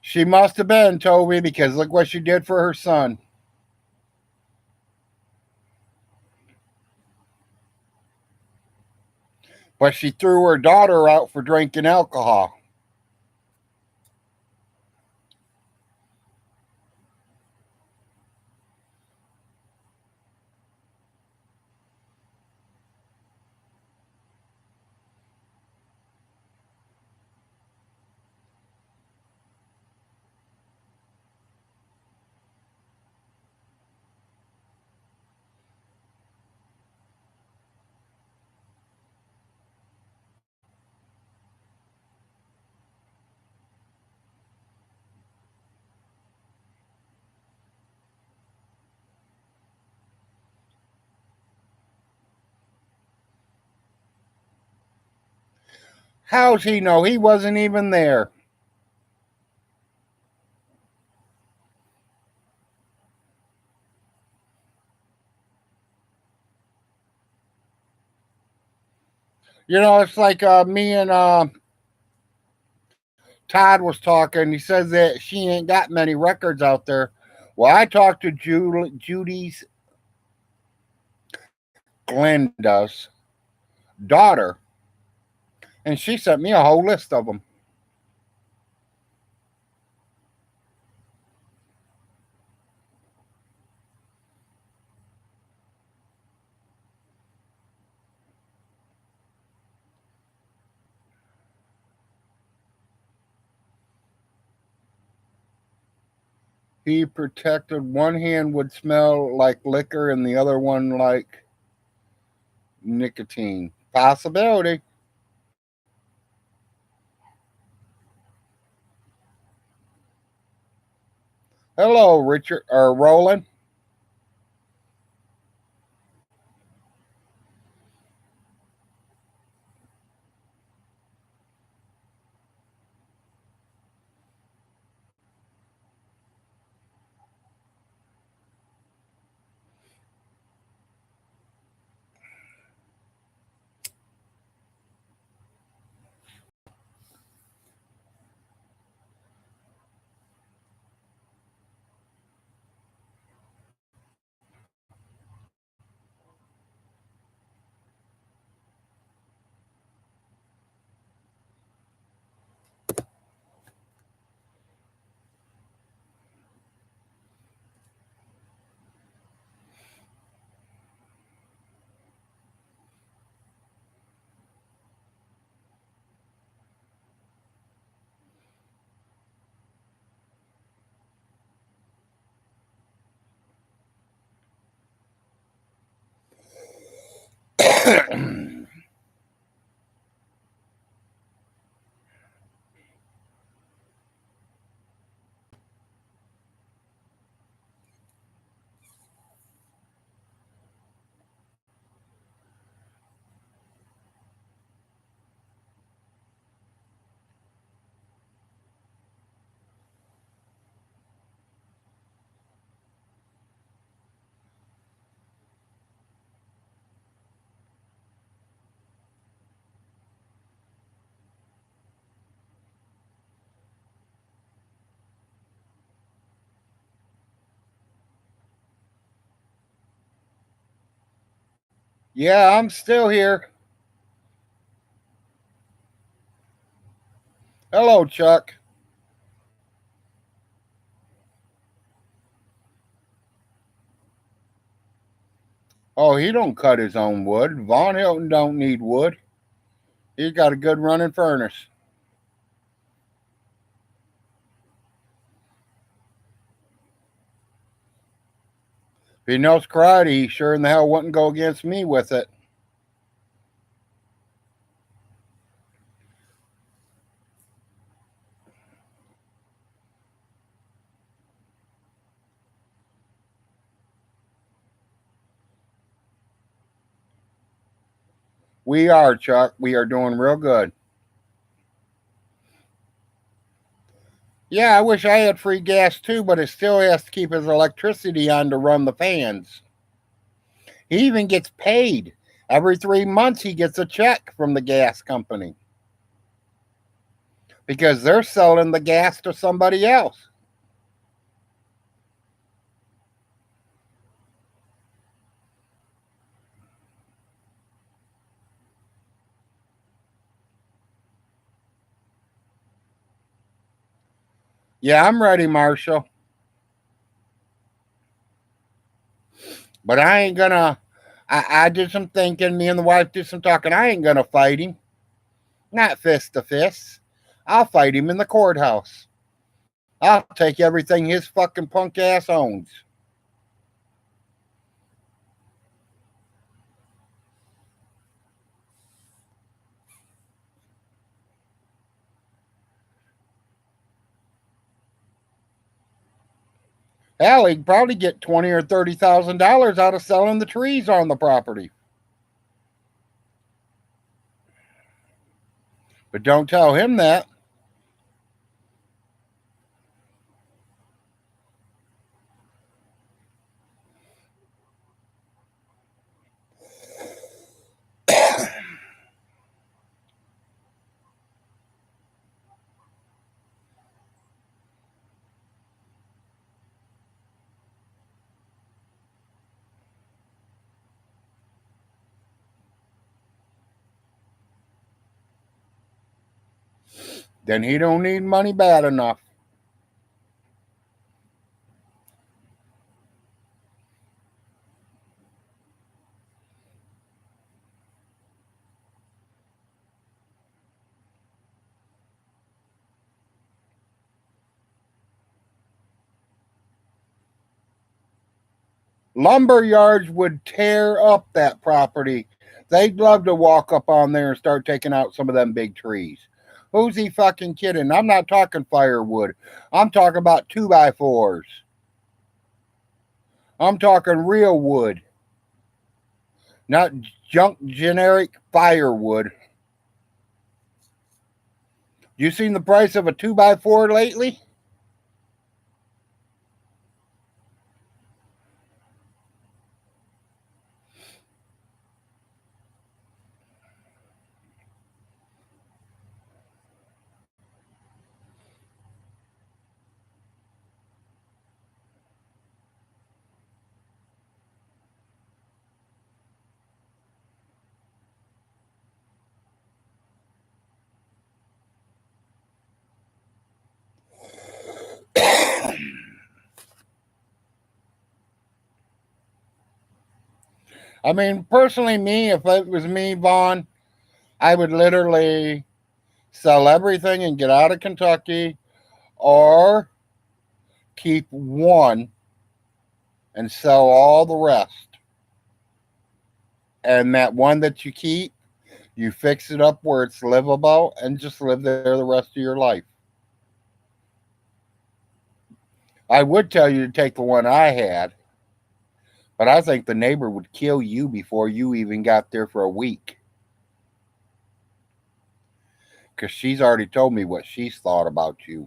Speaker 1: She must have been, Toby, because look what she did for her son. But she threw her daughter out for drinking alcohol. How's he know? He wasn't even there. You know, it's like me and Todd was talking. He says that she ain't got many records out there. Well, I talked to Judy's Glenda's daughter, and she sent me a whole list of them. He protected one hand would smell like liquor and the other one like nicotine. Possibility. Hello, Richard or Roland. Yeah, I'm still here. Hello, Chuck. Oh, he don't cut his own wood. Von Hilton don't need wood. He's got a good running furnace. If he knows karate, he sure in the hell wouldn't go against me with it. We are, Chuck. We are doing real good. Yeah, I wish I had free gas too, but it still has to keep his electricity on to run the fans. He even gets paid. Every 3 months, he gets a check from the gas company because they're selling the gas to somebody else. Yeah, I'm ready, Marshall. But I ain't gonna. I did some thinking. Me and the wife did some talking. I ain't gonna fight him. Not fist to fist. I'll fight him in the courthouse. I'll take everything his fucking punk ass owns. Hell, he'd probably get $20,000 or $30,000 out of selling the trees on the property. But don't tell him that. Then he don't need money bad enough. Lumber yards would tear up that property. They'd love to walk up on there and start taking out some of them big trees. Who's he fucking kidding? I'm not talking firewood. I'm talking about 2x4s. I'm talking real wood, not junk generic firewood. You seen the price of a 2x4 lately? I mean, personally, me, if it was me, Vaughn, I would literally sell everything and get out of Kentucky, or keep one and sell all the rest. And that one that you keep, you fix it up where it's livable and just live there the rest of your life. I would tell you to take the one I had, but I think the neighbor would kill you before you even got there for a week. Because she's already told me what she's thought about you.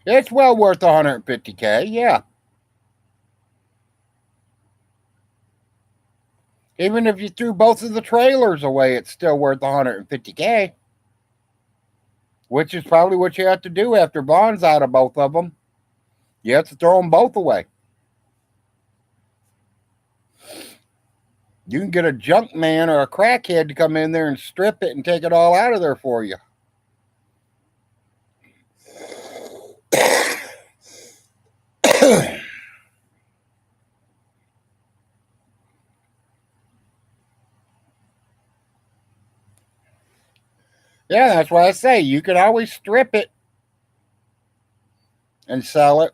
Speaker 1: It's well worth 150K, yeah. Even if you threw both of the trailers away, it's still worth 150K. Which is probably what you have to do after Vaughn's out of both of them. You have to throw them both away. You can get a junk man or a crackhead to come in there and strip it and take it all out of there for you. Yeah, that's what I say. You can always strip it and sell it.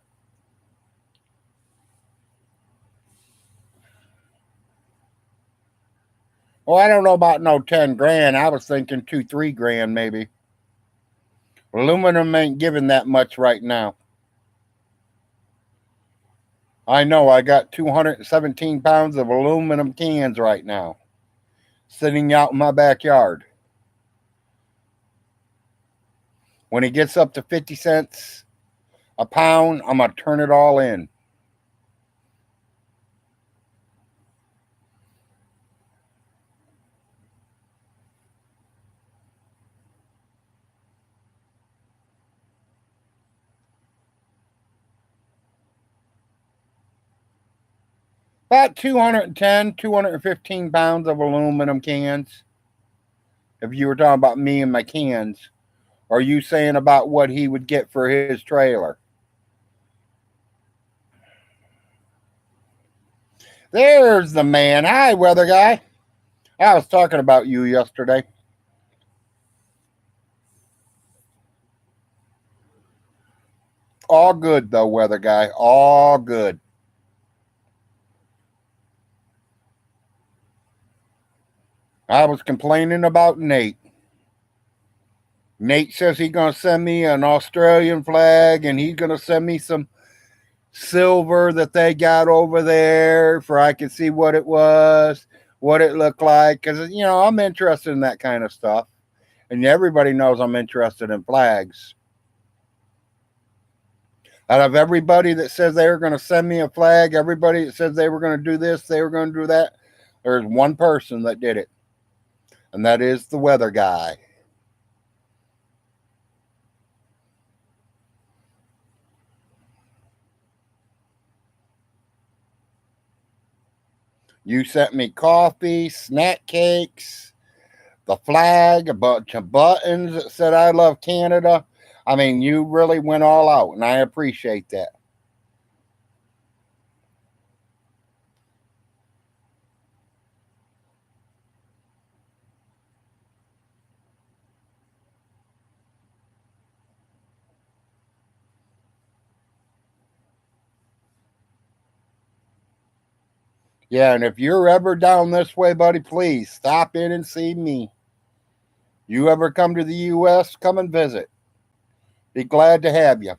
Speaker 1: Well, I don't know about no 10 grand. I was thinking 2, 3 grand maybe. Aluminum ain't giving that much right now. I know I got 217 pounds of aluminum cans right now sitting out in my backyard. When it gets up to 50 cents a pound, I'm going to turn it all in. About 210, 215 pounds of aluminum cans. If you were talking about me and my cans, are you saying about what he would get for his trailer? There's the man. Hi, weather guy. I was talking about you yesterday. All good, though, weather guy. All good. I was complaining about Nate. Nate says he's going to send me an Australian flag and he's going to send me some silver that they got over there for I could see what it was, what it looked like. Because, I'm interested in that kind of stuff. And everybody knows I'm interested in flags. Out of everybody that says they were going to send me a flag, everybody that says they were going to do this, they were going to do that, there's one person that did it. And that is the weather guy. You sent me coffee, snack cakes, the flag, a bunch of buttons that said I love Canada. I mean, you really went all out, and I appreciate that. Yeah, and if you're ever down this way, buddy, please stop in and see me. You ever come to the U.S., come and visit. Be glad to have you.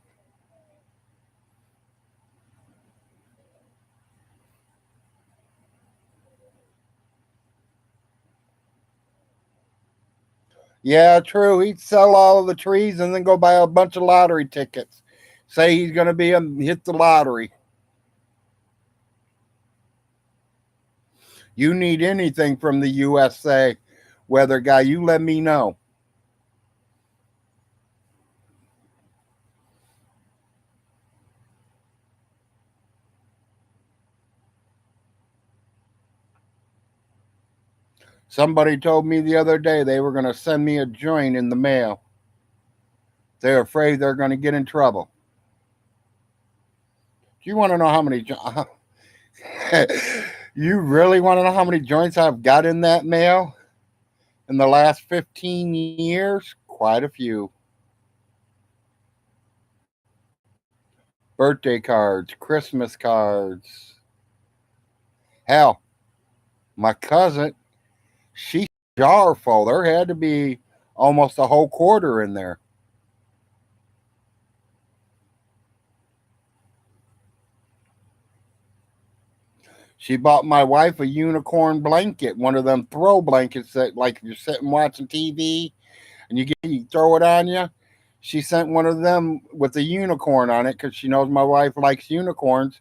Speaker 1: Yeah, true. He'd sell all of the trees and then go buy a bunch of lottery tickets. Say he's going to hit the lottery. You need anything from the USA weather guy, you let me know. Somebody told me the other day they were going to send me a joint in the mail. They're afraid they're going to get in trouble. Do you want to know how many? You really want to know how many joints I've got in that mail in the last 15 years? Quite a few. Birthday cards, Christmas cards. Hell, my cousin, she jar full. There had to be almost a whole quarter in there. She bought my wife a unicorn blanket, one of them throw blankets that, like, if you're sitting watching TV and you throw it on you. She sent one of them with a unicorn on it because she knows my wife likes unicorns.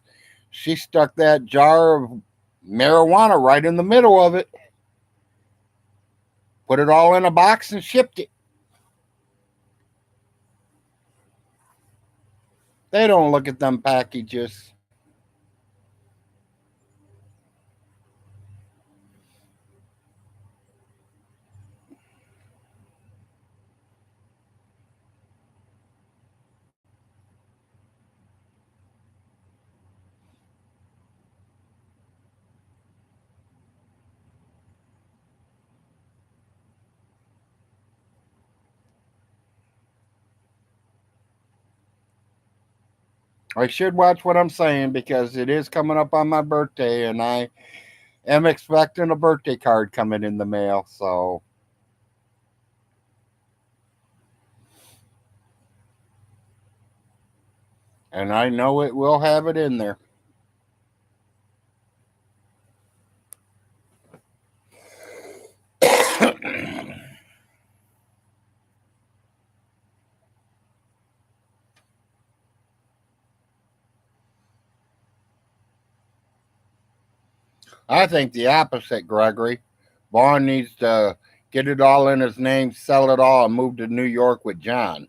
Speaker 1: She stuck that jar of marijuana right in the middle of it, put it all in a box, and shipped it. They don't look at them packages. I should watch what I'm saying because it is coming up on my birthday, and I am expecting a birthday card coming in the mail. So, and I know it will have it in there. I think the opposite, Gregory. Vaughn needs to get it all in his name, sell it all, and move to New York with John.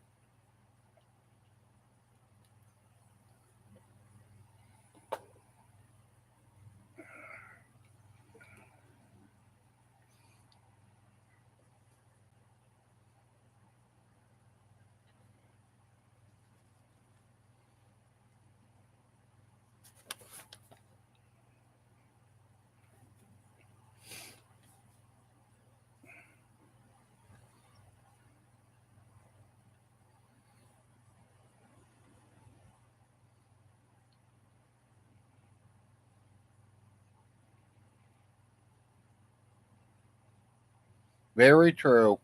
Speaker 1: Very true.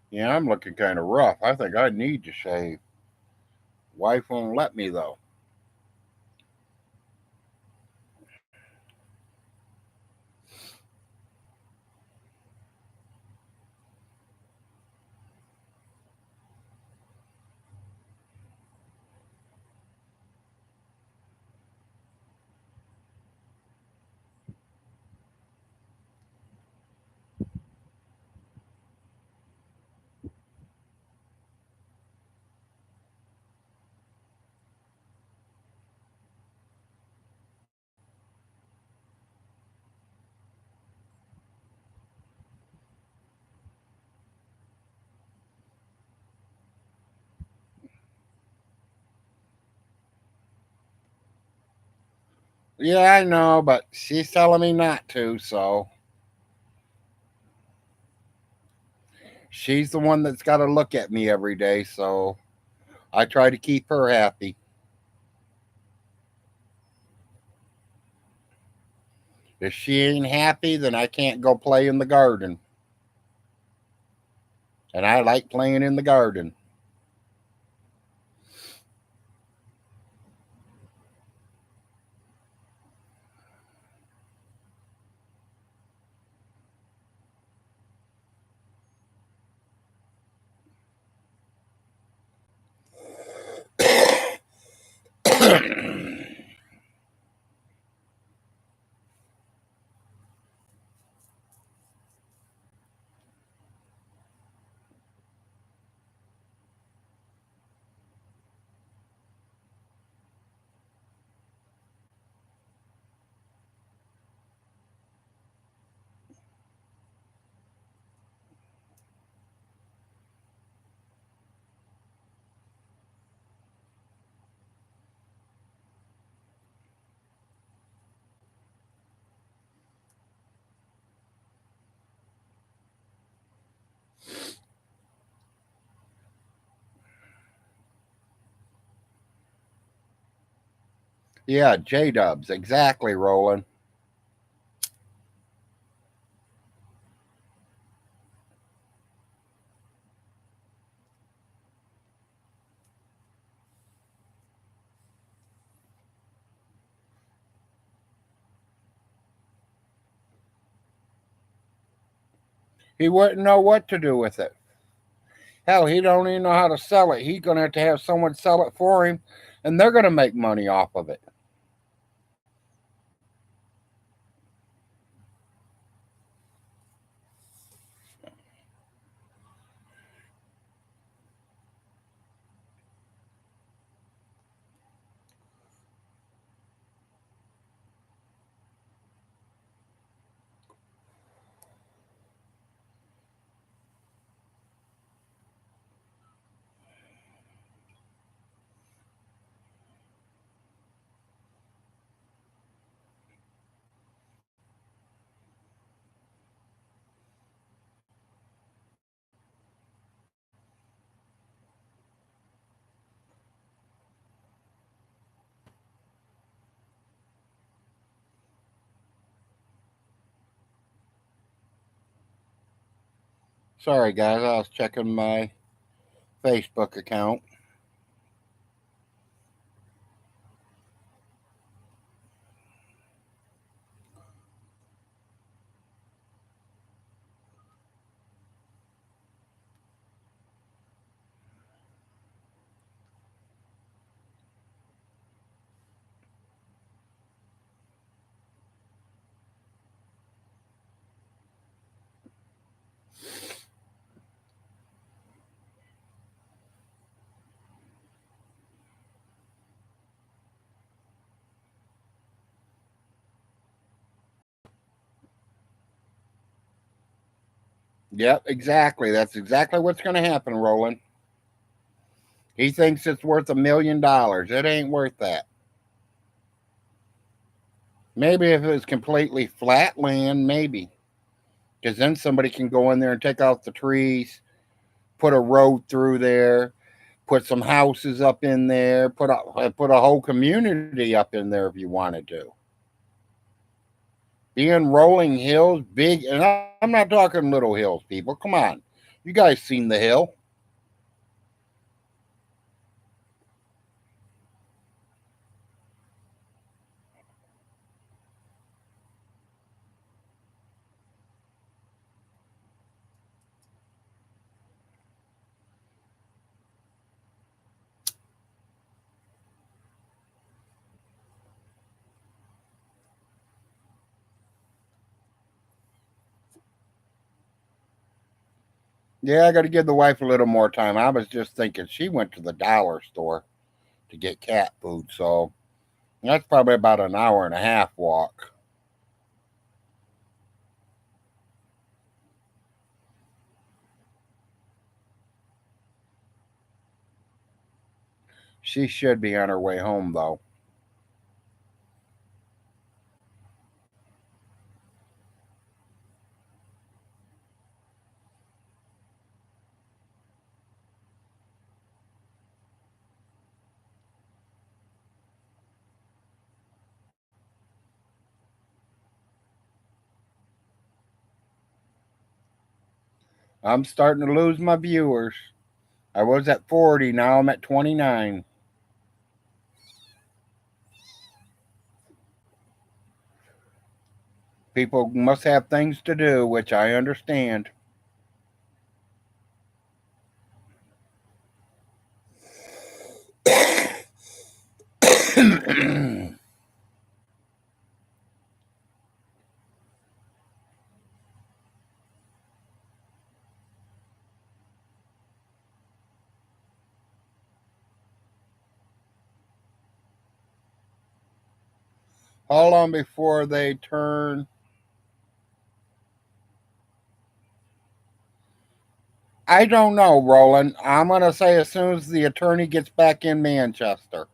Speaker 1: Yeah, I'm looking kind of rough. I think I need to shave. Wife won't let me though. Yeah, I know, but she's telling me not to, so she's the one that's got to look at me every day, so I try to keep her happy. If she ain't happy, then I can't go play in the garden. And I like playing in the garden. Yeah, J Dubs, exactly, Roland. He wouldn't know what to do with it. Hell, he don't even know how to sell it. He's gonna have to have someone sell it for him, and they're gonna make money off of it. Sorry, guys, I was checking my Facebook account. Yep, exactly. That's exactly what's gonna happen, Roland. He thinks it's worth $1 million. It ain't worth that. Maybe if it was completely flat land, maybe. Because then somebody can go in there and take out the trees, put a road through there, Put some houses up in there. Put a whole community up in there if you wanted to. Be in rolling hills, big, and I'm not talking little hills, people. Come on, you guys seen the hill? Yeah, I got to give the wife a little more time. I was just thinking she went to the dollar store to get cat food, so that's probably about an hour and a half walk. She should be on her way home, though. I'm starting to lose my viewers. I was at 40, now I'm at 29. People must have things to do, which I understand. How long before they turn? I don't know, Roland. I'm going to say as soon as the attorney gets back in Manchester.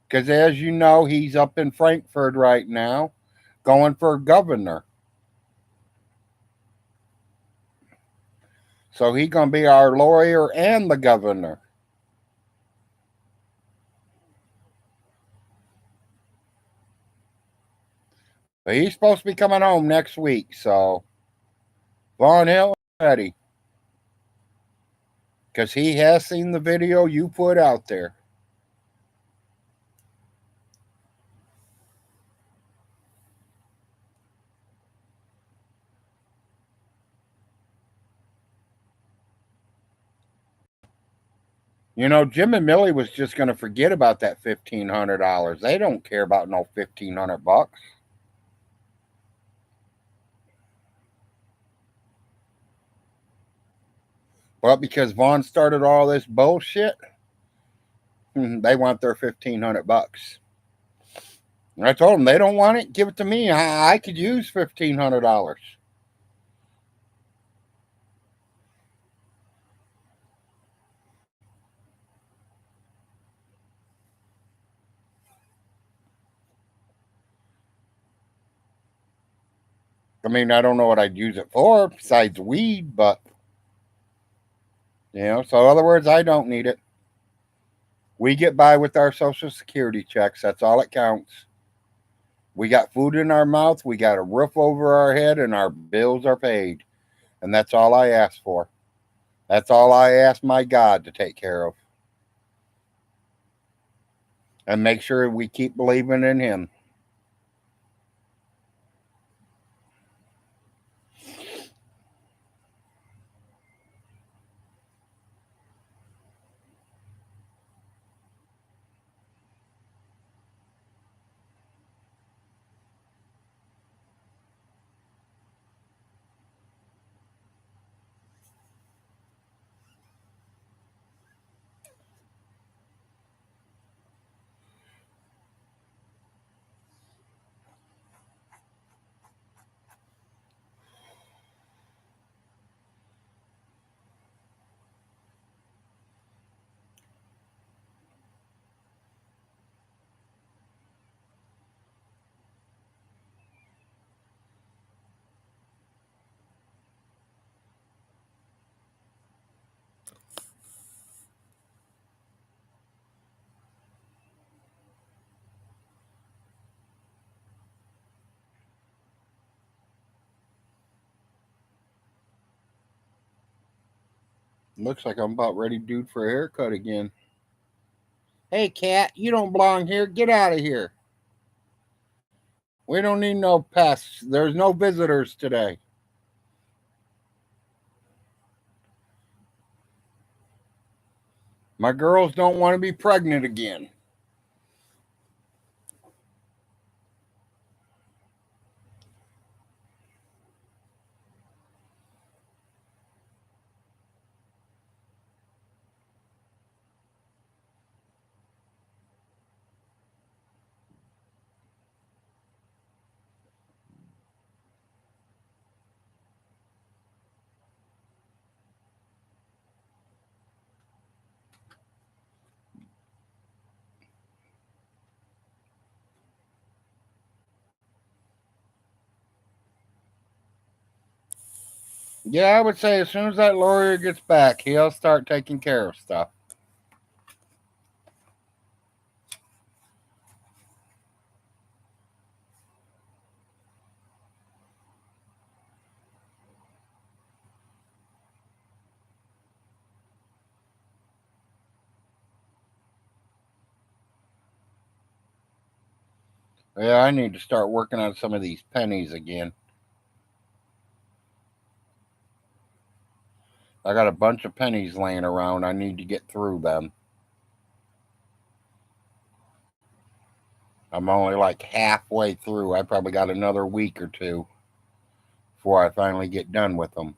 Speaker 1: Because as you know, he's up in Frankfurt right now going for governor. So he's going to be our lawyer and the governor. But he's supposed to be coming home next week. So Vaughn Hill ready. Because he has seen the video you put out there. You know, Jim and Millie was just going to forget about that $1,500. They don't care about no $1,500. But because Vaughn started all this bullshit, they want their $1,500. And I told them they don't want it. Give it to me. I could use $1,500. I mean, I don't know what I'd use it for besides weed, but So in other words, I don't need it. We get by with our Social Security checks. That's all it counts. We got food in our mouth, we got a roof over our head, and our bills are paid. And that's all I ask for. That's all I ask my God to take care of. And make sure we keep believing in Him. Looks like I'm about ready, dude, for a haircut again. Hey, cat, you don't belong here. Get out of here. We don't need no pests. There's no visitors today. My girls don't want to be pregnant again. Yeah, I would say as soon as that lawyer gets back, he'll start taking care of stuff. Yeah, I need to start working on some of these pennies again. I got a bunch of pennies laying around. I need to get through them. I'm only like halfway through. I probably got another week or two before I finally get done with them.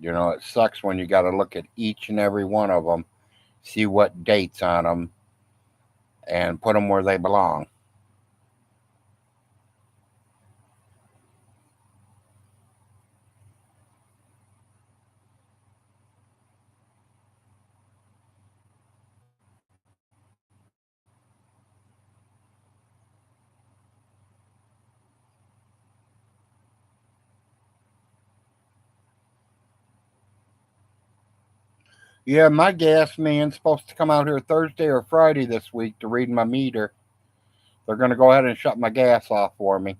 Speaker 1: You know, it sucks when you got to look at each and every one of them, see what dates on them, and put them where they belong. Yeah, my gas man's supposed to come out here Thursday or Friday this week to read my meter. They're going to go ahead and shut my gas off for me.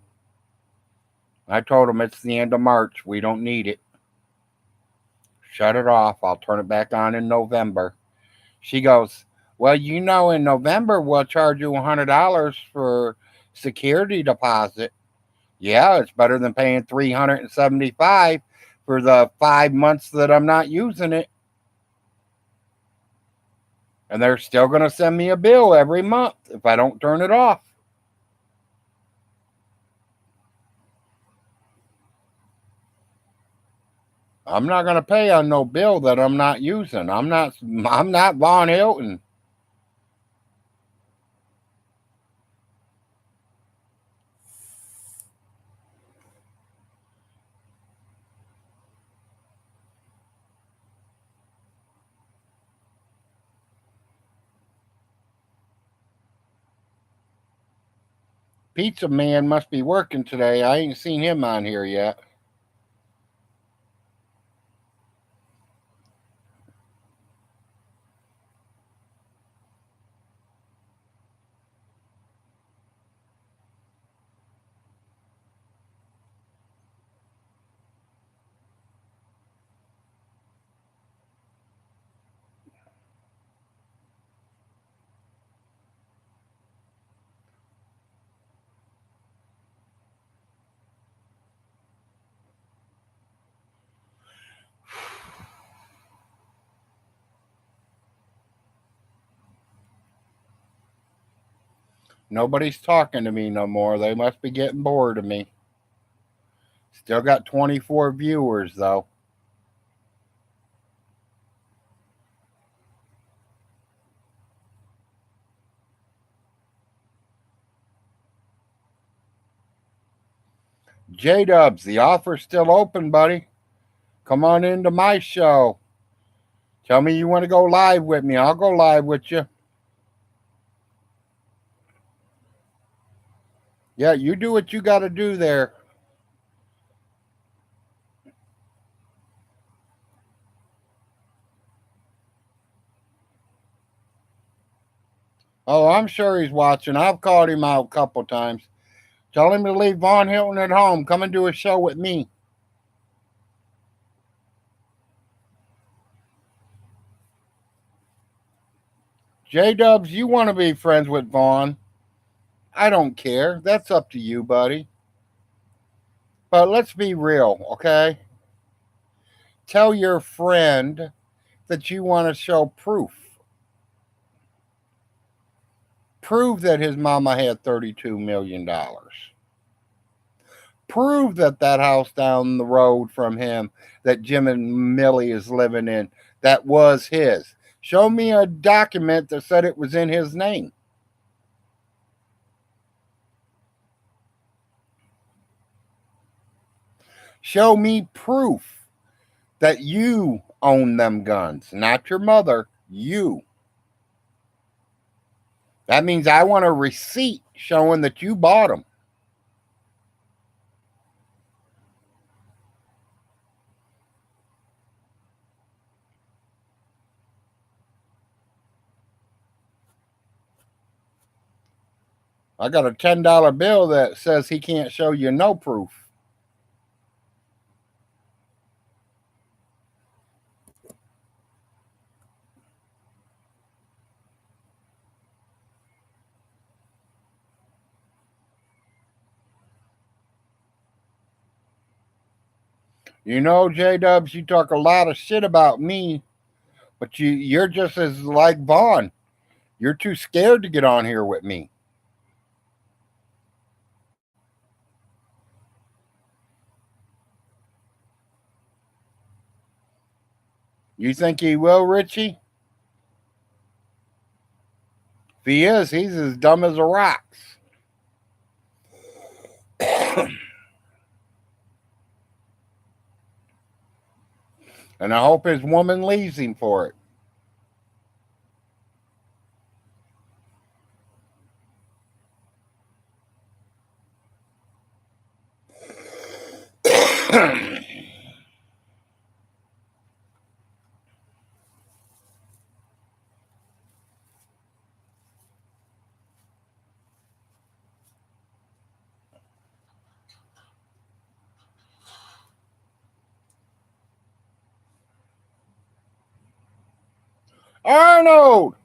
Speaker 1: I told them it's the end of March. We don't need it. Shut it off. I'll turn it back on in November. She goes, well, you know, in November we'll charge you $100 for security deposit. Yeah, it's better than paying $375 for the 5 months that I'm not using it. And they're still going to send me a bill every month if I don't turn it off. I'm not going to pay on no bill that I'm not using. I'm not Von Hilton. Pizza Man must be working today. I ain't seen him on here yet. Nobody's talking to me no more. They must be getting bored of me. Still got 24 viewers though. J Dubs, the offer's still open, buddy. Come on into my show. Tell me you want to go live with me. I'll go live with you. Yeah, you do what you got to do there. Oh, I'm sure he's watching. I've called him out a couple times. Tell him to leave Vaughn Hilton at home. Come and do a show with me. J-Dubs, you want to be friends with Vaughn. I don't care. That's up to you, buddy. But let's be real, okay? Tell your friend that you want to show proof. Prove that his mama had $32 million. Prove that that house down the road from him that Jim and Millie is living in, that was his. Show me a document that said it was in his name. Show me proof that you own them guns, not your mother, you. That means I want a receipt showing that you bought them. I got a $10 bill that says he can't show you no proof. You know, J-Dubs, you talk a lot of shit about me, but you're just as like Vaughn. You're too scared to get on here with me. You think he will, Richie? If he is, he's as dumb as a rocks. And I hope his woman leaves him for it. Arnold!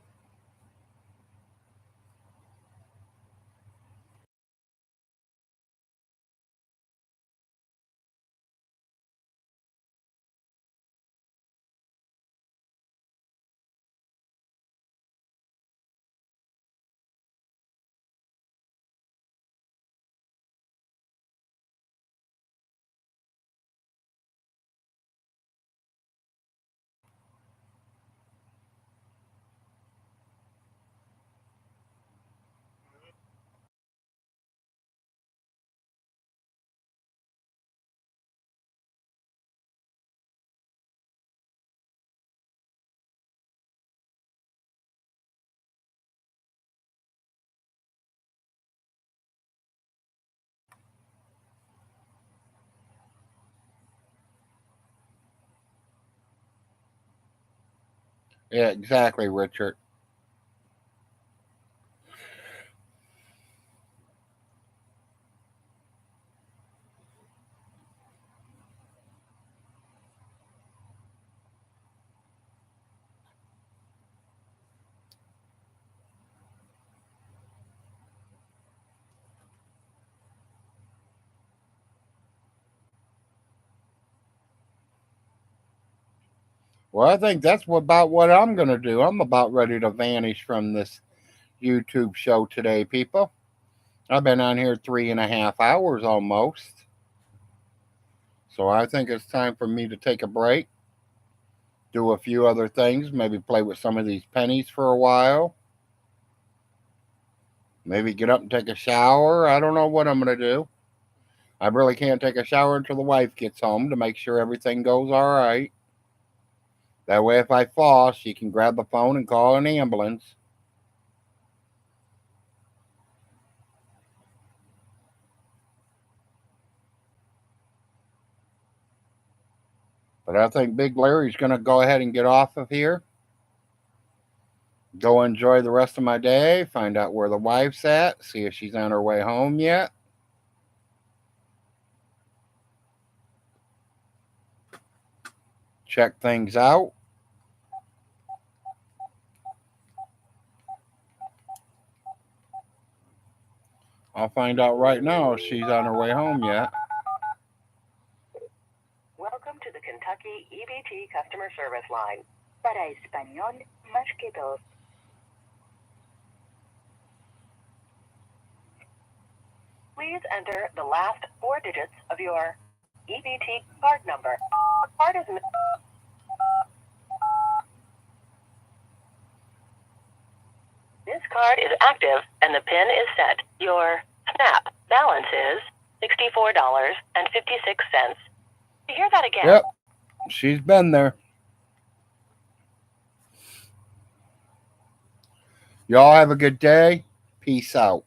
Speaker 1: Yeah, exactly, Richard. Well, I think that's about what I'm going to do. I'm about ready to vanish from this YouTube show today, people. I've been on here 3.5 hours almost. So I think it's time for me to take a break, do a few other things, maybe play with some of these pennies for a while, maybe get up and take a shower. I don't know what I'm going to do. I really can't take a shower until the wife gets home to make sure everything goes all right. That way, if I fall, she can grab the phone and call an ambulance. But I think Big Larry's going to go ahead and get off of here. Go enjoy the rest of my day. Find out where the wife's at. See if she's on her way home yet. check things out. I'll find out right now if she's on her way home yet.
Speaker 3: Welcome to the Kentucky EBT customer service line. Para español, marque dos. Please enter the last 4 digits of your EBT card number. The card is This card is active and the PIN is set. Your SNAP balance is $64.56. You hear that again?
Speaker 1: Yep, she's been there. Y'all have a good day. Peace out.